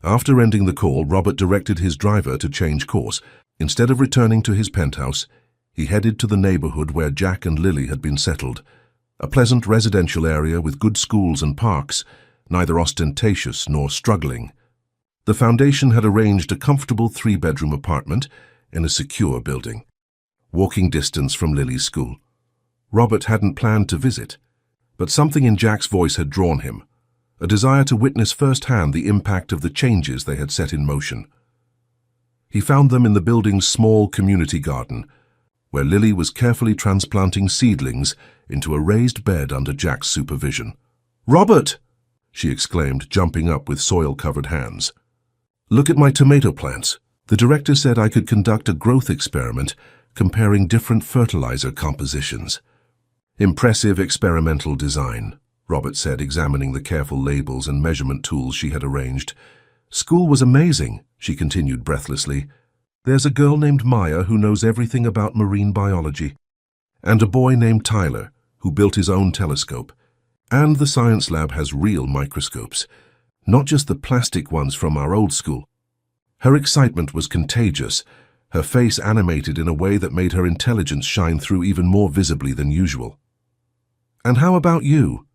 After ending the call, Robert directed his driver to change course. Instead of returning to his penthouse, he headed to the neighborhood where Jack and Lily had been settled. A pleasant residential area with good schools and parks, neither ostentatious nor struggling. The foundation had arranged a comfortable 3-bedroom apartment in a secure building, walking distance from Lily's school. Robert hadn't planned to visit, but something in Jack's voice had drawn him, a desire to witness firsthand the impact of the changes they had set in motion. He found them in the building's small community garden, where Lily was carefully transplanting seedlings into a raised bed under Jack's supervision. "Robert!" she exclaimed, jumping up with soil-covered hands. "Look at my tomato plants. The director said I could conduct a growth experiment comparing different fertilizer compositions." "Impressive experimental design," Robert said, examining the careful labels and measurement tools she had arranged. "School was amazing," she continued breathlessly. "There's a girl named Maya who knows everything about marine biology, and a boy named Tyler who built his own telescope. And the science lab has real microscopes, not just the plastic ones from our old school." Her excitement was contagious, her face animated in a way that made her intelligence shine through even more visibly than usual. "And how about you?"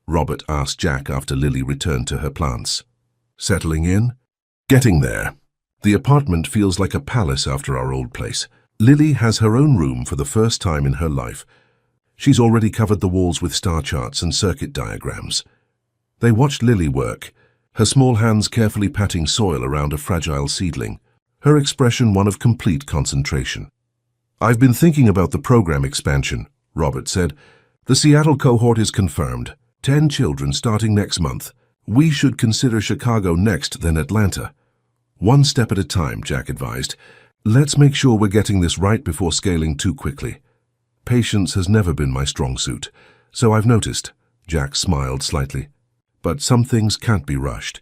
Robert asked Jack after Lily returned to her plants. "Settling in?" "Getting there. The apartment feels like a palace after our old place. Lily has her own room for the first time in her life. She's already covered the walls with star charts and circuit diagrams." They watched Lily work, her small hands carefully patting soil around a fragile seedling, her expression one of complete concentration. "I've been thinking about the program expansion," Robert said. "The Seattle cohort is confirmed. 10 children starting next month. We should consider Chicago next, then Atlanta." "One step at a time," Jack advised. "Let's make sure we're getting this right before scaling too quickly. Patience has never been my strong suit, so I've noticed." Jack smiled slightly. "But some things can't be rushed.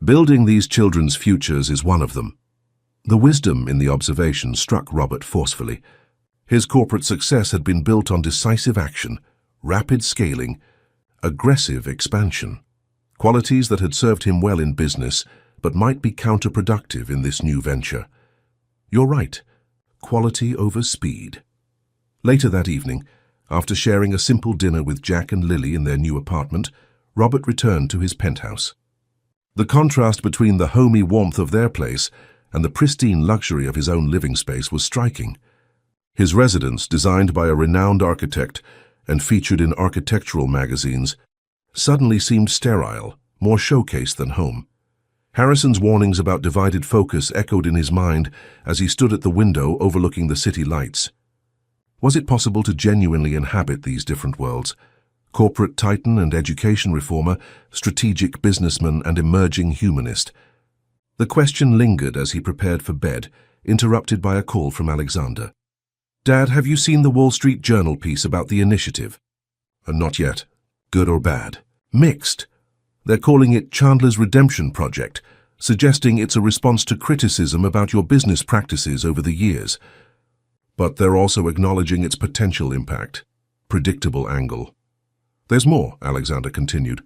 Building these children's futures is one of them." The wisdom in the observation struck Robert forcefully. His corporate success had been built on decisive action, rapid scaling, aggressive expansion. qualities that had served him well in business but might be counterproductive in this new venture. You're right, quality over speed. Later that evening, after sharing a simple dinner with Jack and Lily in their new apartment, Robert returned to his penthouse. The contrast between the homey warmth of their place and the pristine luxury of his own living space was striking. His residence, designed by a renowned architect and featured in architectural magazines, suddenly seemed sterile, more showcase than home. Harrison's warnings about divided focus echoed in his mind as he stood at the window overlooking the city lights. Was it possible to genuinely inhabit these different worlds? Corporate titan and education reformer, strategic businessman and emerging humanist. The question lingered as he prepared for bed, interrupted by a call from Alexander. "Dad, have you seen the Wall Street Journal piece about the initiative?" "Not yet. Good or bad?" "Mixed. They're calling it Chandler's Redemption Project, suggesting it's a response to criticism about your business practices over the years. But they're also acknowledging its potential impact. Predictable angle." "There's more," Alexander continued.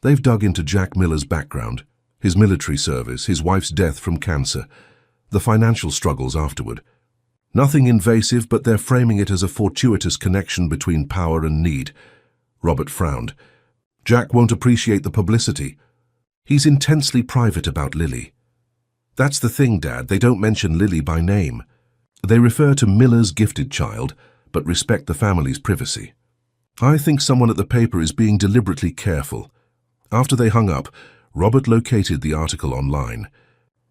"They've dug into Jack Miller's background, his military service, his wife's death from cancer, the financial struggles afterward. Nothing invasive, but they're framing it as a fortuitous connection between power and need." Robert frowned. "Jack won't appreciate the publicity. He's intensely private about Lily." "That's the thing, Dad. They don't mention Lily by name. They refer to Miller's gifted child, but respect the family's privacy. I think someone at the paper is being deliberately careful." After they hung up, Robert located the article online.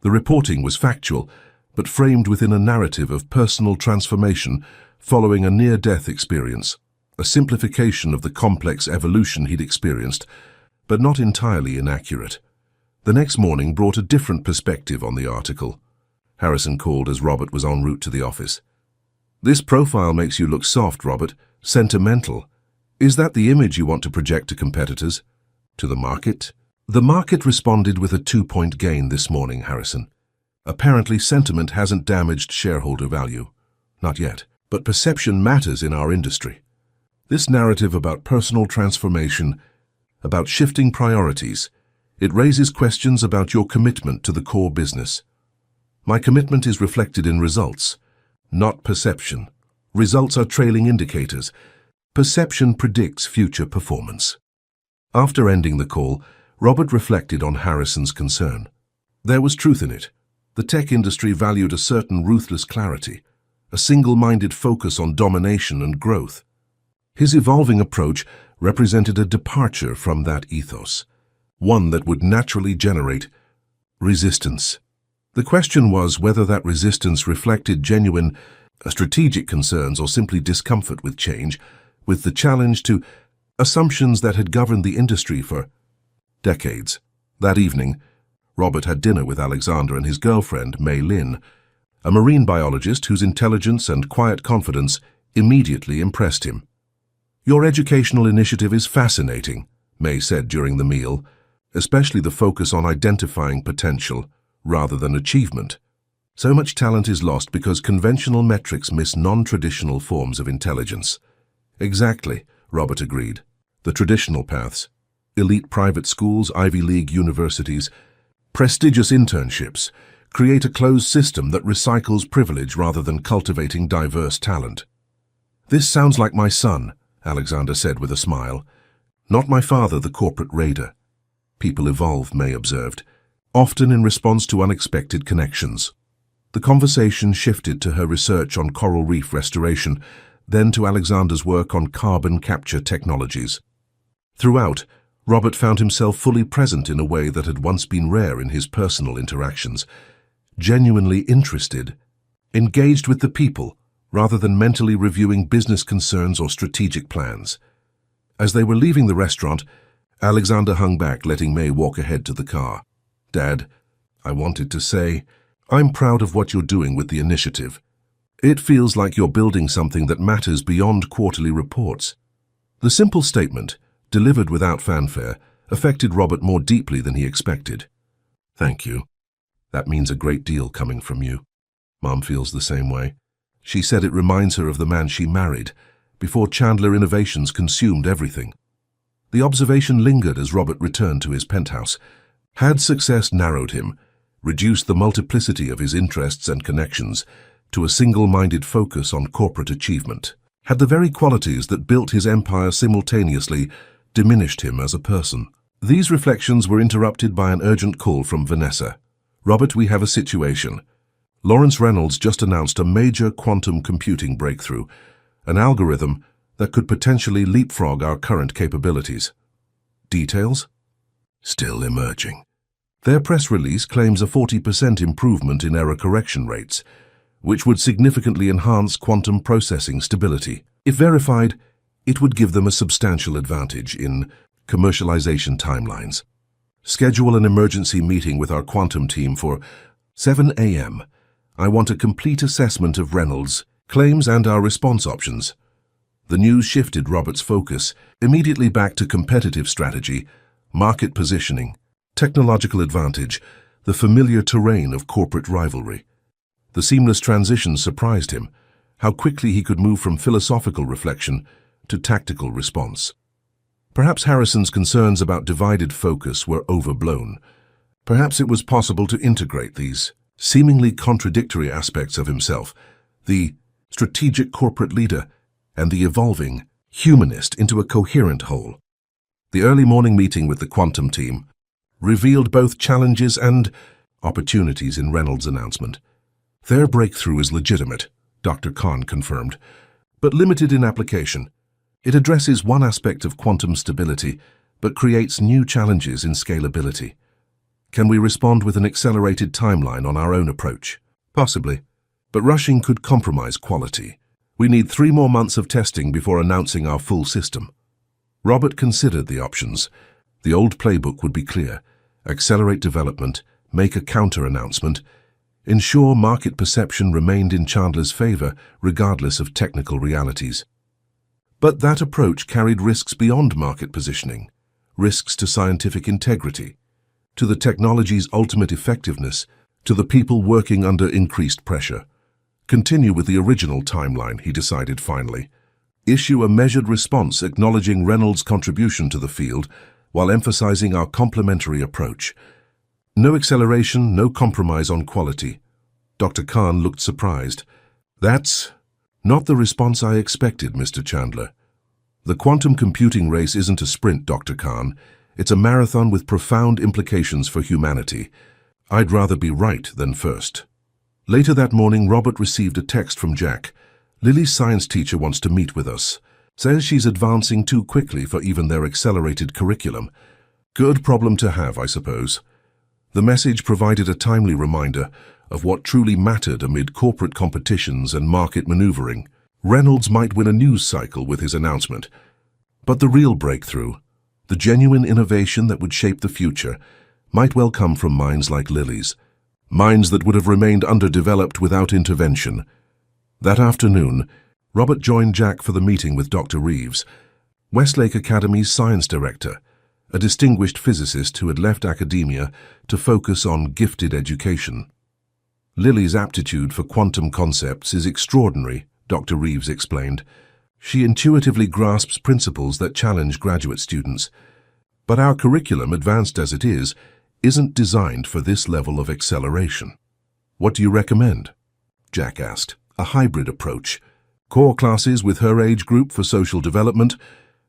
The reporting was factual, but framed within a narrative of personal transformation following a near-death experience, a simplification of the complex evolution he'd experienced, but not entirely inaccurate. The next morning brought a different perspective on the article. Harrison called as Robert was en route to the office. "This profile makes you look soft, Robert. Sentimental. Is that the image you want to project to competitors? To the market?" "The market responded with a 2-point gain this morning, Harrison. Apparently sentiment hasn't damaged shareholder value. Not yet. But perception matters in our industry. This narrative about personal transformation, about shifting priorities, it raises questions about your commitment to the core business. My commitment is reflected in results, not perception. Results are trailing indicators. Perception predicts future performance." After ending the call, Robert reflected on Harrison's concern. There was truth in it. The tech industry valued a certain ruthless clarity, a single-minded focus on domination and growth. His evolving approach represented a departure from that ethos, one that would naturally generate resistance. The question was whether that resistance reflected genuine strategic concerns or simply discomfort with change, with the challenge to assumptions that had governed the industry for decades. That evening, Robert had dinner with Alexander and his girlfriend, Mei Lin, a marine biologist whose intelligence and quiet confidence immediately impressed him. "Your educational initiative is fascinating," Mei said during the meal, "especially the focus on identifying potential rather than achievement. So much talent is lost because conventional metrics miss non-traditional forms of intelligence." "Exactly," Robert agreed. "The traditional paths, elite private schools, Ivy League universities, prestigious internships, create a closed system that recycles privilege rather than cultivating diverse talent." "This sounds like my son," Alexander said with a smile. "Not my father, the corporate raider." "People evolve," May observed, "often in response to unexpected connections." The conversation shifted to her research on coral reef restoration, then to Alexander's work on carbon capture technologies. Throughout, Robert found himself fully present in a way that had once been rare in his personal interactions, genuinely interested, engaged with the people, rather than mentally reviewing business concerns or strategic plans. As they were leaving the restaurant, Alexander hung back, letting May walk ahead to the car. "Dad, I wanted to say, I'm proud of what you're doing with the initiative. It feels like you're building something that matters beyond quarterly reports." The simple statement, delivered without fanfare, affected Robert more deeply than he expected. "Thank you. That means a great deal coming from you. Mom feels the same way. She said it reminds her of the man she married, before Chandler Innovations consumed everything." The observation lingered as Robert returned to his penthouse. Had success narrowed him, reduced the multiplicity of his interests and connections to a single-minded focus on corporate achievement? Had the very qualities that built his empire simultaneously diminished him as a person? These reflections were interrupted by an urgent call from Vanessa. "Robert, we have a situation. Lawrence Reynolds just announced a major quantum computing breakthrough, an algorithm that could potentially leapfrog our current capabilities." Details? Still emerging. Their press release claims a 40% improvement in error correction rates, which would significantly enhance quantum processing stability. If verified, it would give them a substantial advantage in commercialization timelines. "Schedule an emergency meeting with our quantum team for 7 a.m. I want a complete assessment of Reynolds' claims and our response options." The news shifted Robert's focus immediately back to competitive strategy, market positioning, technological advantage, the familiar terrain of corporate rivalry. The seamless transition surprised him, how quickly he could move from philosophical reflection to tactical response. Perhaps Harrison's concerns about divided focus were overblown. Perhaps it was possible to integrate these seemingly contradictory aspects of himself, the strategic corporate leader and the evolving humanist, into a coherent whole. The early morning meeting with the quantum team revealed both challenges and opportunities in Reynolds' announcement. "Their breakthrough is legitimate," Dr. Kahn confirmed, "but limited in application. It addresses one aspect of quantum stability, but creates new challenges in scalability. Can we respond with an accelerated timeline on our own approach? Possibly, but rushing could compromise quality. We need 3 more months of testing before announcing our full system." Robert considered the options. The old playbook would be clear: accelerate development, make a counter-announcement, ensure market perception remained in Chandler's favor regardless of technical realities. But that approach carried risks beyond market positioning, risks to scientific integrity, to the technology's ultimate effectiveness, to the people working under increased pressure. Continue with the original timeline, he decided finally. Issue a measured response acknowledging Reynolds' contribution to the field while emphasizing our complementary approach. No acceleration, no compromise on quality. Dr. Kahn looked surprised. "That's not the response I expected, Mr. Chandler. The quantum computing race isn't a sprint, Dr. Kahn. It's a marathon with profound implications for humanity. I'd rather be right than first." Later that morning, Robert received a text from Jack. "Lily's science teacher wants to meet with us. Says she's advancing too quickly for even their accelerated curriculum. Good problem to have, I suppose." The message provided a timely reminder of what truly mattered amid corporate competitions and market maneuvering. Reynolds might win a news cycle with his announcement, but the real breakthrough, the genuine innovation that would shape the future, might well come from minds like Lily's, minds that would have remained underdeveloped without intervention. That afternoon, Robert joined Jack for the meeting with Dr. Reeves, Westlake Academy's science director, a distinguished physicist who had left academia to focus on gifted education. "Lily's aptitude for quantum concepts is extraordinary," Dr. Reeves explained. "She intuitively grasps principles that challenge graduate students. But our curriculum, advanced as it is, isn't designed for this level of acceleration." "What do you recommend?" Jack asked. "A hybrid approach. Core classes with her age group for social development,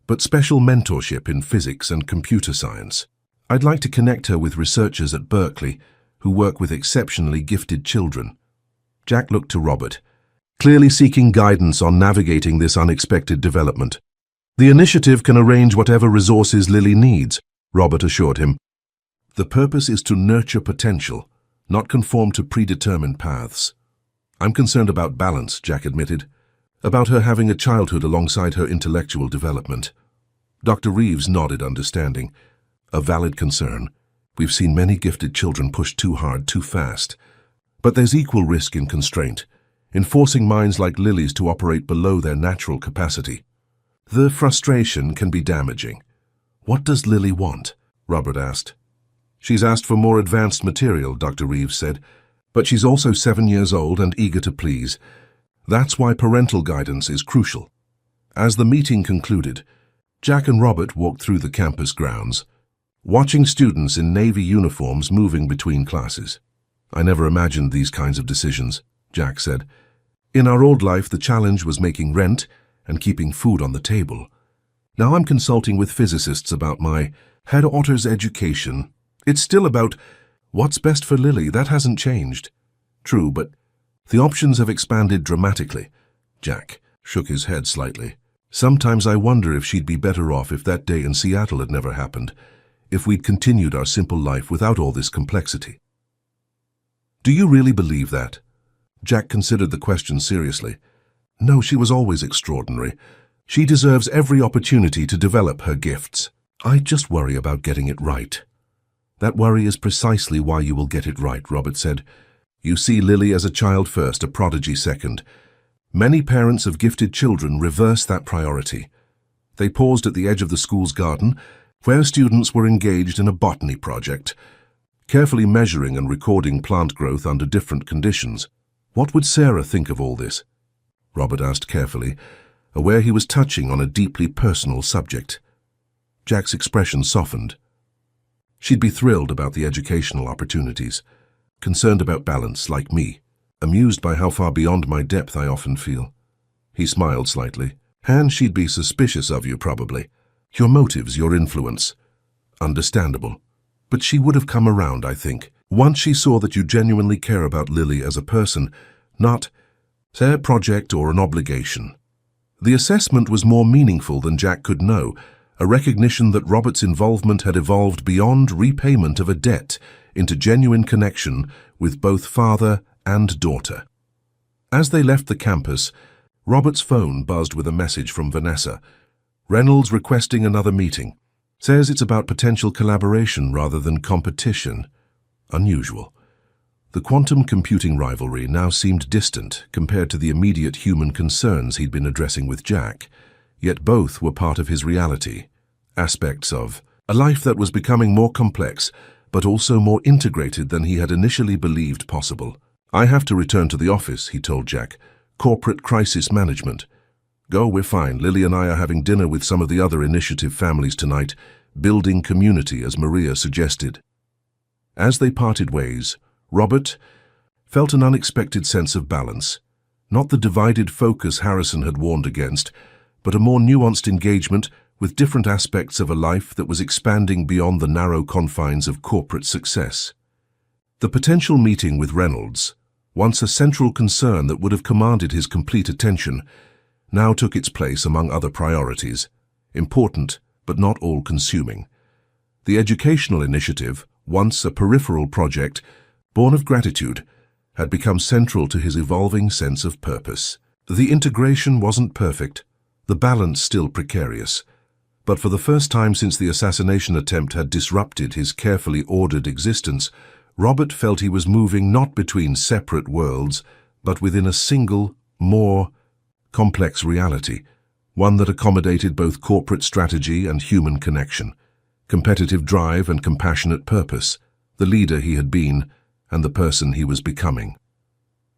but special mentorship in physics and computer science. I'd like to connect her with researchers at Berkeley who work with exceptionally gifted children." Jack looked to Robert, clearly seeking guidance on navigating this unexpected development. "The initiative can arrange whatever resources Lily needs," Robert assured him. "The purpose is to nurture potential, not conform to predetermined paths." "I'm concerned about balance," Jack admitted, "about her having a childhood alongside her intellectual development." Dr. Reeves nodded understanding. "A valid concern. We've seen many gifted children push too hard, too fast. But there's equal risk in constraint, in forcing minds like Lily's to operate below their natural capacity. The frustration can be damaging." "What does Lily want?" Robert asked. "She's asked for more advanced material," Dr. Reeves said, "but she's also 7 years old and eager to please. That's why parental guidance is crucial." As the meeting concluded, Jack and Robert walked through the campus grounds, watching students in navy uniforms moving between classes. "I never imagined these kinds of decisions," Jack said. "In our old life, the challenge was making rent and keeping food on the table. Now I'm consulting with physicists about my daughter's education. It's still about what's best for Lily. That hasn't changed." "True, but the options have expanded dramatically." Jack shook his head slightly. "Sometimes I wonder if she'd be better off if that day in Seattle had never happened, if we'd continued our simple life without all this complexity." "Do you really believe that?" Jack considered the question seriously. "No, she was always extraordinary. She deserves every opportunity to develop her gifts. I just worry about getting it right." "That worry is precisely why you will get it right," Robert said. "You see Lily as a child first, a prodigy second. Many parents of gifted children reverse that priority. They paused at the edge of the school's garden, where students were engaged in a botany project, carefully measuring and recording plant growth under different conditions. What would Sarah think of all this?" Robert asked carefully, aware he was touching on a deeply personal subject. Jack's expression softened. "She'd be thrilled about the educational opportunities, concerned about balance, like me, amused by how far beyond my depth I often feel." He smiled slightly. "And she'd be suspicious of you, probably. Your motives, your influence. Understandable. But she would have come around, I think, once she saw that you genuinely care about Lily as a person, not a project or an obligation." The assessment was more meaningful than Jack could know, a recognition that Robert's involvement had evolved beyond repayment of a debt into genuine connection with both father and daughter. As they left the campus, Robert's phone buzzed with a message from Vanessa. "Reynolds requesting another meeting. Says it's about potential collaboration rather than competition." Unusual. The quantum computing rivalry now seemed distant compared to the immediate human concerns he'd been addressing with Jack, yet both were part of his reality, aspects of a life that was becoming more complex, but also more integrated than he had initially believed possible. "I have to return to the office," he told Jack. "Corporate crisis management." "Go, we're fine. Lily and I are having dinner with some of the other initiative families tonight, building community, as Maria suggested." As they parted ways, Robert felt an unexpected sense of balance, not the divided focus Harrison had warned against, but a more nuanced engagement with different aspects of a life that was expanding beyond the narrow confines of corporate success. The potential meeting with Reynolds, once a central concern that would have commanded his complete attention, now took its place among other priorities, important but not all-consuming. The educational initiative, once a peripheral project, born of gratitude, had become central to his evolving sense of purpose. The integration wasn't perfect, the balance still precarious, but for the first time since the assassination attempt had disrupted his carefully ordered existence, Robert felt he was moving not between separate worlds, but within a single, more complex reality, one that accommodated both corporate strategy and human connection, competitive drive and compassionate purpose, the leader he had been, and the person he was becoming.